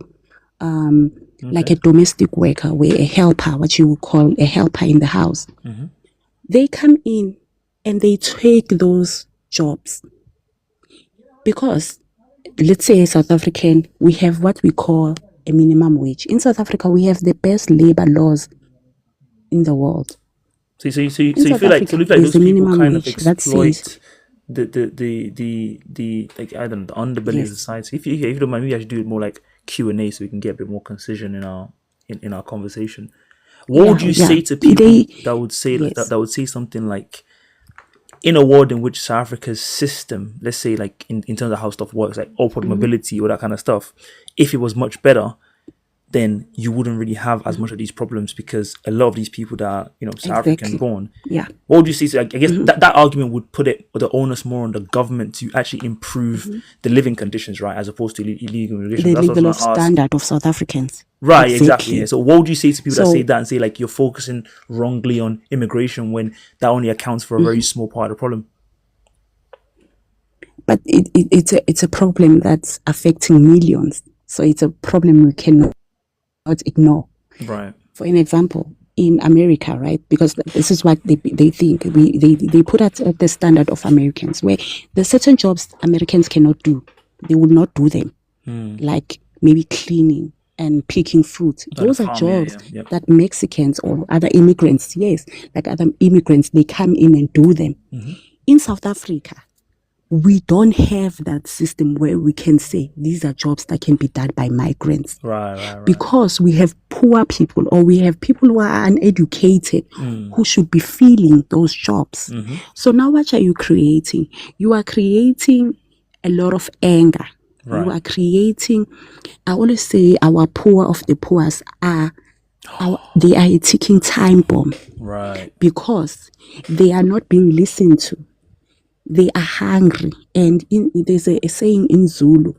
like a domestic worker, where a helper, what you would call a helper in the house. They come in and they take those jobs because, let's say, South African, we have what we call a minimum wage. In South Africa, we have the best labor laws in the world. So you feel like those people kind of exploit the like, I don't know, the underbelly of society. If you don't mind, maybe I should do it more like Q&A so we can get a bit more concision in our conversation. What would you say to people that would say that would say something like, in a world in which South Africa's system, let's say like in terms of how stuff works, like upward mobility or that kind of stuff, if it was much better, then you wouldn't really have as much of these problems, because a lot of these people that are, South African born. Yeah. What would you say? I guess that argument would put the onus more on the government to actually improve the living conditions, right, as opposed to illegal immigration. The legal standard of South Africans. Right, exactly. Yeah. So what would you say to people that say that and say like you're focusing wrongly on immigration when that only accounts for a very small part of the problem? But it's a problem that's affecting millions. So it's a problem we cannot ignore. Right. For an example, in America, right? Because this is what they think. They put at the standard of Americans, where there's certain jobs Americans cannot do. They will not do them. Like maybe cleaning and picking fruit. Those are jobs that Mexicans or other immigrants, they come in and do them. In South Africa, we don't have that system where we can say these are jobs that can be done by migrants. Right. Because we have poor people, or we have people who are uneducated who should be filling those jobs. So now what are you creating? You are creating a lot of anger. Right. You are creating, I always say our poor of the poorest they are a ticking time bomb. Right. Because they are not being listened to. They are hungry. And there's a saying in Zulu,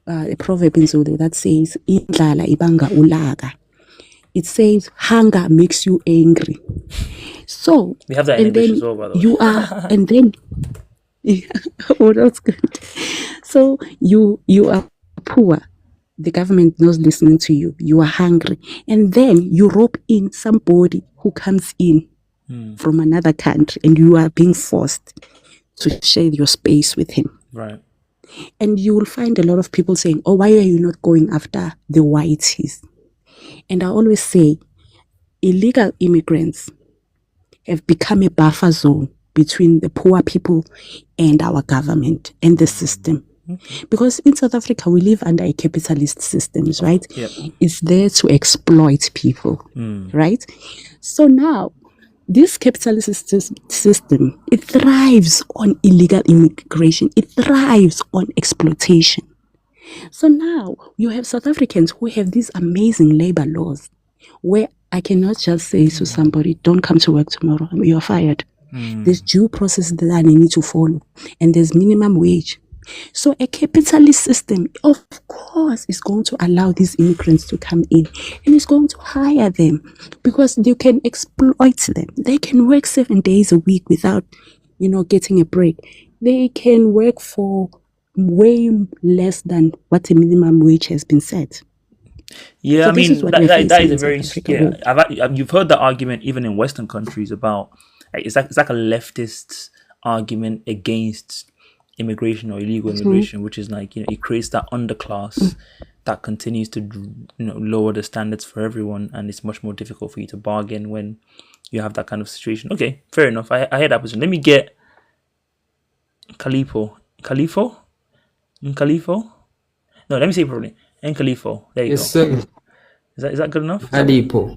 a proverb in Zulu that says, "Indlala ibanga ulaga." It says, hunger makes you angry. So, we have that in English as well, by the way. You are, and then, oh, that's good. So, you are poor. The government not listening to you. You are hungry. And then you rope in somebody who comes in from another country and you are being forced to share your space with him. Right. And you will find a lot of people saying, oh, why are you not going after the whiteys? And I always say, illegal immigrants have become a buffer zone between the poor people and our government and the system. Because in South Africa, we live under a capitalist system, right? Yep. It's there to exploit people, right? So now, this capitalist system, it thrives on illegal immigration. It thrives on exploitation. So now, you have South Africans who have these amazing labor laws where I cannot just say to somebody, don't come to work tomorrow, you're fired. There's due process that I need to follow, and there's minimum wage. So a capitalist system, of course, is going to allow these immigrants to come in, and it's going to hire them because they can exploit them. They can work 7 days a week without, getting a break. They can work for way less than what the minimum wage has been set. Yeah, So I mean, that is a very, yeah, you've heard the argument even in Western countries about, it's like a leftist argument against immigration or illegal immigration, which is like, it creates that underclass that continues to, lower the standards for everyone, and it's much more difficult for you to bargain when you have that kind of situation. Okay, fair enough. I heard that position. Let me get Califo. No, let me say it properly. Califo. There you go. Sir. Is that good enough? Calipo.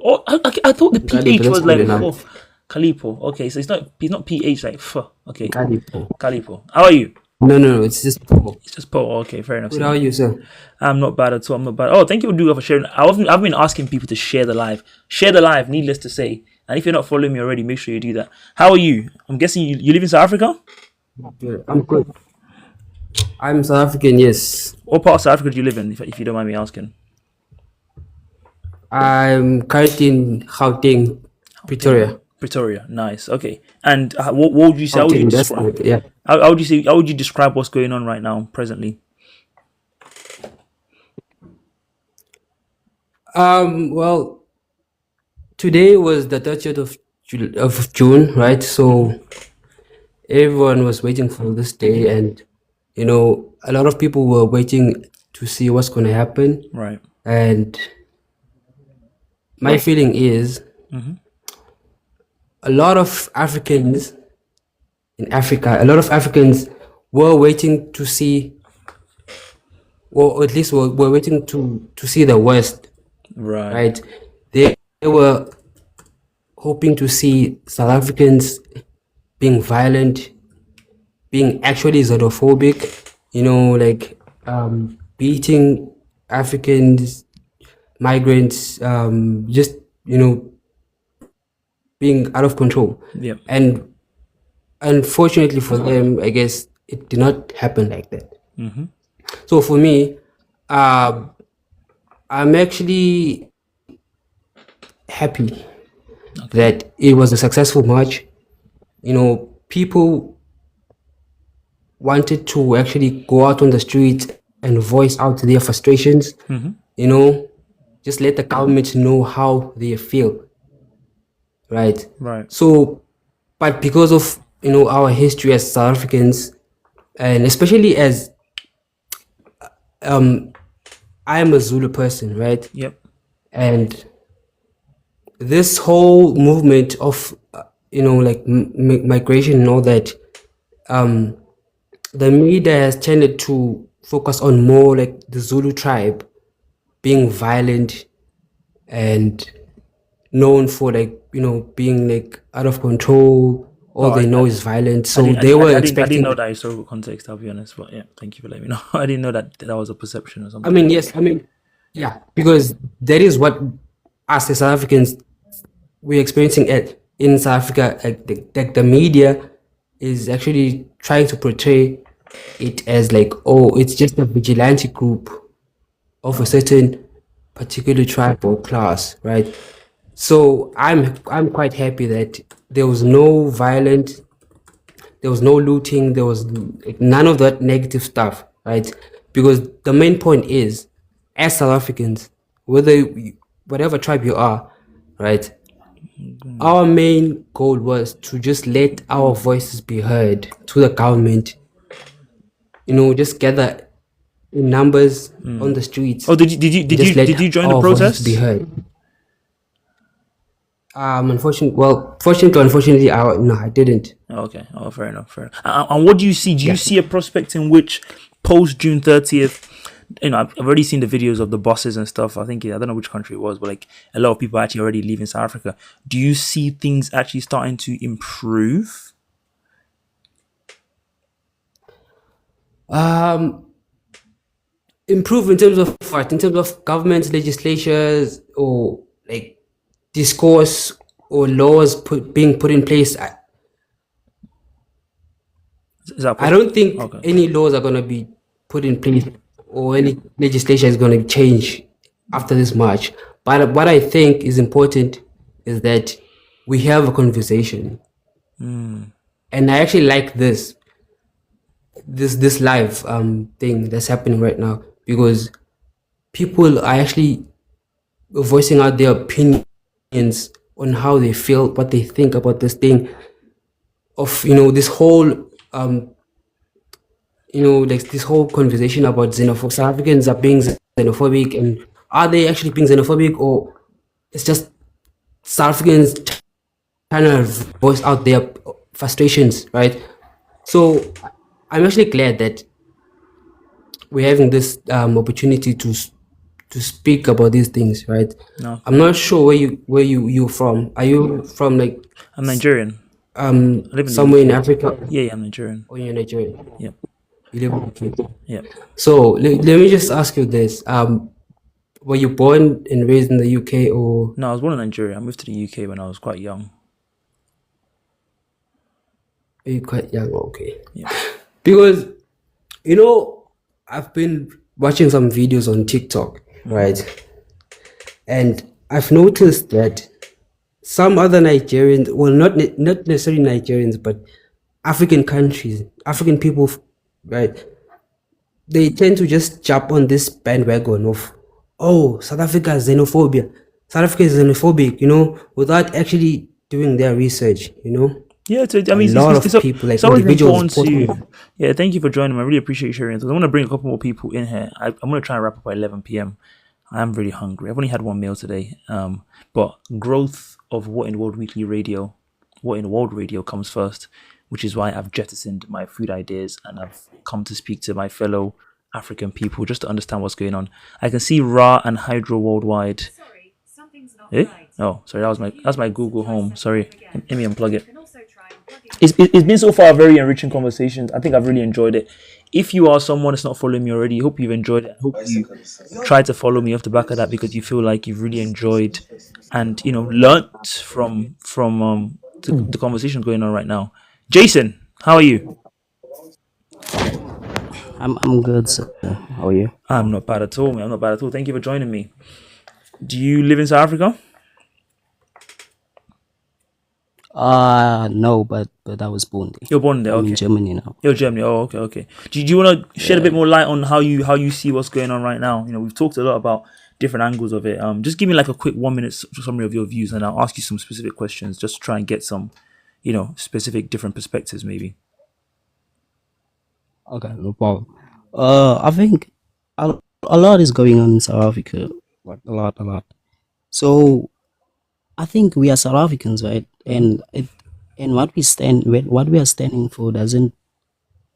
Oh, I thought the PH Calipo, was like enough. Calipo. Okay, so he's not PH like f. Okay. Calipo. How are you? No, it's just Po. It's just Po. Okay, fair enough. Good, how are you, sir? I'm not bad at all. I'm not bad. Oh, thank you, Duga, for sharing. I've been asking people to share the live. Share the live, needless to say. And if you're not following me already, make sure you do that. How are you? I'm guessing you live in South Africa? I'm good. I'm South African, yes. What part of South Africa do you live in, if you don't mind me asking? I'm currently in Gauteng, Pretoria. Pretoria, nice. Okay. And what would you say? How would you describe? Yeah. How would you say? How would you describe what's going on right now, presently? Well, today was the 30th of June, right? So everyone was waiting for this day, and a lot of people were waiting to see what's going to happen. Right. And my feeling is a lot of Africans in Africa, a lot of Africans were waiting to see, or at least were waiting to see the worst. Right. They were hoping to see South Africans being violent, being actually xenophobic, like beating Africans, migrants, just being out of control. Yep. And unfortunately for them, I guess it did not happen like that. So for me, I'm actually happy that it was a successful march. People wanted to actually go out on the streets and voice out their frustrations. Just let the government know how they feel. Right. So, but because of our history as South Africans, and especially as I am a Zulu person, right? Yep. And this whole movement of like migration and all that, the media has tended to focus on more like the Zulu tribe being violent and known for like being like out of control, all they know is violence. So I they were I expecting. didn't know that historical context, I'll be honest. But yeah, thank you for letting me know. I didn't know that that was a perception or something. I mean, yes, I mean, yeah, because that is what us as South Africans we're experiencing it in South Africa. Like the media is actually trying to portray it as like, oh, it's just a vigilante group of a certain particular tribe or class, right? So I'm quite happy that there was no violent, there was no looting, there was like, none of that negative stuff, right? Because the main point is, as South Africans, whatever tribe you are, right? Our main goal was to just let our voices be heard to the government. You know, just gather in numbers on the streets. Oh, did you join the protest? Be heard. Fortunately, I didn't. Okay. Oh, fair enough. And what do you see? Do you see a prospect in which post June 30th? You know, I've already seen the videos of the buses and stuff. I think I don't know which country it was, but like a lot of people actually already leaving South Africa. Do you see things actually starting to improve? Improve in terms of what? In terms of government legislatures or like discourse or laws being put in place. I don't think any laws are going to be put in place or any legislation is going to change after this March. But what I think is important is that we have a conversation. And I actually like this live thing that's happening right now, because people are actually voicing out their opinions on how they feel, what they think about this thing of, you know, this whole like this whole conversation about xenophobic. South Africans are being xenophobic, and are they actually being xenophobic, or it's just South Africans trying to voice out their frustrations, right? So I'm actually glad that we're having this opportunity to speak about these things, right? No. I'm not sure where you're from. Are you from like? I'm Nigerian. I live somewhere in Africa. Yeah, I'm Nigerian. Oh, you're Nigerian. Yeah. You live in Africa. Yeah. So let me just ask you this: were you born and raised in the UK, or? No, I was born in Nigeria. I moved to the UK when I was quite young. Are you quite young? Okay. Yeah. Because, you know, I've been watching some videos on TikTok, right? And I've noticed that some other Nigerians, well, not necessarily Nigerians, but African countries, African people, right? They tend to just jump on this bandwagon of, oh, South Africa is xenophobia. South Africa is xenophobic, you know, without actually doing their research, you know? Yeah, I mean, a lot of people, like individuals. Yeah, thank you for joining me. I really appreciate you sharing. So I want to bring a couple more people in here. I'm going to try and wrap up by 11 p.m. I'm really hungry. I've only had one meal today. But growth of What in World Radio comes first, which is why I've jettisoned my food ideas and I've come to speak to my fellow African people just to understand what's going on. I can see Ra and Hydro Worldwide. Sorry, something's not right. Oh, sorry, that's my Google Home. Sorry, let me unplug it. It's been so far a very enriching conversation. I think I've really enjoyed it. If you are someone that's not following me already, I hope you've enjoyed it. I hope you try to follow me off the back of that, because you feel like you've really enjoyed and, you know, learnt from the conversation going on right now. Jason, how are you? I'm good, sir. How are you? I'm not bad at all, man. I'm not bad at all. Thank you for joining me. Do you live in South Africa? No, but I was born there. You're born there, okay. I'm in Germany now. You're Germany. Oh, okay. Do you want to shed a bit more light on how you see what's going on right now? You know, we've talked a lot about different angles of it. Just give me like a quick 1 minute summary of your views, and I'll ask you some specific questions just to try and get some, you know, specific different perspectives maybe. Okay, no problem. I think a lot is going on in South Africa. Like, a lot. So I think we are South Africans, right? And what we are standing for doesn't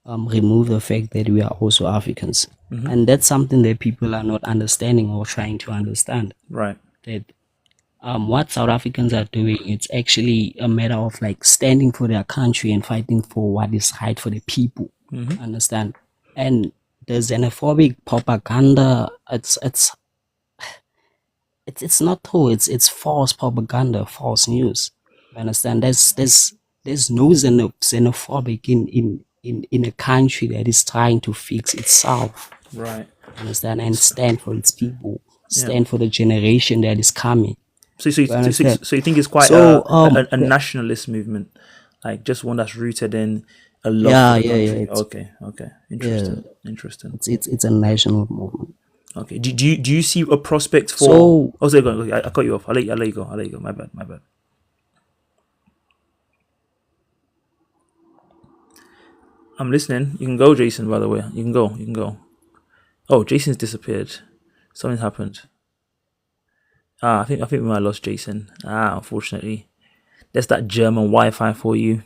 remove the fact that we are also Africans. And that's something that people are not understanding or trying to understand. Right. That what South Africans are doing, it's actually a matter of like standing for their country and fighting for what is right for the people. Understand? And the xenophobic propaganda, it's not true. It's false propaganda, false news. You understand? There's no xenophobic in a country that is trying to fix itself. Right. Understand? And stand for its people, stand for the generation that is coming. So you think it's quite a nationalist movement, like just one that's rooted in a love for the country. Okay. Interesting. It's a national movement. Okay. Do you see a prospect for? Sorry, go on. I cut you off. I'll let you go. My bad. I'm listening. You can go, Jason. By the way, you can go. Oh, Jason's disappeared. Something happened. I think we might have lost Jason. Unfortunately, that's that German Wi-Fi for you.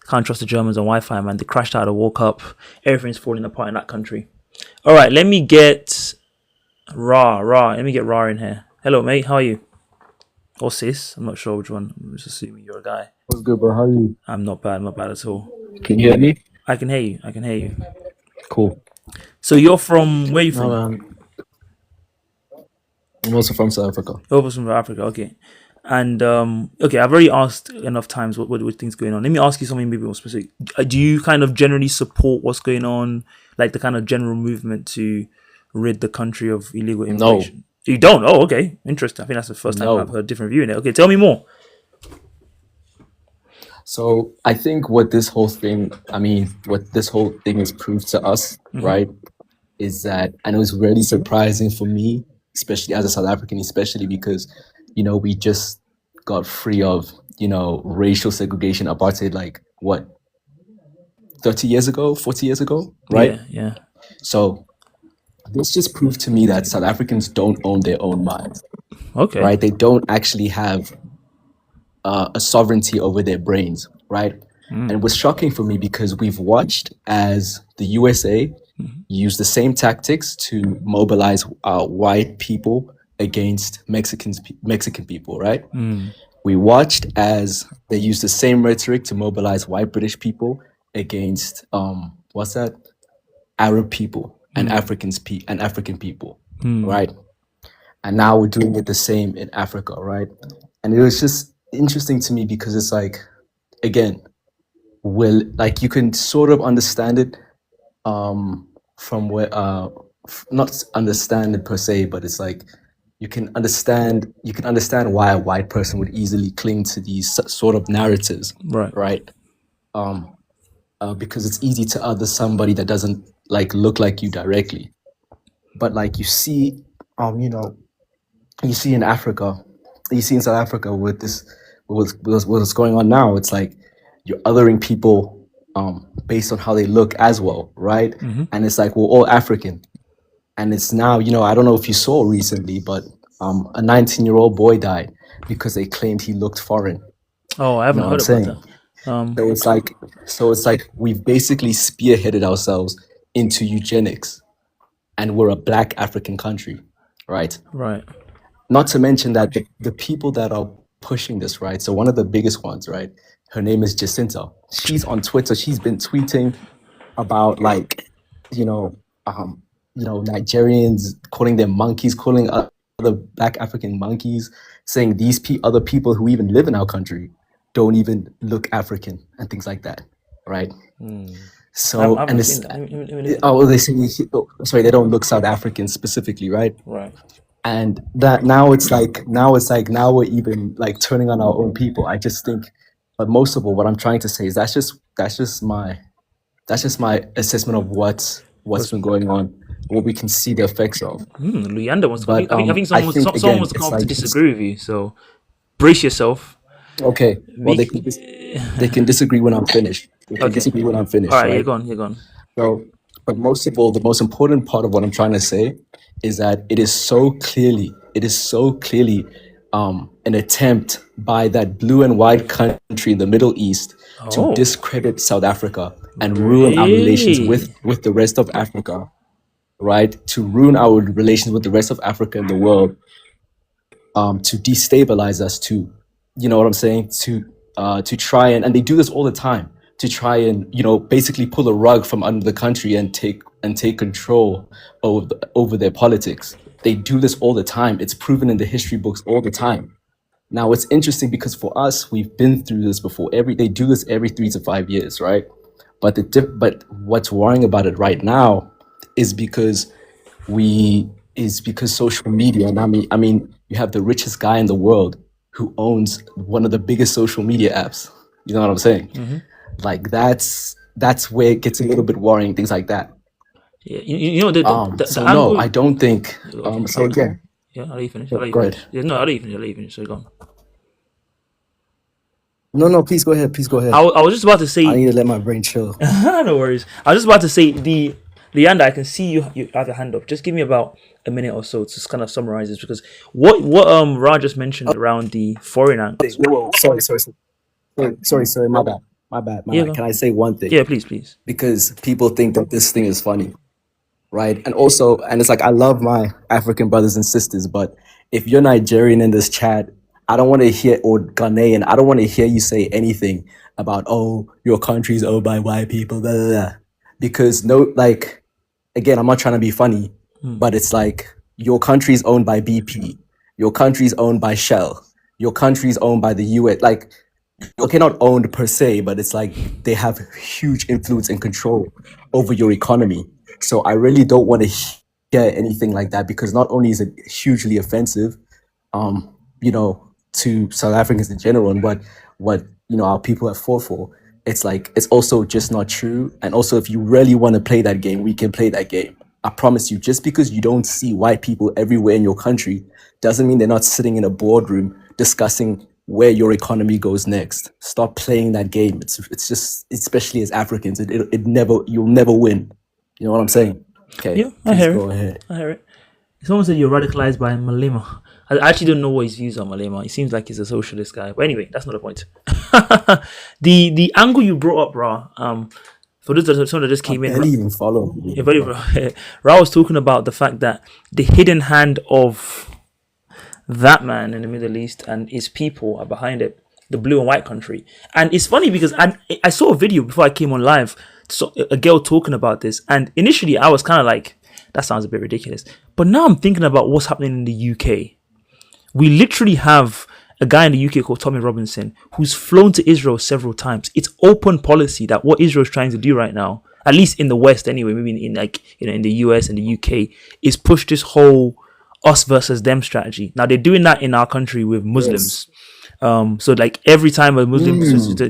Can't trust the Germans on Wi-Fi, man. They crashed out of the World Cup. Everything's falling apart in that country. All right, let me get Ra. Let me get Ra in here. Hello, mate. How are you? Or sis? I'm not sure which one. I'm just assuming you're a guy. What's good, bro? How are you? I'm not bad at all. Can you hear me? I can hear you. Cool. So you're from where are you from? I'm also from South Africa. Oh, from Africa. Okay. And okay, I've already asked enough times what things going on. Let me ask you something maybe more specific. Do you kind of generally support what's going on, like the kind of general movement to rid the country of illegal immigration? No. You don't? Oh, okay. Interesting. I think that's the first time I've heard a different view in it. Okay, tell me more. So I think what this whole thing has proved to us, right, is that, and it was really surprising for me, especially as a South African, especially because, we just got free of, racial segregation, apartheid, like what, 30 years ago, 40 years ago, right? Yeah. So this just proved to me that South Africans don't own their own minds. Okay. Right? They don't actually have a sovereignty over their brains, right? And it was shocking for me because we've watched as the USA use the same tactics to mobilize white people against Mexican people, right? We watched as they used the same rhetoric to mobilize white British people against Arab people and African people, right? And now we're doing it the same in Africa, right? And it was just interesting to me because it's like, again, you can sort of understand it from where not understand it per se, but it's like you can understand why a white person would easily cling to these sort of narratives, right? Because it's easy to other somebody that doesn't look like you directly, but you see in Africa, you see in South Africa with what's going on now, it's like you're othering people based on how they look as well, right? And it's like we're all African, and it's now, I don't know if you saw recently, but a 19-year-old boy died because they claimed he looked foreign. Oh, I haven't heard about that. So it's like we've basically spearheaded ourselves into eugenics, and we're a Black African country, right? Right. Not to mention that the people that are pushing this, right? So one of the biggest ones, right? Her name is Jacinta. She's on Twitter. She's been tweeting about Nigerians, calling them monkeys, calling other Black African monkeys, saying these other people who even live in our country don't even look African and things like that, right? So and it's they don't look South African specifically, right? Right. And that now we're even turning on our own people. I just think, but most of all, what I'm trying to say is that's just my assessment of what's been going on, what we can see the effects of. Luyanda wants to I think someone wants to come up to disagree with you, so brace yourself. Okay. Well, they can disagree when I'm finished. They can disagree when I'm finished. All right, right? you're gone. So, but most of all, the most important part of what I'm trying to say is that it is so clearly an attempt by that blue and white country in the Middle East to discredit South Africa and ruin our relations with the rest of Africa, right? To ruin our relations with the rest of Africa and the world to destabilize us, to, you know what I'm saying, to try and they do this all the time, to try and, you know, basically pull a rug from under the country and take control over their politics. They do this all the time. It's proven in the history books all the time. Now it's interesting because for us, we've been through this before. They do this every 3 to 5 years, right? But but what's worrying about it right now is because social media. And I mean, you have the richest guy in the world who owns one of the biggest social media apps. You know what I'm saying? Like that's where it gets a little bit worrying. Things like that. Yeah, you know the So angle. no, I don't think. So again, yeah, I'll let you finish. go ahead. Yeah, no, I'll let you finish. I'll let you finish. So go on. No, please go ahead. Please go ahead. I was just about to say. I need to let my brain chill. No worries. I was just about to say Leander, I can see you have your hand up. Just give me about a minute or so to just kind of summarize this, because what Raj just mentioned around the foreign angle. Whoa, sorry, my bad. Can I say one thing? Yeah, please. Because people think that this thing is funny, right? And also, and it's like, I love my African brothers and sisters, but if you're Nigerian in this chat, I don't want to hear, or Ghanaian, I don't want to hear you say anything about, oh, your country's owned by white people, blah, blah, blah. Because no, like, again, I'm not trying to be funny, but it's like, your country's owned by BP, your country's owned by Shell, your country's owned by the US. Like, okay, not owned per se, but it's like they have huge influence and control over your economy. So I really don't want to hear anything like that, because not only is it hugely offensive, you know, to South Africans in general, and what you know our people have fought for, it's like, it's also just not true. And also, if you really want to play that game, we can play that game. I promise you. Just because you don't see white people everywhere in your country doesn't mean they're not sitting in a boardroom discussing where your economy goes next. Stop playing that game. It's just, especially as Africans, you'll never win. You know what I'm saying? Okay. Yeah, I hear it. Someone said you're radicalized by Malema. I actually don't know what his views are, Malema. He seems like he's a socialist guy. But anyway, that's not the point. The angle you brought up, Ra, for those that just came in, I even follow. Ra was talking about the fact that the hidden hand of that man in the Middle East and his people are behind it, the blue and white country. And it's funny because I saw a video before I came on live, so a girl talking about this, and initially I was kind of like, that sounds a bit ridiculous. But now I'm thinking about what's happening in the UK. We literally have a guy in the UK called Tommy Robinson who's flown to Israel several times. It's open policy that what Israel is trying to do right now, at least in the West anyway, maybe in like, you know, in the US and the UK, is push this whole us versus them strategy. Now they're doing that in our country with Muslims. Yes. So like every time a Muslim,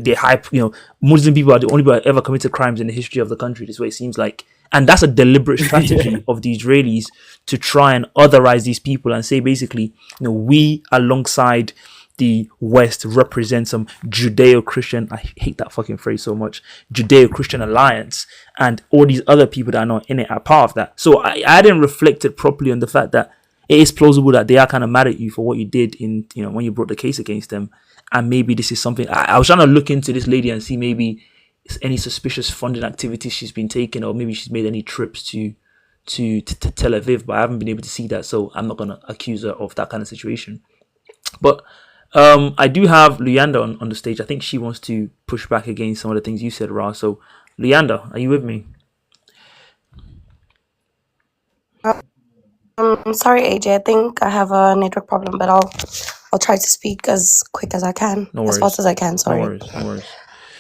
they hype, you know, Muslim people are the only people that ever committed crimes in the history of the country. This is what it seems like. And that's a deliberate strategy of the Israelis to try and otherize these people and say, basically, you know, we alongside the West represent some Judeo-Christian, I hate that fucking phrase so much, Judeo-Christian alliance, and all these other people that are not in it are part of that. So I hadn't reflected properly on the fact that it is plausible that they are kind of mad at you for what you did in, you know, when you brought the case against them. And maybe this is something, I was trying to look into this lady and see maybe any suspicious funding activities she's been taking, or maybe she's made any trips to Tel Aviv, but I haven't been able to see that, so I'm not going to accuse her of that kind of situation. But I do have Leander on the stage. I think she wants to push back against some of the things you said, Ra. So Leander, are you with me? Sorry, AJ. I think I have a network problem, but I'll try to speak as quick as I can, as fast as I can. Sorry. No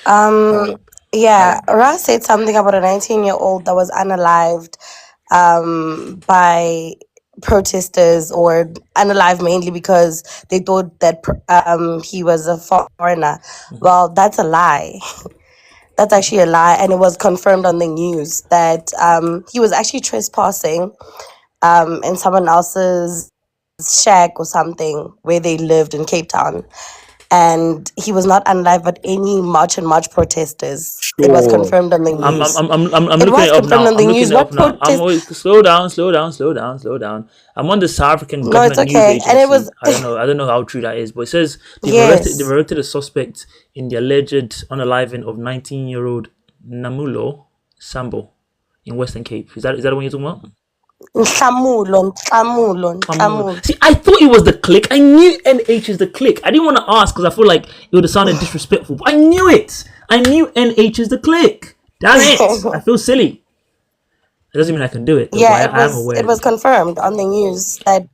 worries. Yeah, Ra said something about a 19-year-old that was unalived by protesters, or unalive mainly because they thought that he was a foreigner. Well, that's a lie. That's actually a lie, and it was confirmed on the news that he was actually trespassing in someone else's shack or something where they lived in Cape Town. And he was not unalive, but any march and march protesters. Sure. It was confirmed on the news. I'm looking it up now. I'm looking it up now. I'm always slow down. I'm on the South African government news agency. And it was, I don't know how true that is, but it says they've arrested a suspect in the alleged unaliving of 19-year-old Namulo Sambo in Western Cape. Is that the one you're talking about? Nhlamulo. See, I thought it was the click. I knew NH is the click. I didn't want to ask because I feel like it would have sounded disrespectful. But I knew it. I knew NH is the click. Damn it. I feel silly. It doesn't mean I can do it, though, Yeah, but I am aware. it was confirmed on the news that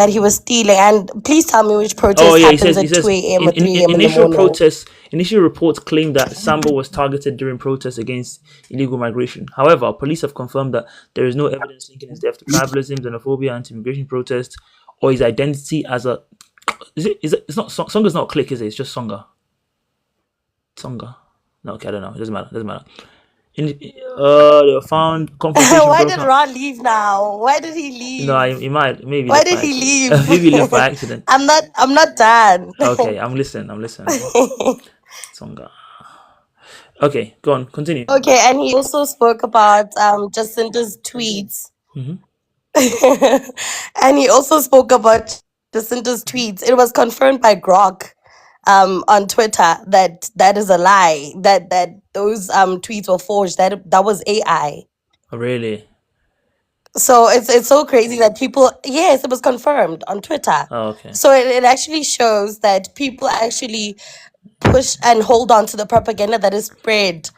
he was stealing. And please tell me which protest happens at 2 a.m. or 3 a.m. in the morning. Initial reports claim that Sambo was targeted during protests against illegal migration. However, police have confirmed that there is no evidence linking his death to tribalism, xenophobia, anti-immigration protests, or his identity as a. It's not Songa's not a click, is it? It's just Songa. Songa. No, okay, I don't know. It doesn't matter. They were found confrontation. Why did Ron leave now? Why did he leave? No, he might. Maybe. Why did he leave? Maybe he left by accident. I'm not done. Okay, I'm listening. Songa. Okay, go on. Continue. Okay, and he also spoke about Jacinda's tweets. And he also spoke about Jacinda's tweets. It was confirmed by Grok on Twitter that is a lie. That those tweets were forged. That was AI. Oh, really? So it's so crazy that people, yes, it was confirmed on Twitter. Oh, okay. So it actually shows that people actually push and hold on to the propaganda that is spread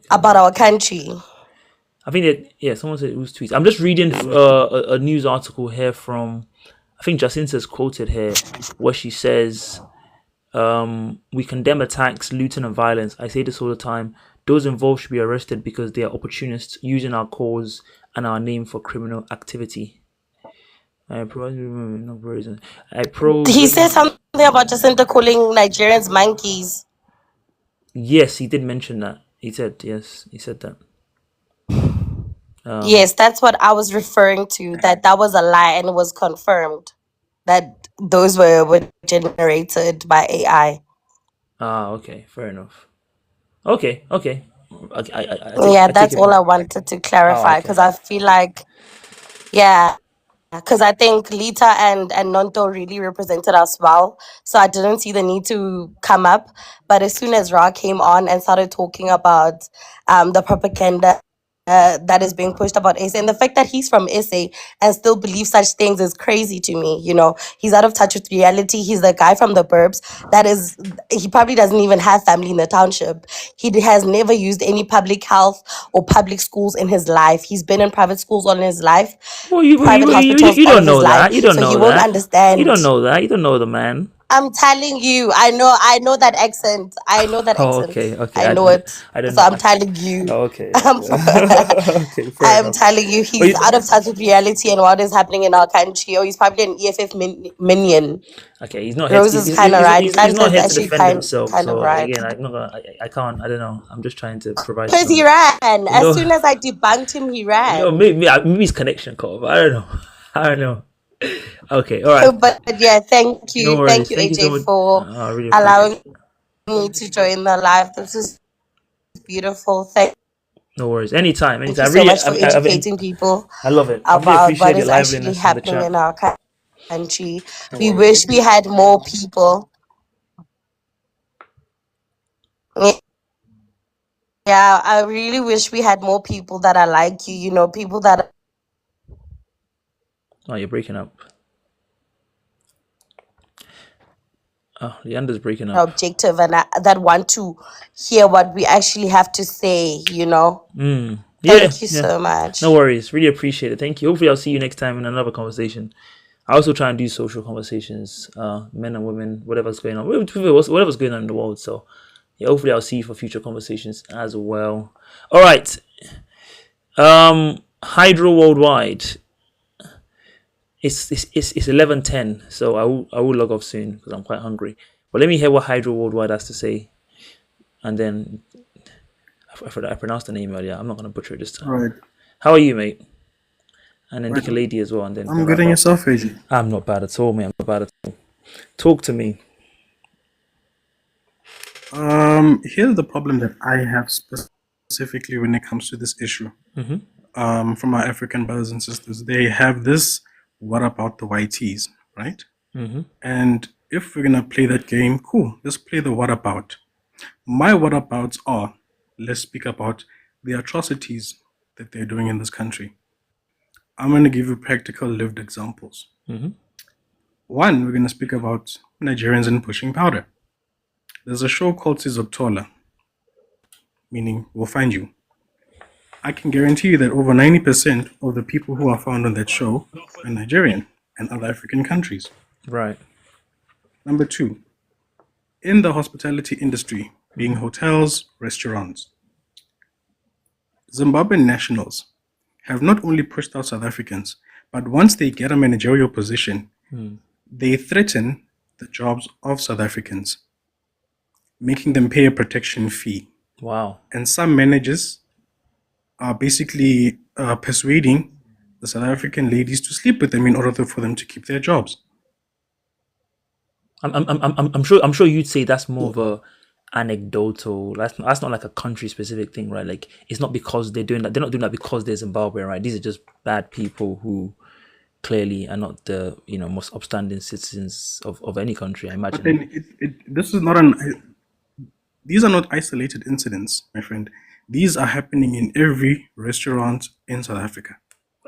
about our country. I think that, someone said it was tweets. I'm just reading a news article here from, I think Jacinta's quoted here, where she says, we condemn attacks, looting and violence. I say this all the time. Those involved should be arrested because they are opportunists using our cause and our name for criminal activity. He said something about Jacinta calling Nigerians monkeys. Yes, he did mention that. He said that. Yes, that's what I was referring to. That was a lie, and it was confirmed that those were generated by AI. Okay, fair enough. Okay. That's all I wanted to clarify, because I feel like, because I think Lita and Nonto really represented us well. So I didn't see the need to come up. But as soon as Ra came on and started talking about the propaganda that is being pushed about SA, and the fact that he's from SA and still believes such things is crazy to me. He's out of touch with reality. He's the guy from the burbs. He probably doesn't even have family in the township. He has never used any public health or public schools in his life. He's been in private schools all in his life. Private hospitals you all don't in know his that. life. You don't know he that. won't understand. You don't know that. You don't know the man. I'm telling you, I know that accent. I know that accent. Okay. I know it. don't So know. I'm telling you. Okay. Okay, I'm telling you, he's out of touch with reality and what is happening in our country. Or he's probably an EFF minion. Okay, he's not. Rose is kind of right. He's not here to actually defend himself. kind of So right. again, I'm not gonna. I can't. I don't know. I'm just trying to provide. Because he ran. As soon as I debunked him, he ran. Maybe his connection cut off. I don't know. Okay, all right. But yeah, thank you. No worries. Thank you, Thank you AJ, so much. for Really allowing me to join the live. This is beautiful. No worries. Anytime. Thank you so much for educating people. I love it. About what is actually happening in our country. We wish we had more people. Yeah, I really wish we had more people that are like you. People that. Oh, you're breaking up. Oh, Leander's breaking up. Objective and that want to hear what we actually have to say. Thank you so much. No worries. Really appreciate it. Thank you. Hopefully, I'll see you next time in another conversation. I also try and do social conversations, men and women, whatever's going on, whatever's going on in the world. So, yeah, hopefully, I'll see you for future conversations as well. All right. Hydro Worldwide. It's 11:10, so I will log off soon because I'm quite hungry. But let me hear what Hydro Worldwide has to say, and then I pronounced the name earlier. I'm not gonna butcher it this time. Right. How are you, mate? And then Dick Lady as well, and then I'm good. And yourself, AJ? I'm not bad at all, mate. I'm not bad at all. Talk to me. Here's the problem that I have specifically when it comes to this issue. From our African brothers and sisters, they have this. What about the YTs, right? And if we're gonna play that game, cool. Let's play the what about. My what abouts are, let's speak about the atrocities that they're doing in this country. I'm going to give you practical lived examples. One, we're going to speak about Nigerians and pushing powder. There's a show called Sizoktola, meaning we'll find you. I can guarantee you that over 90% of the people who are found on that show are Nigerian and other African countries. Right. Number two, in the hospitality industry, being hotels, restaurants, Zimbabwean nationals have not only pushed out South Africans, but once they get a managerial position, they threaten the jobs of South Africans, making them pay a protection fee. Wow. And some managers are basically persuading the South African ladies to sleep with them in order for them to keep their jobs. I'm sure you'd say that's more of a anecdotal. That's not like a country specific thing, right? Like it's not because they're doing that. They're not doing that because they're Zimbabwe, right? These are just bad people who clearly are not the most upstanding citizens of any country, I imagine. But then these are not isolated incidents, my friend. These are happening in every restaurant in South Africa.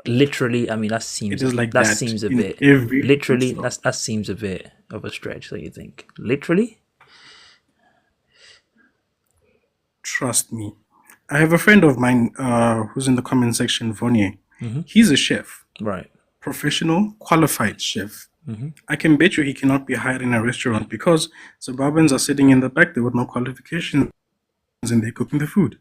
Literally, I mean that seems seems a bit literally that seems a bit of a stretch. So you think literally? Trust me. I have a friend of mine who's in the comment section, Vonye. He's a chef. Right. Professional, qualified chef. I can bet you he cannot be hired in a restaurant because Zimbabweans are sitting in the back there with no qualifications and they're cooking the food.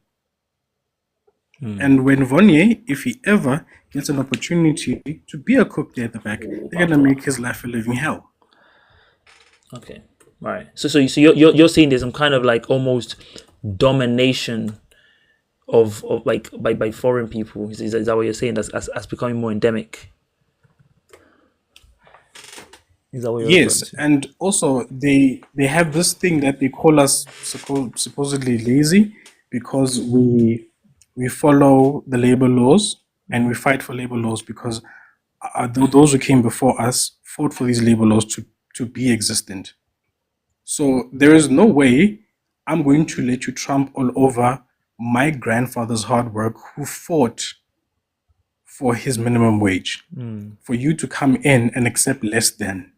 And when Vonye, if he ever gets an opportunity to be a cook there at the back, they're gonna make his life a living hell. Okay, right. So you're saying there's some kind of like almost domination of like by foreign people. Is that what you're saying? That's becoming more endemic. Is that what you're Yes, and also they have this thing that they call us supposedly lazy because we follow the labor laws and we fight for labor laws because those who came before us fought for these labor laws to be existent. So there is no way I'm going to let you trump all over my grandfather's hard work who fought for his minimum wage, for you to come in and accept less than.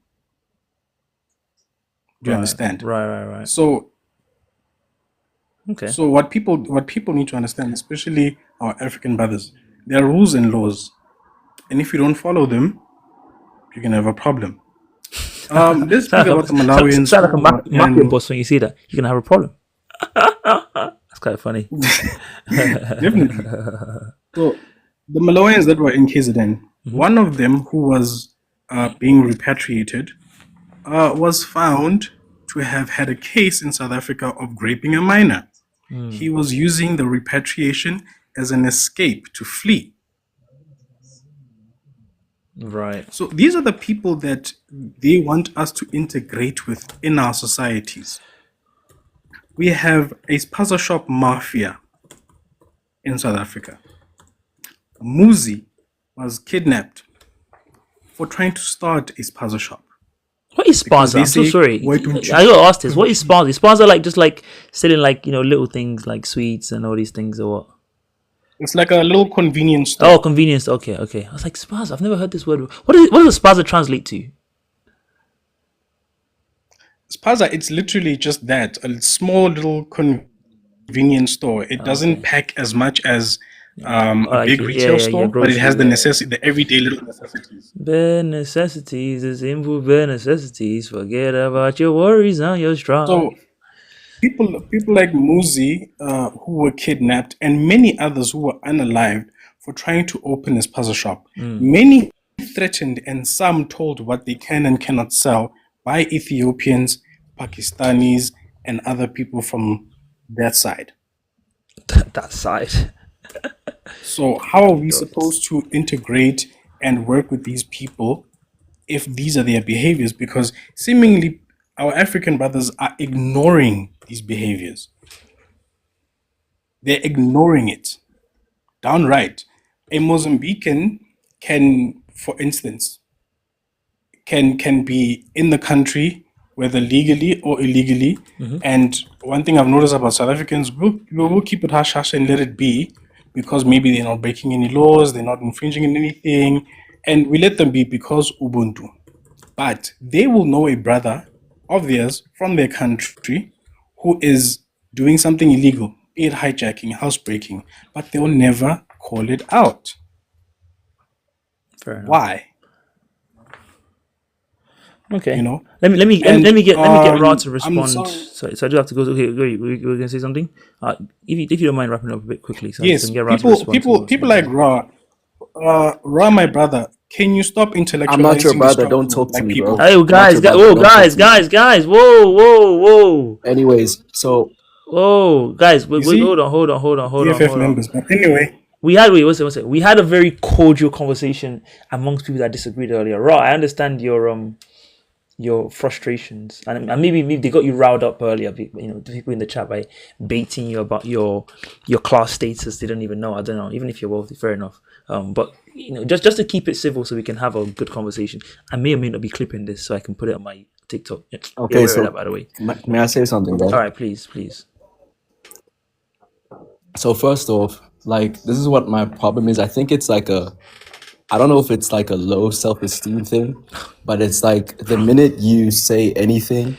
Do you understand? Right. So okay. So what people need to understand, especially our African brothers, there are rules and laws, and if you don't follow them, you can have a problem. Let's speak about the Malawians. Sound like a mafia boss when you see that. You're gonna have a problem. That's kind of funny. Definitely. So the Malawians that were in KZN, one of them who was being repatriated was found to have had a case in South Africa of graping a minor. He was using the repatriation as an escape to flee. Right. So these are the people that they want us to integrate with in our societies. We have a spaza shop mafia in South Africa. Muzi was kidnapped for trying to start a spaza shop. What is spaza? I'm so sorry. I got asked this. What is spaza? Is spaza like just like selling like little things like sweets and all these things or what? It's like a little convenience store. Oh, convenience. Okay. I was like spaza. I've never heard this word. What does spaza translate to? Spaza, it's literally just that, a small little convenience store. It doesn't pack as much as a big retail store, but it has the everyday little necessities. Bare necessities, the simple bare necessities. Forget about your worries and your strife. So people like Muzi, who were kidnapped, and many others who were unalived for trying to open a spaza shop. Many threatened and some told what they can and cannot sell by Ethiopians, Pakistanis, and other people from that side. That side. So how are we supposed to integrate and work with these people if these are their behaviors? Because seemingly our African brothers are ignoring these behaviors. They're ignoring it downright. A Mozambican can, for instance, can be in the country, whether legally or illegally. And one thing I've noticed about South Africans, we'll keep it hush hush and let it be. because maybe they're not breaking any laws, they're not infringing in anything, and we let them be because Ubuntu. But they will know a brother of theirs from their country who is doing something illegal, be it hijacking, housebreaking, but they'll never call it out. Fair enough. Why? Okay. You know. Let me get Ra to respond. So I do have to go. Okay, we're gonna say something. If you don't mind wrapping up a bit quickly, so Yes, I can get Ra to respond. people like Ra, my brother. Can you stop intellectualizing I'm not your the brother. Don't struggle talk to like me, people? bro. Hey, guys, whoa. Anyways, so Guys, You see, hold on. EFF members. But anyway, We had we had a very cordial conversation amongst people that disagreed earlier. Ra, I understand your frustrations, and maybe they got you riled up earlier. You know, the people in the chat by baiting you about your class status. They don't even know. I don't know. Even if you're wealthy, fair enough. But you know, just to keep it civil, so we can have a good conversation. I may or may not be clipping this, so I can put it on my TikTok. okay, so that, by the way. may I say something, bro? All right, please. So first off, like this is what my problem is. I think it's like I don't know if it's like a low self-esteem thing, but it's like the minute you say anything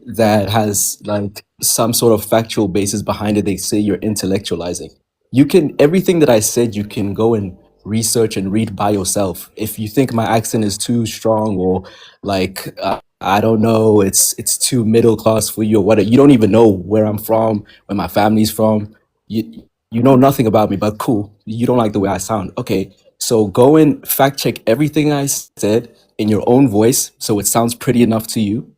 that has like some sort of factual basis behind it, they say you're intellectualizing. You can, everything that I said, you can go and research and read by yourself. If you think my accent is too strong or like, I don't know, it's too middle class for you or whatever, you don't even know where I'm from, where my family's from. You know nothing about me, but cool. You don't like the way I sound. Okay. So go and fact check everything I said in your own voice, so it sounds pretty enough to you.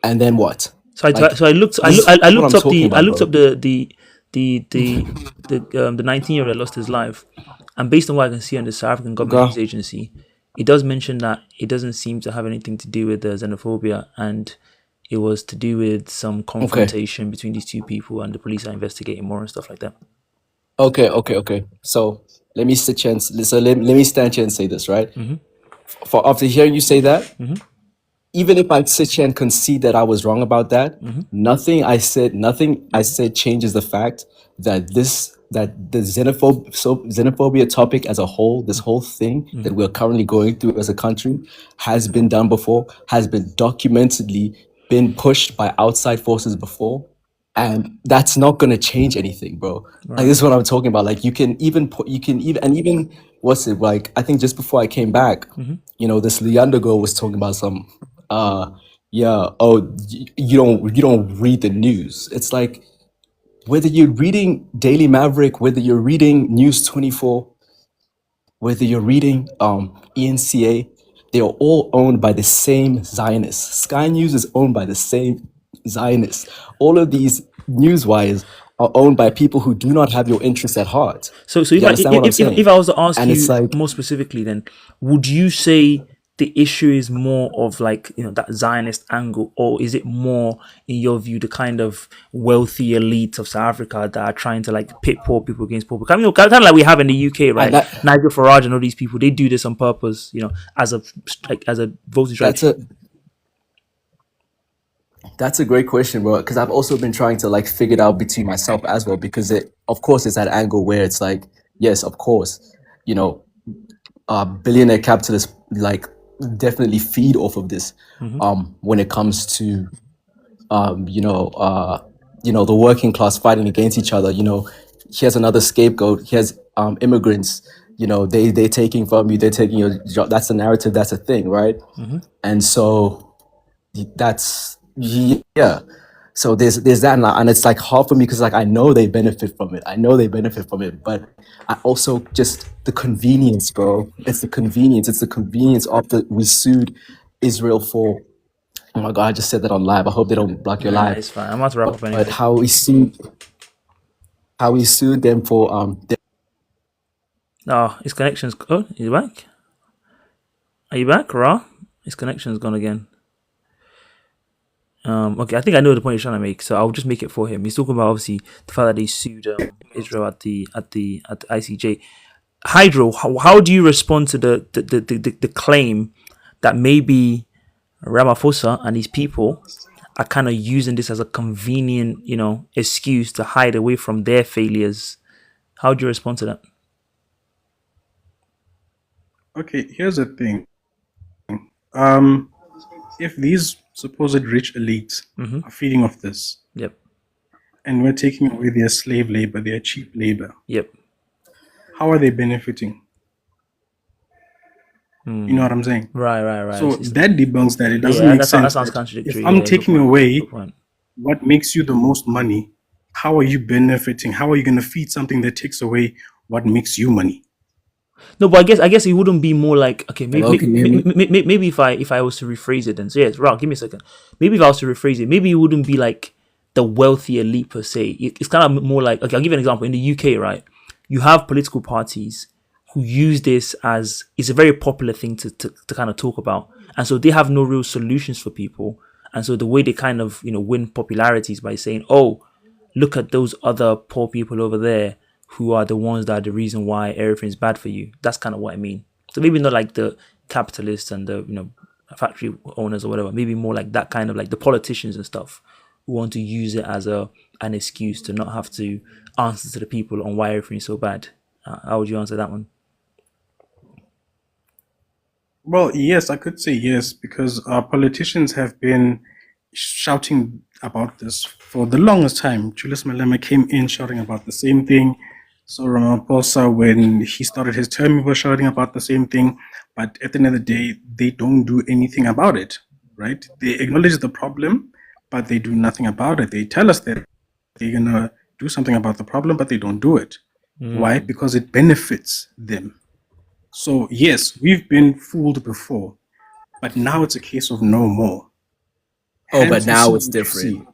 And then what? So I looked up the 19-year-old that lost his life, and based on what I can see on the South African government news agency, it does mention that it doesn't seem to have anything to do with the xenophobia, and it was to do with some confrontation between these two people, and the police are investigating more and stuff like that. Okay. So let me sit here and let me stand here and say this, right? Mm-hmm. For after hearing you say that, even if I sit here and concede that I was wrong about that, nothing I said changes the fact that the xenophobia topic as a whole, this whole thing that we're currently going through as a country, has been done before, has been documentedly been pushed by outside forces before. And that's not gonna change anything, bro. Right. Like this is what I'm talking about. Like you can even what's it like? I think just before I came back, you know, this Leander girl was talking about some, you don't read the news. It's like whether you're reading Daily Maverick, whether you're reading News 24, whether you're reading ENCA, they are all owned by the same Zionists. Sky News is owned by the same Zionists. All of these news wires are owned by people who do not have your interests at heart. So if I was to ask you more specifically, then would you say the issue is more of like, you know, that Zionist angle, or is it more, in your view, the kind of wealthy elite of South Africa that are trying to like pit poor people against poor people? I mean, kind of like we have in the UK, right? Nigel Farage and all these people, they do this on purpose, you know, as a voting strategy. That's a great question, bro. Because I've also been trying to like figure it out between myself as well. Because of course, it's that angle where it's like, yes, of course, you know, billionaire capitalists like definitely feed off of this. When it comes to, the working class fighting against each other. You know, here's another scapegoat. Here's immigrants. You know, they're taking from you. They're taking your job. That's the narrative. That's a thing, right? And so that's. Yeah, so there's that, and it's like hard for me because like I know they benefit from it, but I also just the convenience, bro. It's the convenience of we sued Israel for. Oh my god, I just said that on live. I hope they don't block your live. It's fine. I'm about to wrap up anyway. But how we sued them for his connection's. Oh, you back? Are you back, Ra? His connection's gone again. Okay, I think I know the point you're trying to make, so I'll just make it for him. He's talking about obviously the fact that they sued Israel at the ICJ. Hydro, how do you respond to the claim that maybe Ramaphosa and his people are kind of using this as a convenient, you know, excuse to hide away from their failures? How do you respond to that? Okay, here's the thing. If these supposed rich elites are feeding off this, Yep. and we're taking away their slave labor, their cheap labor, Yep. how are they benefiting? You know what I'm saying? Right. So that debunks that. It doesn't Yeah, make that sense. sounds If contradictory. I'm Yeah, good taking point. away Good point. what makes you the most money, how are you benefiting? How are you going to feed something that takes away what makes you money? No, but I guess it wouldn't be more like, okay, Hello, can you hear me? maybe if I was to rephrase it, then so yes, Rob, give me a second. Maybe if I was to rephrase it, maybe it wouldn't be like the wealthy elite per se. It's kind of more like, okay, I'll give you an example. In the UK, right, you have political parties who use this as, it's a very popular thing to kind of talk about, and so they have no real solutions for people, and so the way they kind of win popularity is by saying, oh, look at those other poor people over there who are the ones that are the reason why everything's bad for you. That's kind of what I mean. So maybe not like the capitalists and the factory owners or whatever. Maybe more like that kind of like the politicians and stuff who want to use it as an excuse to not have to answer to the people on why everything's so bad. How would you answer that one? Well, yes, I could say yes, because politicians have been shouting about this for the longest time. Julius Malema came in shouting about the same thing. So Ramaphosa, when he started his term, he was shouting about the same thing. But at the end of the day, they don't do anything about it, right? They acknowledge the problem, but they do nothing about it. They tell us that they're going to do something about the problem, but they don't do it. Why? Because it benefits them. So yes, we've been fooled before, but now it's a case of no more. Oh, but now it's different.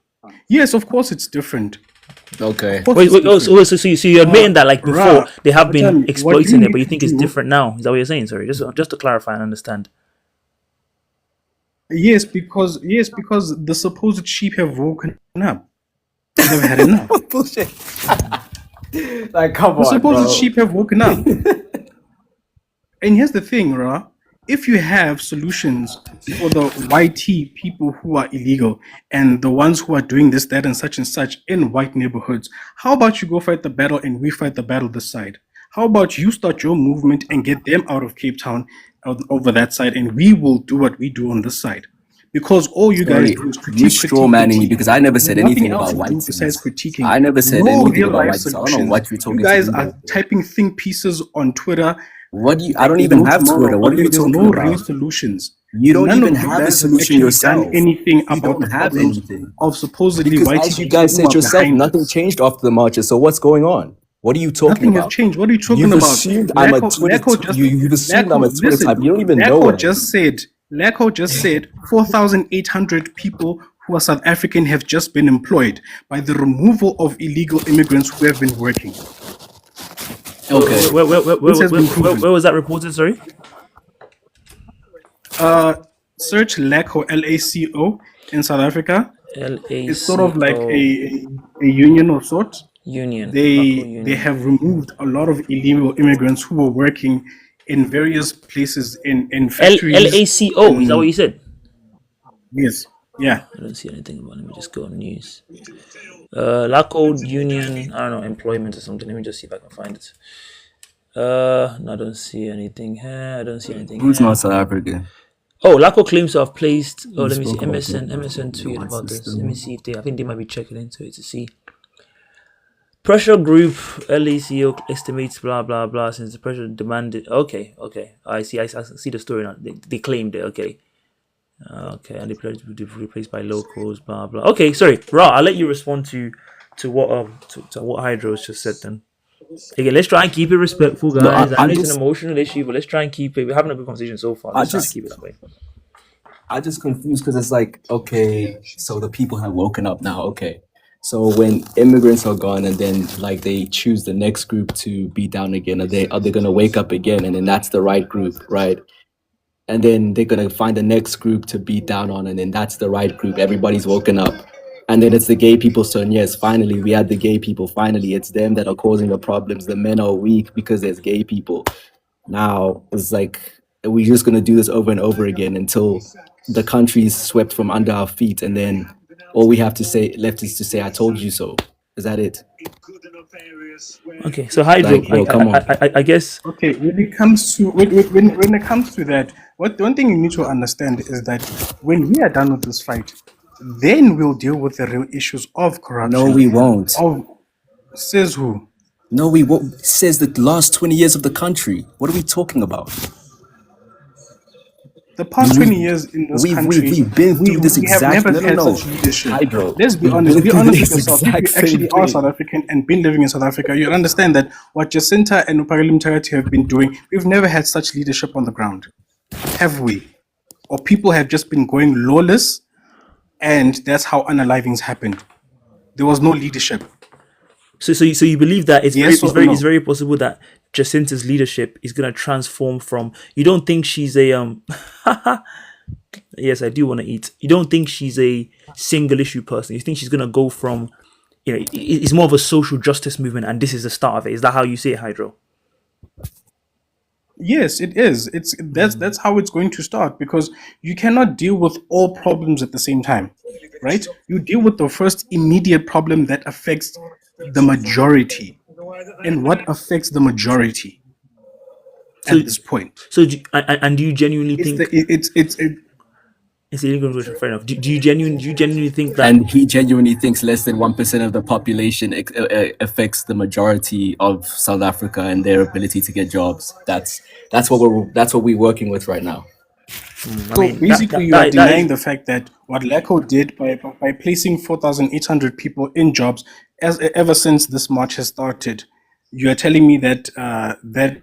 Yes, of course it's different. Okay. Wait, so you're admitting that like before they have been exploiting it, but you think it's different now? Is that what you're saying? Sorry, just to clarify and understand. Yes, because the supposed sheep have woken up. They've had enough. Bullshit. Like, come on, the supposed bro. sheep have woken up. And here's the thing, Ra. If you have solutions for the YT people who are illegal and the ones who are doing this, that, and such in white neighborhoods, how about you go fight the battle and we fight the battle this side? How about you start your movement and get them out of Cape Town over that side, and we will do what we do on this side? Because all you guys do is critique. You straw manning me because I never said anything about whites. Besides critiquing, I never said anything about whites. I don't know what you're talking about. You guys are typing think pieces on Twitter. What do you? I don't even have Twitter. What are you talking about? There's no real solutions. You don't even have a solution yourself. Anything about the problems of supposedly white people? As you guys said yourself, nothing changed after the marches. So what's going on? What are you talking about? Nothing has changed. What are you talking You've about? Assumed I'm a Twitter. You've assumed I'm a Twitter type. You don't even know what. Lacko just said 4,800 people who are South African have just been employed by the removal of illegal immigrants who have been working. Okay. Where was that reported? Sorry. Search LACO, LACO in South Africa. LACO. It's sort of like a union of sorts. Union. They have removed a lot of illegal immigrants who were working in various places in factories. LACO. Is that what you said? Yes. Yeah. I don't see anything about it. Let me just go on news. LACO Union, I don't know, employment or something. Let me just see if I can find it. No, I don't see anything here. I don't see anything. Who's not South African? Oh, LACO claims to have placed. Oh, let me see. MSN tweeted about this. Let me see if I think they might be checking into it to see. Pressure group LACO estimates blah blah blah since the pressure demanded. Okay. I see the story now. They claimed it. Okay, and they pledged to be replaced by locals. Blah blah. Okay, sorry, Ra. I'll let you respond to what Hydro's just said. Then again, let's try and keep it respectful, guys. I know it's an emotional issue, but let's try and keep it. We're having a good conversation so far. Let's try and keep it that way. I'm just confused because it's like, okay, so the people have woken up now. Okay. So when immigrants are gone and then like they choose the next group to beat down again, are they gonna wake up again and then that's the right group, right? And then they're gonna find the next group to beat down on and then that's the right group. Everybody's woken up. And then it's the gay people's turn. Yes, finally, we had the gay people. Finally, it's them that are causing the problems. The men are weak because there's gay people. Now it's like we're just gonna do this over and over again until the country's swept from under our feet and then all we have to say left is to say, I told you so. Is that it? Okay, so Hydro, Like, bro, come on. I guess. Okay, when it comes to when it comes to that, what one thing you need to understand is that when we are done with this fight, then we'll deal with the real issues of No, corruption. we won't. Of says who? No, we won't. Says the last 20 years of the country. What are we talking about? The past We've 20 years in this country, we've been through this we have exact. never No, no, had no. such leadership. Hydro. Let's be We've honest. been Be through honest with this yourself. If you exact actually same are thing. South African and been living in South Africa, you'll understand that what Jacinta and Upageli Mtarati have been doing, we've never had such leadership on the ground, have we? Or people have just been going lawless, and that's how unalivings happened. There was no leadership. So you believe that it's Yes or no? it's very possible that Jacinta's leadership is gonna transform from. You don't think she's a Yes, I do want to eat. You don't think she's a single issue person. You think she's gonna go from, it's more of a social justice movement, and this is the start of it. Is that how you see it, Hydro? Yes, it is. That's how it's going to start, because you cannot deal with all problems at the same time, right? You deal with the first immediate problem that affects the majority, and what affects the majority at this point. So and do you genuinely It's think it's illegal immigration? Fair enough. Do you genuinely think that? And he genuinely thinks less than 1% of the population affects the majority of South Africa and their ability to get jobs. That's what we're working with right now. So basically, you are denying the fact that what LACO did by placing 4,800 people in jobs ever since this march has started. You are telling me that that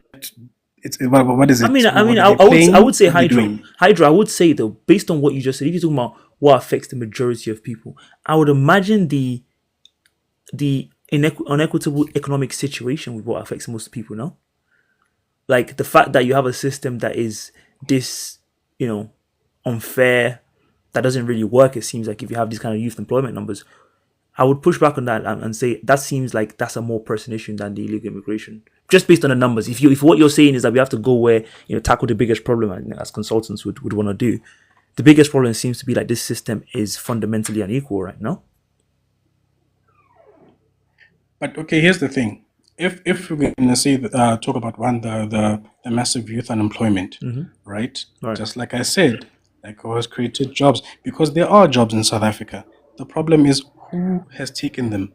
it's what is it? I would say Hydro. I would say though, based on what you just said, if you're talking about what affects the majority of people, I would imagine the unequitable economic situation with what affects most people. No, like the fact that you have a system that is this, unfair, that doesn't really work. It seems like if you have these kind of youth employment numbers, I would push back on that and say that seems like that's a more pressing issue than the illegal immigration, just based on the numbers. If what you're saying is that we have to go where tackle the biggest problem, as consultants would want to do, the biggest problem seems to be like this system is fundamentally unequal, right? No. But okay, here's the thing. If we're gonna say talk about the massive youth unemployment, right? Just like I said, LACO has created jobs because there are jobs in South Africa. The problem is who has taken them.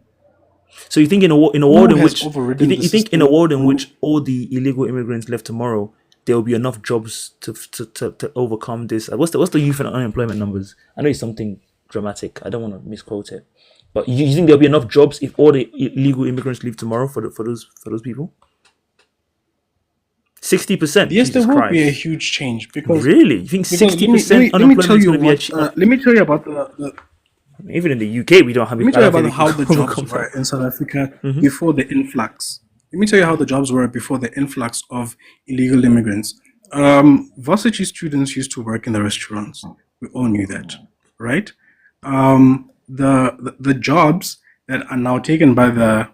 So you think in a world in which you think in a world in which all the illegal immigrants left tomorrow, there will be enough jobs to overcome this? What's the youth and unemployment numbers? I know it's something dramatic. I don't want to misquote it, but you think there'll be enough jobs if all the illegal immigrants leave tomorrow for those people? 60%. Yes, there will be a huge change because really, you think 60% unemployment is going to be achieved? Let me tell you about the. Even in the UK, we don't have. Let me tell you about how the jobs were in South Africa before the influx. Let me tell you how the jobs were before the influx of illegal immigrants. Varsity students used to work in the restaurants. We all knew that, right? The jobs that are now taken by the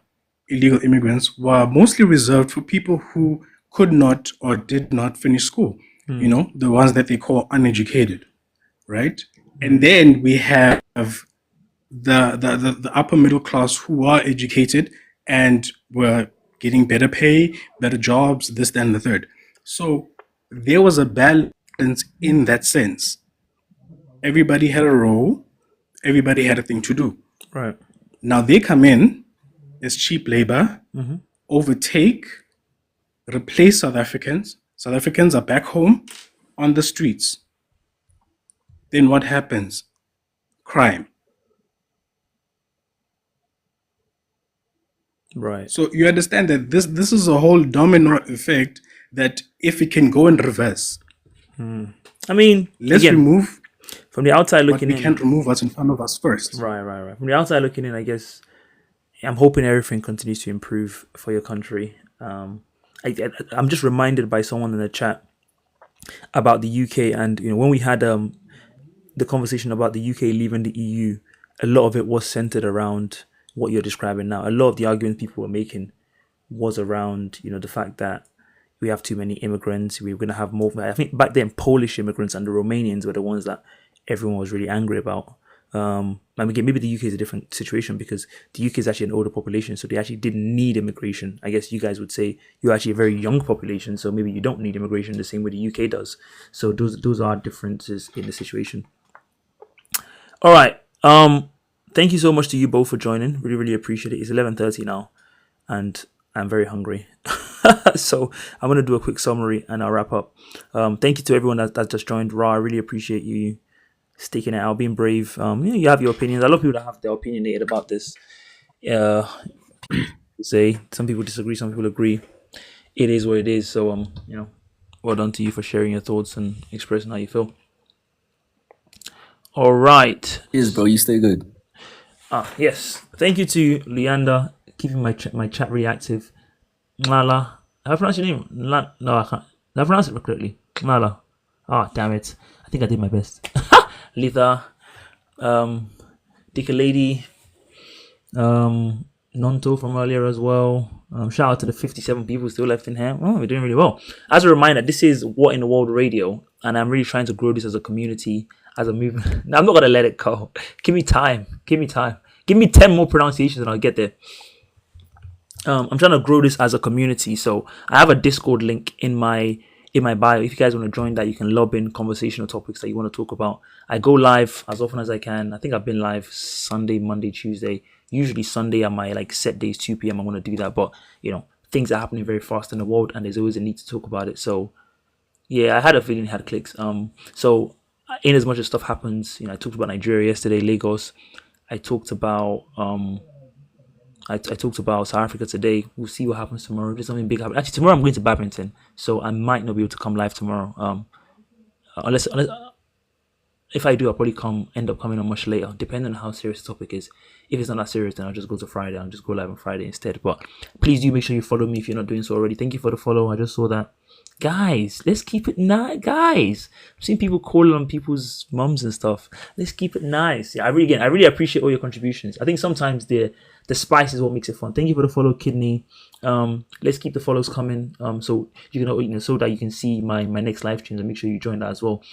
illegal immigrants were mostly reserved for people who could not or did not finish school. The ones that they call uneducated, right? And then we have the upper middle class who are educated and were getting better pay, better jobs, this, that, and the third. So there was a balance in that sense. Everybody had a role, everybody had a thing to do. Right. Now they come in as cheap labor, overtake, replace South Africans. South Africans are back home on the streets. Then what happens? Crime. Right. So you understand that this is a whole domino effect that if it can go in reverse. I mean, let's remove from the outside looking in. We can't remove what's in front of us first. Right. From the outside looking in, I guess I'm hoping everything continues to improve for your country. I'm just reminded by someone in the chat about the UK, and when we had the conversation about the UK leaving the EU, a lot of it was centered around what you're describing now. A lot of the arguments people were making was around, the fact that we have too many immigrants. We were going to have more. I think back then, Polish immigrants and the Romanians were the ones that everyone was really angry about. Again, maybe the UK is a different situation because the UK is actually an older population, so they actually didn't need immigration. I guess you guys would say you're actually a very young population, so maybe you don't need immigration the same way the UK does. So those are differences in the situation. All right. Thank you so much to you both for joining. Really, really appreciate it. It's 11:30 now, and I'm very hungry. So I'm gonna do a quick summary and I'll wrap up. Thank you to everyone that just joined. Ra, I really appreciate you sticking it out, being brave. You have your opinions. I love people that have their opinionated about this. Say some people disagree, some people agree. It is what it is. So well done to you for sharing your thoughts and expressing how you feel. All right. Yes, bro. You stay good. Yes. Thank you to Leander, keeping my chat reactive. Mala. Have I pronounced your name? No, I can't. Did I pronounce it correctly? Mala. Damn it. I think I did my best. Litha. Dicka Lady. Nonto from earlier as well. Shout out to the 57 people still left in here. Oh, we're doing really well. As a reminder, this is What in the World Radio, and I'm really trying to grow this as a community, as a movement. I'm not gonna let it go. Give me time. Give me 10 more pronunciations and I'll get there. I'm trying to grow this as a community, so I have a Discord link in my bio. If you guys want to join that, you can lob in conversational topics that you want to talk about. I go live as often as I can. I think I've been live Sunday, Monday, Tuesday. Usually Sunday are my set days, 2 p.m. I'm going to do that, but things are happening very fast in the world, and there's always a need to talk about it. So yeah, I had a feeling it had clicks. So in as much as stuff happens, I talked about Nigeria yesterday, Lagos. I talked about I talked about South Africa today. We'll see what happens tomorrow. There's something big happening. Actually, tomorrow I'm going to badminton, so I might not be able to come live tomorrow. Unless if I do, I'll probably end up coming on much later, depending on how serious the topic is. If it's not that serious, then I'll just go to Friday. I'll just go live on Friday instead. But please do make sure you follow me if you're not doing so already. Thank you for the follow. I just saw that. Guys, let's keep it nice. Guys, I've seen people calling on people's mums and stuff. Let's keep it nice. Yeah, I really appreciate all your contributions. I think sometimes the spice is what makes it fun. Thank you for the follow, Kidney. Let's keep the follows coming. So you can so that you can see my next live streams, and make sure you join that as well.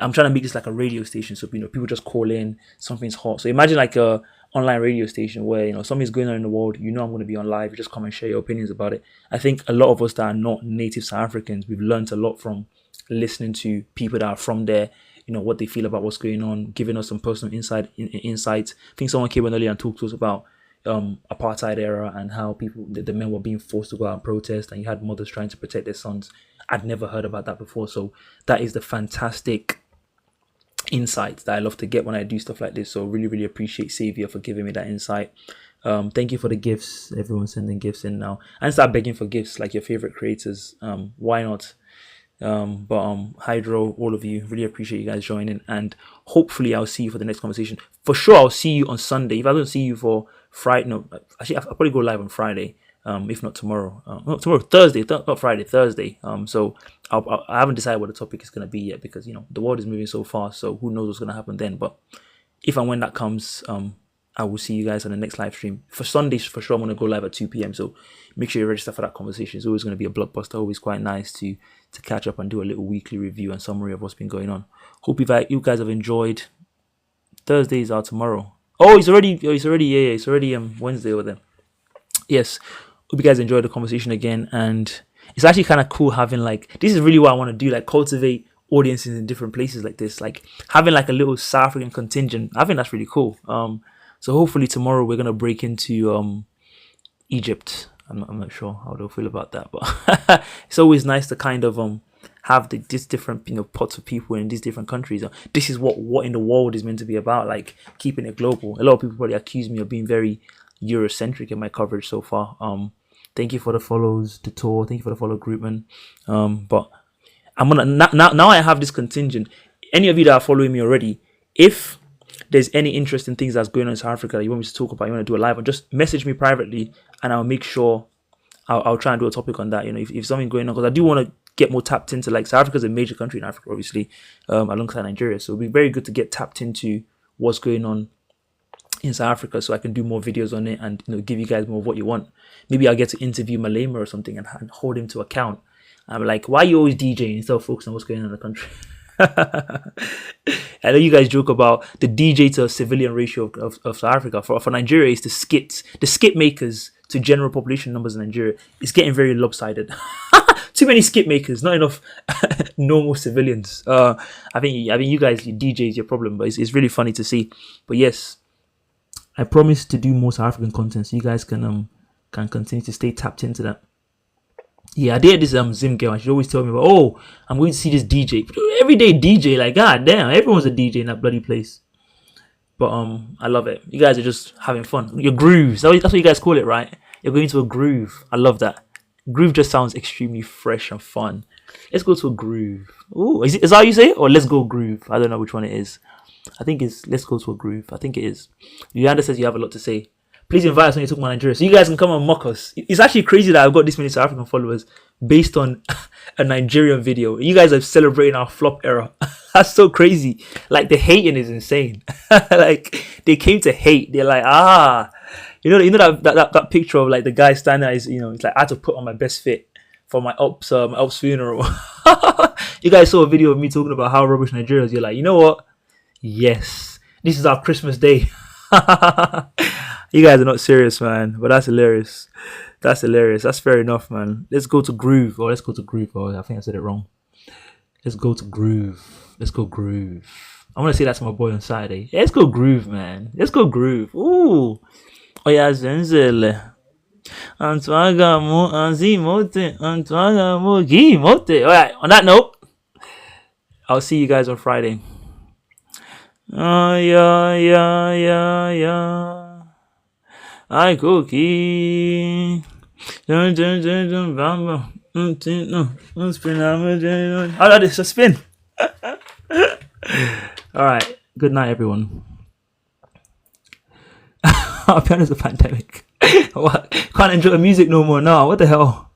I'm trying to make this like a radio station, so people just call in, something's hot. So imagine like a online radio station where something's going on in the world. I'm going to be on live. You just come and share your opinions about it. I think a lot of us that are not native South Africans, we've learned a lot from listening to people that are from there. What they feel about what's going on, giving us some personal insights. I think someone came in earlier and talked to us about apartheid era and how the men were being forced to go out and protest, and you had mothers trying to protect their sons. I'd never heard about that before, so that is the fantastic insight that I love to get when I do stuff like this. So really, really appreciate Xavier for giving me that insight. Thank you for the gifts. Everyone's sending gifts in now, and start begging for gifts like your favorite creators. Why not? Hydro, all of you, really appreciate you guys joining, and hopefully I'll see you for the next conversation. For sure, I'll see you on Sunday. If I don't see you for Friday, no, actually I'll probably go live on Friday. If not tomorrow, Thursday, not Friday, Thursday. So I haven't decided what the topic is going to be yet, because the world is moving so fast. So who knows what's going to happen then? But if and when that comes, I will see you guys on the next live stream. For Sundays, for sure, I'm going to go live at 2 p.m. So make sure you register for that conversation. It's always going to be a blockbuster. Always quite nice to catch up and do a little weekly review and summary of what's been going on. Hope you guys have enjoyed. Thursdays are tomorrow. Oh, it's already Wednesday over there. Yes. Hope you guys enjoyed the conversation again, and it's actually kind of cool having this is really what I want to do, cultivate audiences in different places like this, having a little South African contingent. I think that's really cool. So hopefully tomorrow we're gonna break into Egypt. I'm not sure how they'll feel about that, but it's always nice to kind of have these different pots of people in these different countries. This is what in the world is meant to be about, keeping it global. A lot of people probably accuse me of being very Eurocentric in my coverage so far. Thank you for the follows, the tour. Thank you for the follow, Groupman. But I'm gonna now I have this contingent. Any of you that are following me already, if there's any interesting things that's going on in South Africa that you want me to talk about, you want to do a live, or just message me privately, and I'll make sure I'll try and do a topic on that. If something going on, because I do want to get more tapped into South Africa is a major country in Africa, obviously, alongside Nigeria. So it'll be very good to get tapped into what's going on in South Africa, so I can do more videos on it and give you guys more of what you want. Maybe I'll get to interview Malema or something and hold him to account. I'm like, why are you always DJing instead of focusing on what's going on in the country? I know you guys joke about the DJ to civilian ratio of South Africa. For Nigeria, it's the skit makers to general population numbers in Nigeria. It's getting very lopsided. Too many skit makers, not enough normal civilians. I think you guys, your DJs, your problem, but it's really funny to see. But yes, I promise to do more South African content, so you guys can continue to stay tapped into that. Yeah, I did this Zim girl, and she always tell me about, oh, I'm going to see this DJ. Everyday DJ, like, god damn, everyone's a DJ in that bloody place. But I love it. You guys are just having fun. Your grooves, that's what you guys call it, right? You're going to a groove. I love that. Groove just sounds extremely fresh and fun. Let's go to a groove. Ooh, is that how you say it? Or let's go groove? I don't know which one it is. I think it's let's go to a groove. I think it is. Yolanda says you have a lot to say. Please invite us when you talk about Nigeria, so you guys can come and mock us. It's actually crazy that I've got this many South African followers based on a Nigerian video. You guys are celebrating our flop era. That's so crazy. Like, the hating is insane. Like, they came to hate. They're like, you know that picture of like the guy standing there is, it's like I had to put on my best fit for my ops funeral. You guys saw a video of me talking about how rubbish Nigeria is. You're like, you know what? Yes, this is our Christmas day. You guys are not serious, man. But that's hilarious. That's hilarious. That's fair enough, man. Let's go to groove. Let's go to groove. I think I said it wrong. Let's go to groove. Let's go groove. I'm gonna say that to my boy on Saturday. Let's go groove, man. Let's go groove. Ooh. Oh yeah, Zenzele. Antwaga mo anzimote. Antwaga mo gimote. Alright, on that note, I'll see you guys on Friday. Yeah. I cookie. I like this. A spin. Alright. Good night, everyone. Apparently, it's a pandemic. What? Can't enjoy the music no more now. What the hell?